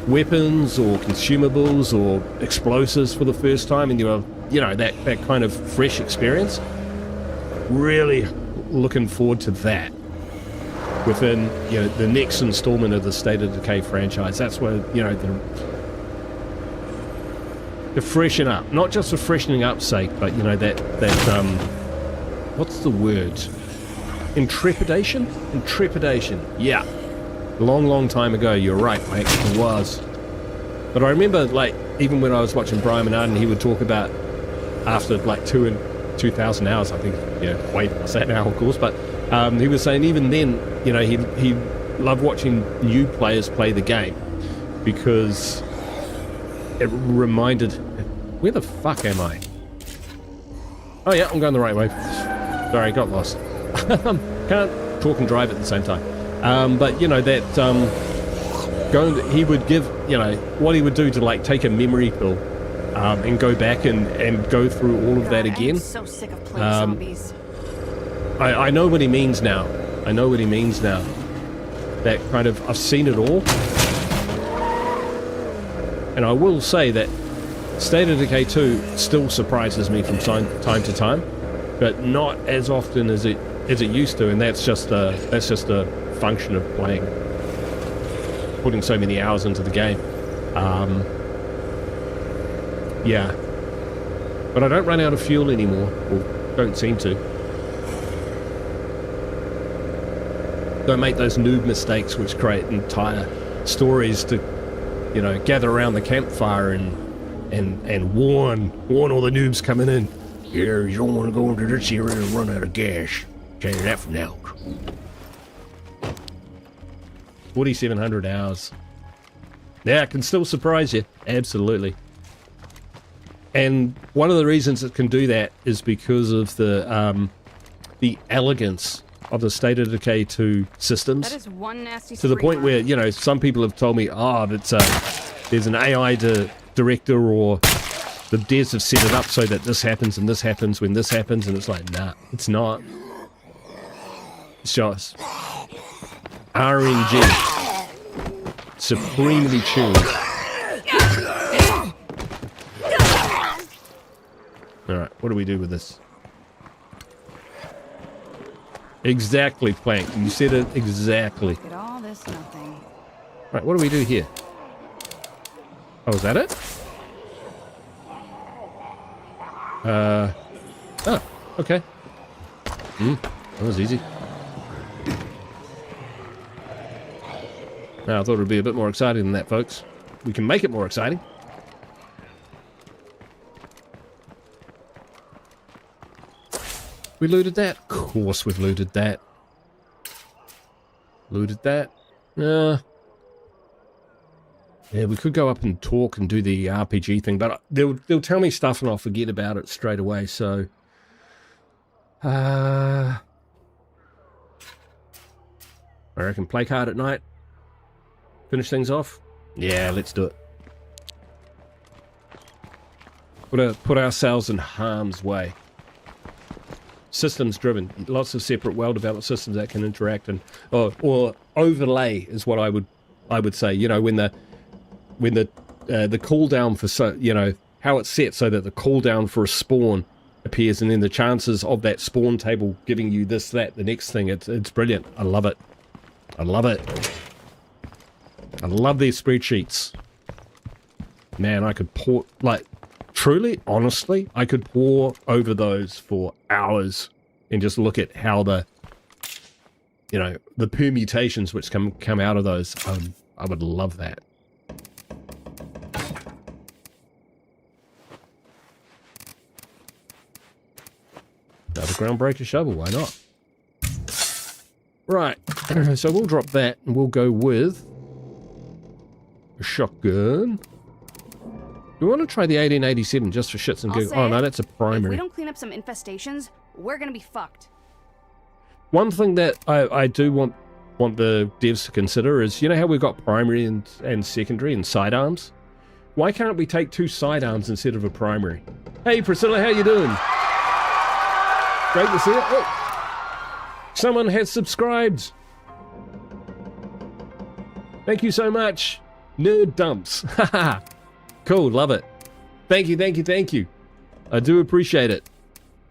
weapons or consumables or explosives for the first time, and you were, you know, that kind of fresh experience. Really looking forward to that within, you know, the next installment of the State of Decay franchise. That's where, you know, the freshen up, not just for freshening up's sake, but, you know, that what's the word? Intrepidation? Intrepidation, yeah. Long time ago, you're right, mate, it was. But I remember, like, even when I was watching Brian Menard, he would talk about after like 2,000 hours, I think, way past that now, of course, but he was saying even then, he loved watching new players play the game because it reminded, where the fuck am I? Oh yeah, I'm going the right way. Sorry, got lost. Can't talk and drive at the same time. But he would give, what he would do to like take a memory pill and go back and go through all of that again. I'm so sick of playing zombies. I know what he means now. That kind of, I've seen it all. And I will say that State of Decay 2 still surprises me from time to time, but not as often as it used to, and that's just a function of putting so many hours into the game. Yeah. But I don't run out of fuel anymore, or don't seem to. Don't make those noob mistakes which create entire stories to, gather around the campfire and warn all the noobs coming in. Yeah, you don't want to go into this area and run out of gas. Tell you that from now. 4,700 hours. Yeah, it can still surprise you. Absolutely. And one of the reasons it can do that is because of the elegance of the State of Decay 2 systems. That is one nasty to the point where, some people have told me, there's an AI director or the devs have set it up so that this happens and this happens when this happens, and it's like, nah, it's not. It's just RNG. Supremely tuned. Alright, what do we do with this? Exactly, Plank. You said it exactly. Look at all this nothing. Right, what do we do here? Oh, is that it? Oh, okay. That was easy. Now, I thought it would be a bit more exciting than that, folks. We can make it more exciting. We looted that? Of course we've looted that. Looted that. Yeah, we could go up and talk and do the RPG thing, but they'll tell me stuff and I'll forget about it straight away, so... I reckon play card at night. Finish things off? Yeah, let's do it. Put ourselves in harm's way. Systems driven. Lots of separate well-developed systems that can interact and or overlay is what I would say. When the cooldown for how it's set so that the cooldown for a spawn appears, and then the chances of that spawn table giving you this, that, the next thing. It's brilliant. I love it. I love it. I love these spreadsheets. Man, I could pour, truly, honestly, I could pour over those for hours and just look at how the permutations which come out of those. I would love that. Another groundbreaker shovel, why not? Right, so we'll drop that and we'll go with a shotgun. We want to try the 1887 just for shits and giggles. Oh no, that's a primary. If we don't clean up some infestations, we're gonna be fucked. One thing that I do want the devs to consider is, how we've got primary and secondary and sidearms? Why can't we take 2 sidearms instead of a primary? Hey Priscilla, how you doing? Great to see you. Oh, someone has subscribed. Thank you so much. Nerd dumps. Haha. Cool, love it. Thank you, thank you, thank you. I do appreciate it.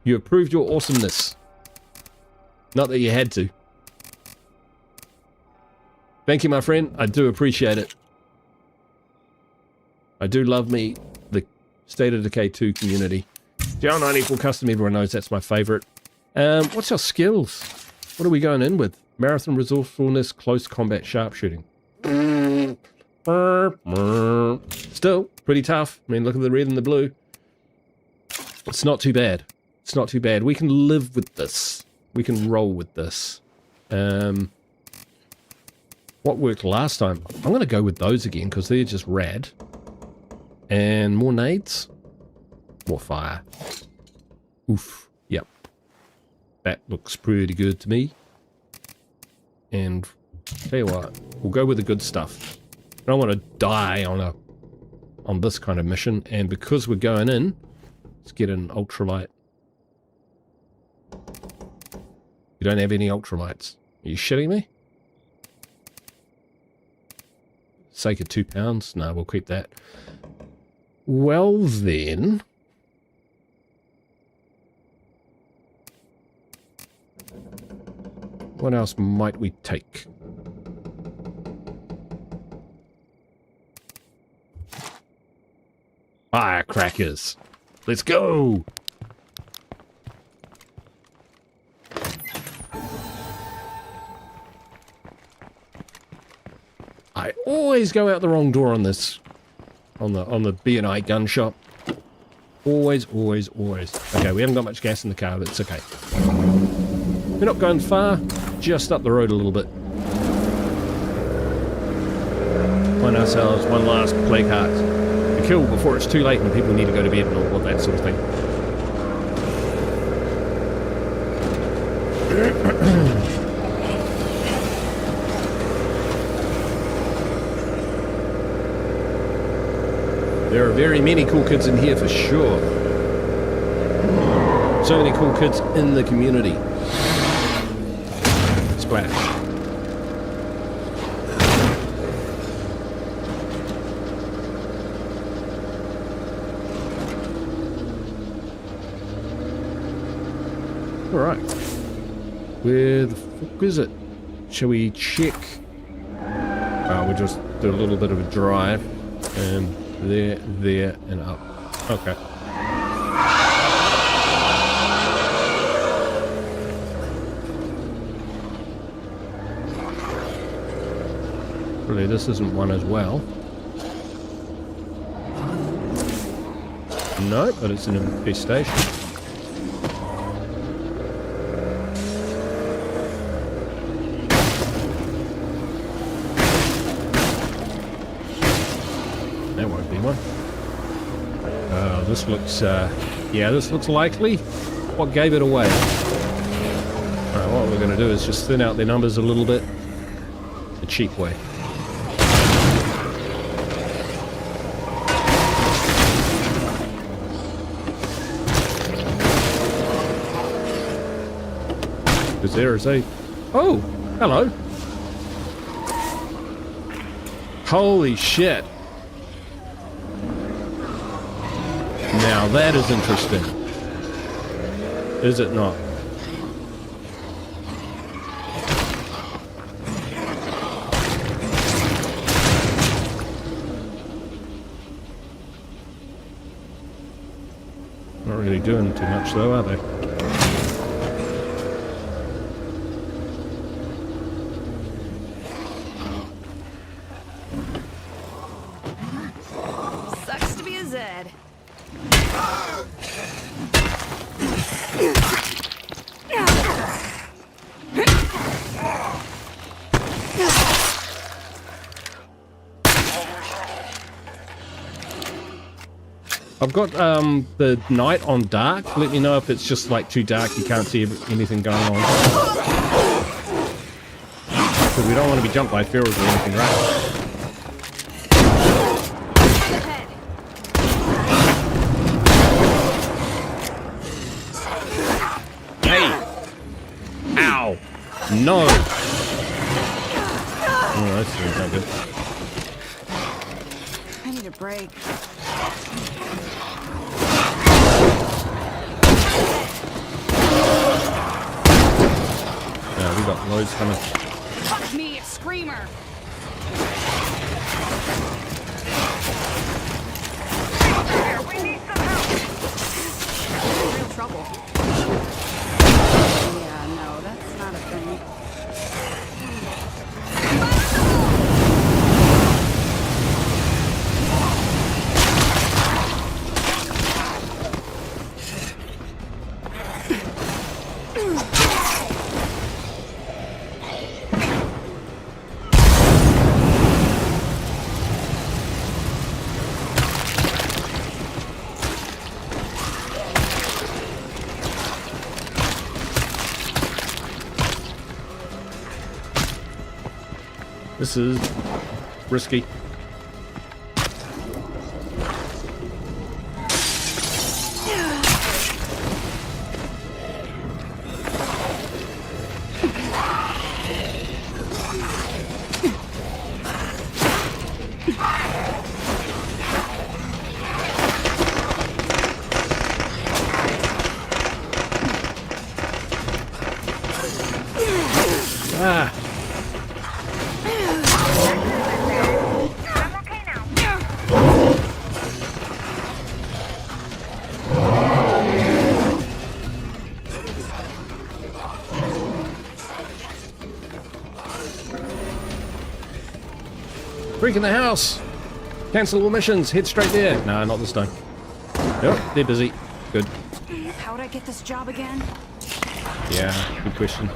You have proved your awesomeness. Not that you had to. Thank you, my friend. I do appreciate it. I do love me, the State of Decay 2 community. GL94 Custom, everyone knows that's my favorite. What's our skills? What are we going in with? Marathon resourcefulness, close combat sharpshooting. Still pretty tough. I mean, look at the red and the blue. It's not too bad. It's not too bad. We can live with this. We can roll with this. What worked last time? I'm going to go with those again because they're just rad. And more nades. More fire. Oof. Yep. That looks pretty good to me. And tell you what, we'll go with the good stuff. I don't want to die on this kind of mission, and because we're going in, let's get an ultralight. You don't have any ultralights. Are you shitting me? Sake of £2? No, we'll keep that. Well then, what else might we take? Firecrackers. Let's go. I always go out the wrong door on this, on the B&I gun shop. Always. Okay, we haven't got much gas in the car, but it's okay. We're not going far, just up the road a little bit. Find ourselves one last plague heart to kill before it's too late and people need to go to bed and all that sort of thing. There are very many cool kids in here for sure. So many cool kids in the community. Splash. Alright. Where the fuck is it? Shall we check? We'll just do a little bit of a drive. And there, and up. Okay. Really, this isn't one as well. No, but it's an infestation. That won't be one. This looks, yeah, this looks likely. What gave it away? Alright, what we're going to do is just thin out their numbers a little bit. The cheap way. Because there is a... Oh! Hello! Holy shit! Now that is interesting. Is it not? Not really doing too much though, are they? Sucks to be a Zed. I've got the night on dark. Let me know if it's just like too dark, you can't see anything going on. Because we don't want to be jumped by ferals or anything, right? Ow! No! Oh, that's not good. I need a break. Yeah, we got loads coming. Fuck me, a screamer! We need some help! Real trouble. Yeah, no, that's not a thing. This is risky. Ah. I'm okay now. Freak in the house! Cancel all missions, head straight there. Nah, not this time. Yep, they're busy. Good. How'd I get this job again? Yeah, good question.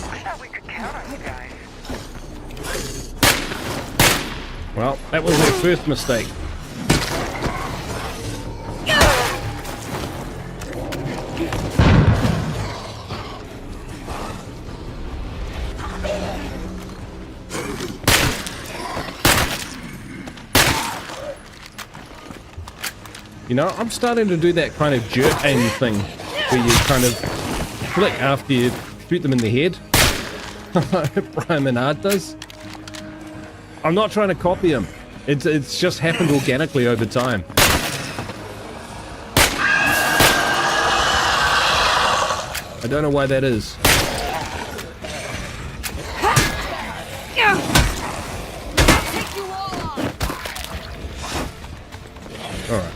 I thought we could count on you guys. Well, that was their first mistake. You know, I'm starting to do that kind of jerk aim thing where you kind of flick after you shoot them in the head. Brian Menard does. I'm not trying to copy him. It's just happened organically over time. I don't know why that is. All right.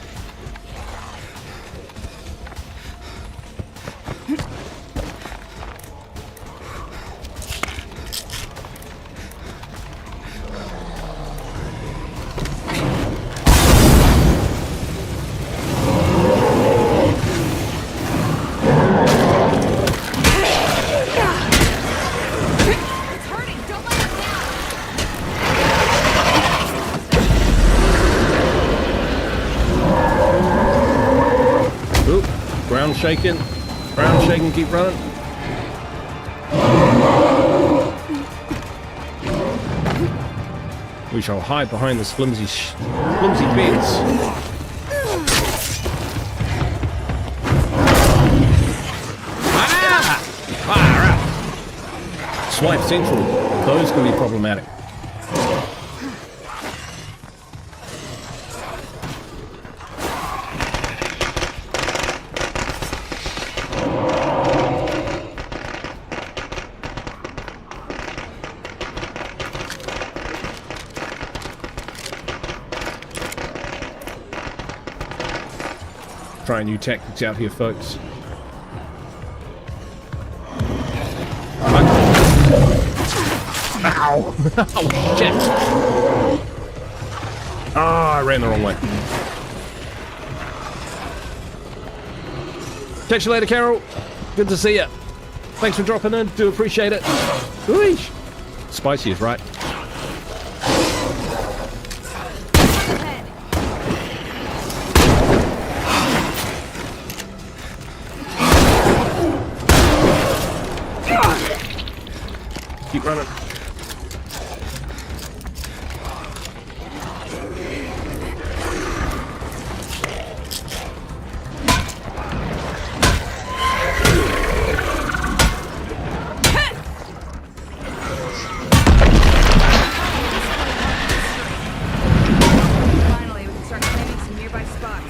Ground shaking, keep running. We shall hide behind this flimsy fence. Ah! Fire out! Swipe central. Those can be problematic. Trying new tactics out here, folks. Ow! Oh, shit! Ah, I ran the wrong way. Catch you later, Carol. Good to see you. Thanks for dropping in. Do appreciate it. Ooish. Spicy is right. Keep running. Finally, we can start claiming some nearby spots.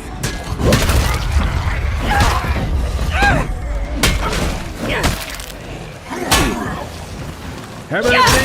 How about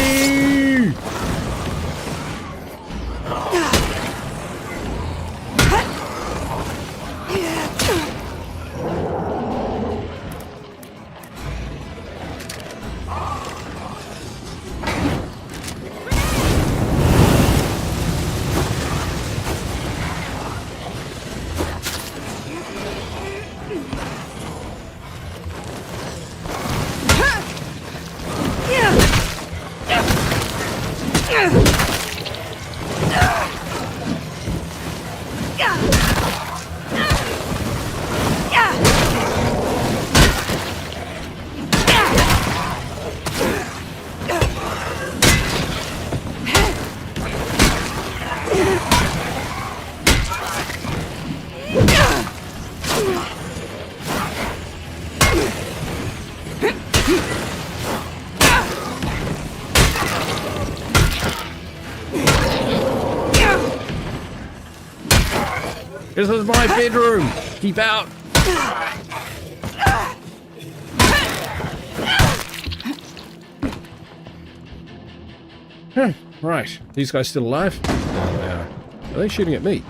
This is my bedroom. Keep out. Right. These guys still alive? No, they are. Are they shooting at me?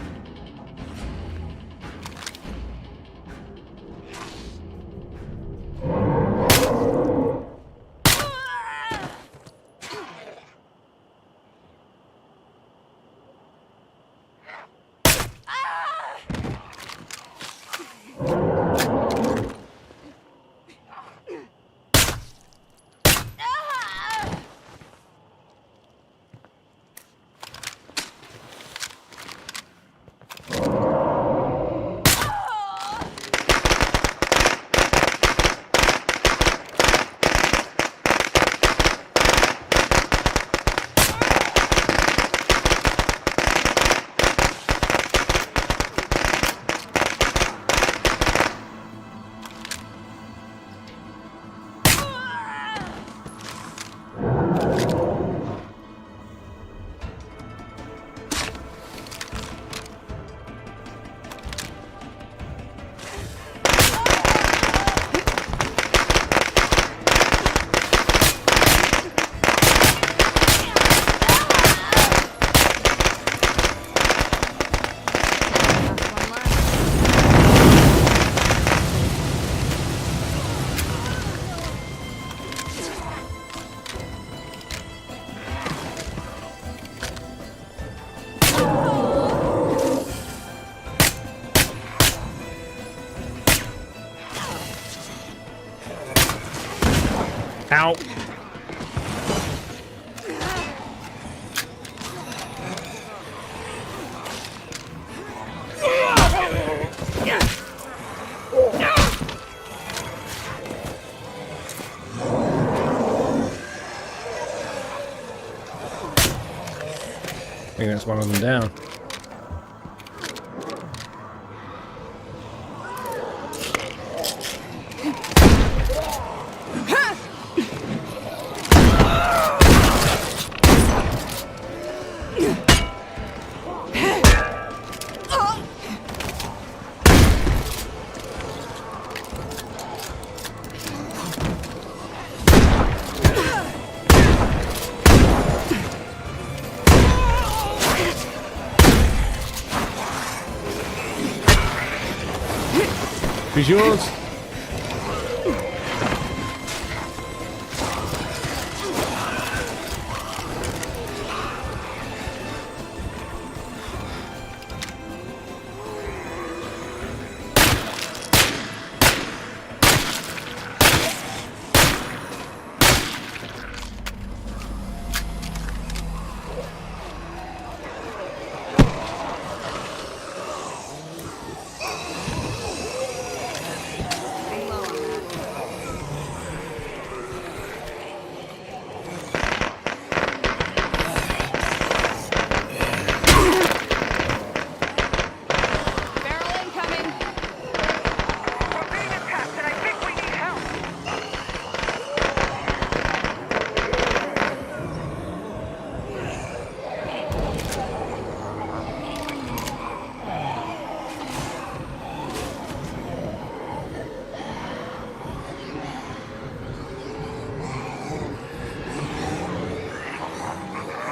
Ow. I think that's one of them down. He's yours.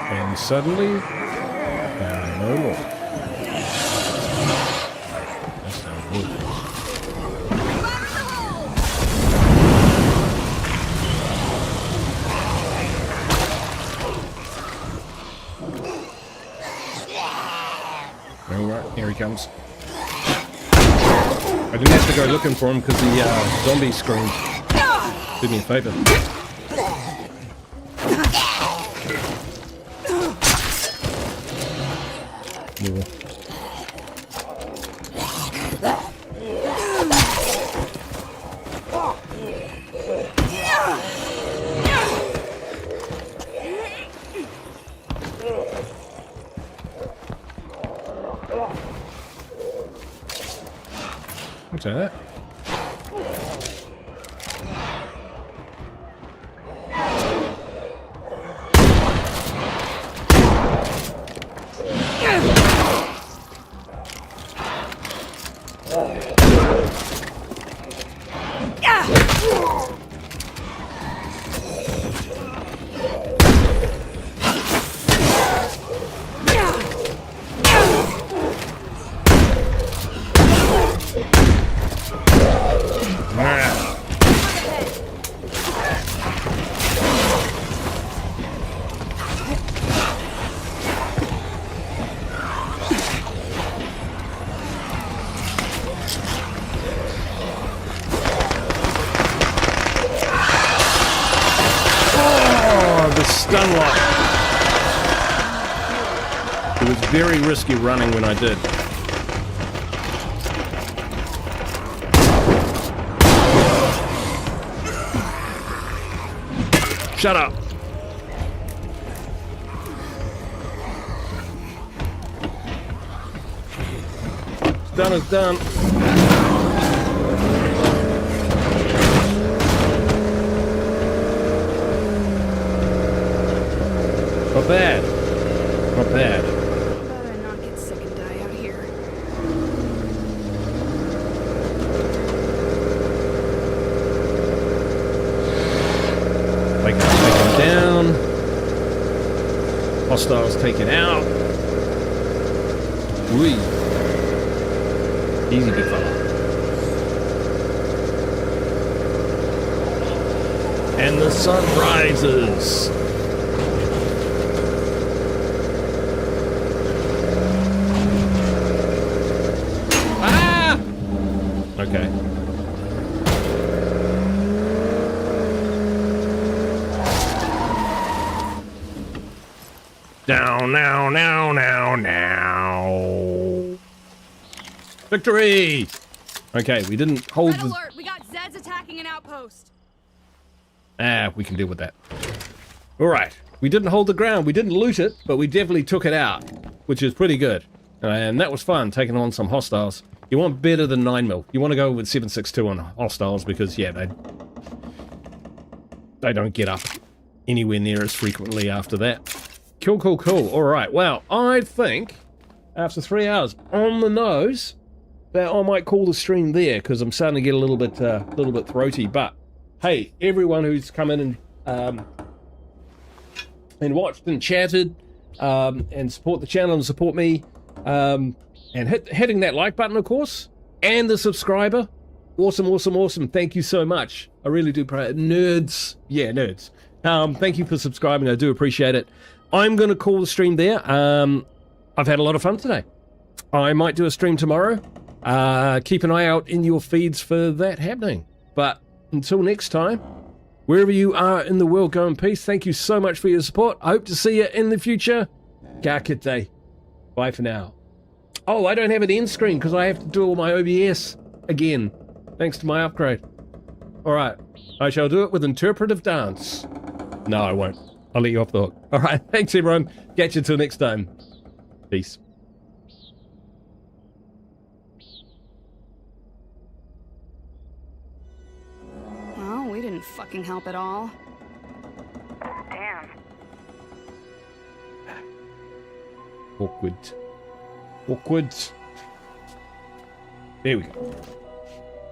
And suddenly, no more. That's not good. Alright, here he comes. I didn't have to go looking for him because the zombie screamed. Did me a favor. What's that? Stun lock. It was very risky running when I did. Shut up. Stun is done. Not bad. Not bad. Better not get sick and die out here. Take him down. Hostiles taken out. Whee. Easy, big fella. And the sun rises. Okay. Down, now. Victory! Okay, we didn't hold Red alert! We got Zeds attacking an outpost. We can deal with that. Alright, we didn't hold the ground. We didn't loot it, but we definitely took it out, which is pretty good. And that was fun, taking on some hostiles. You want better than 9mm. You want to go with 7.62 on hostiles because, yeah, they don't get up anywhere near as frequently after that. Cool. All right. Well, I think after 3 hours on the nose that I might call the stream there because I'm starting to get a little bit throaty. But hey, everyone who's come in and watched and chatted and support the channel and support me. And hitting that like button, of course, and the subscriber. Awesome. Thank you so much. I really do. Nerds. Yeah, nerds. Thank you for subscribing. I do appreciate it. I'm going to call the stream there. I've had a lot of fun today. I might do a stream tomorrow. Keep an eye out in your feeds for that happening. But until next time, wherever you are in the world, go in peace. Thank you so much for your support. I hope to see you in the future. Ka kite. Bye for now. Oh, I don't have an end screen because I have to do all my OBS again, thanks to my upgrade. Alright, I shall do it with interpretive dance. No, I won't. I'll let you off the hook. Alright, thanks everyone. Catch you till next time. Peace. Well, we didn't fucking help at all. Damn. Awkward. There we go.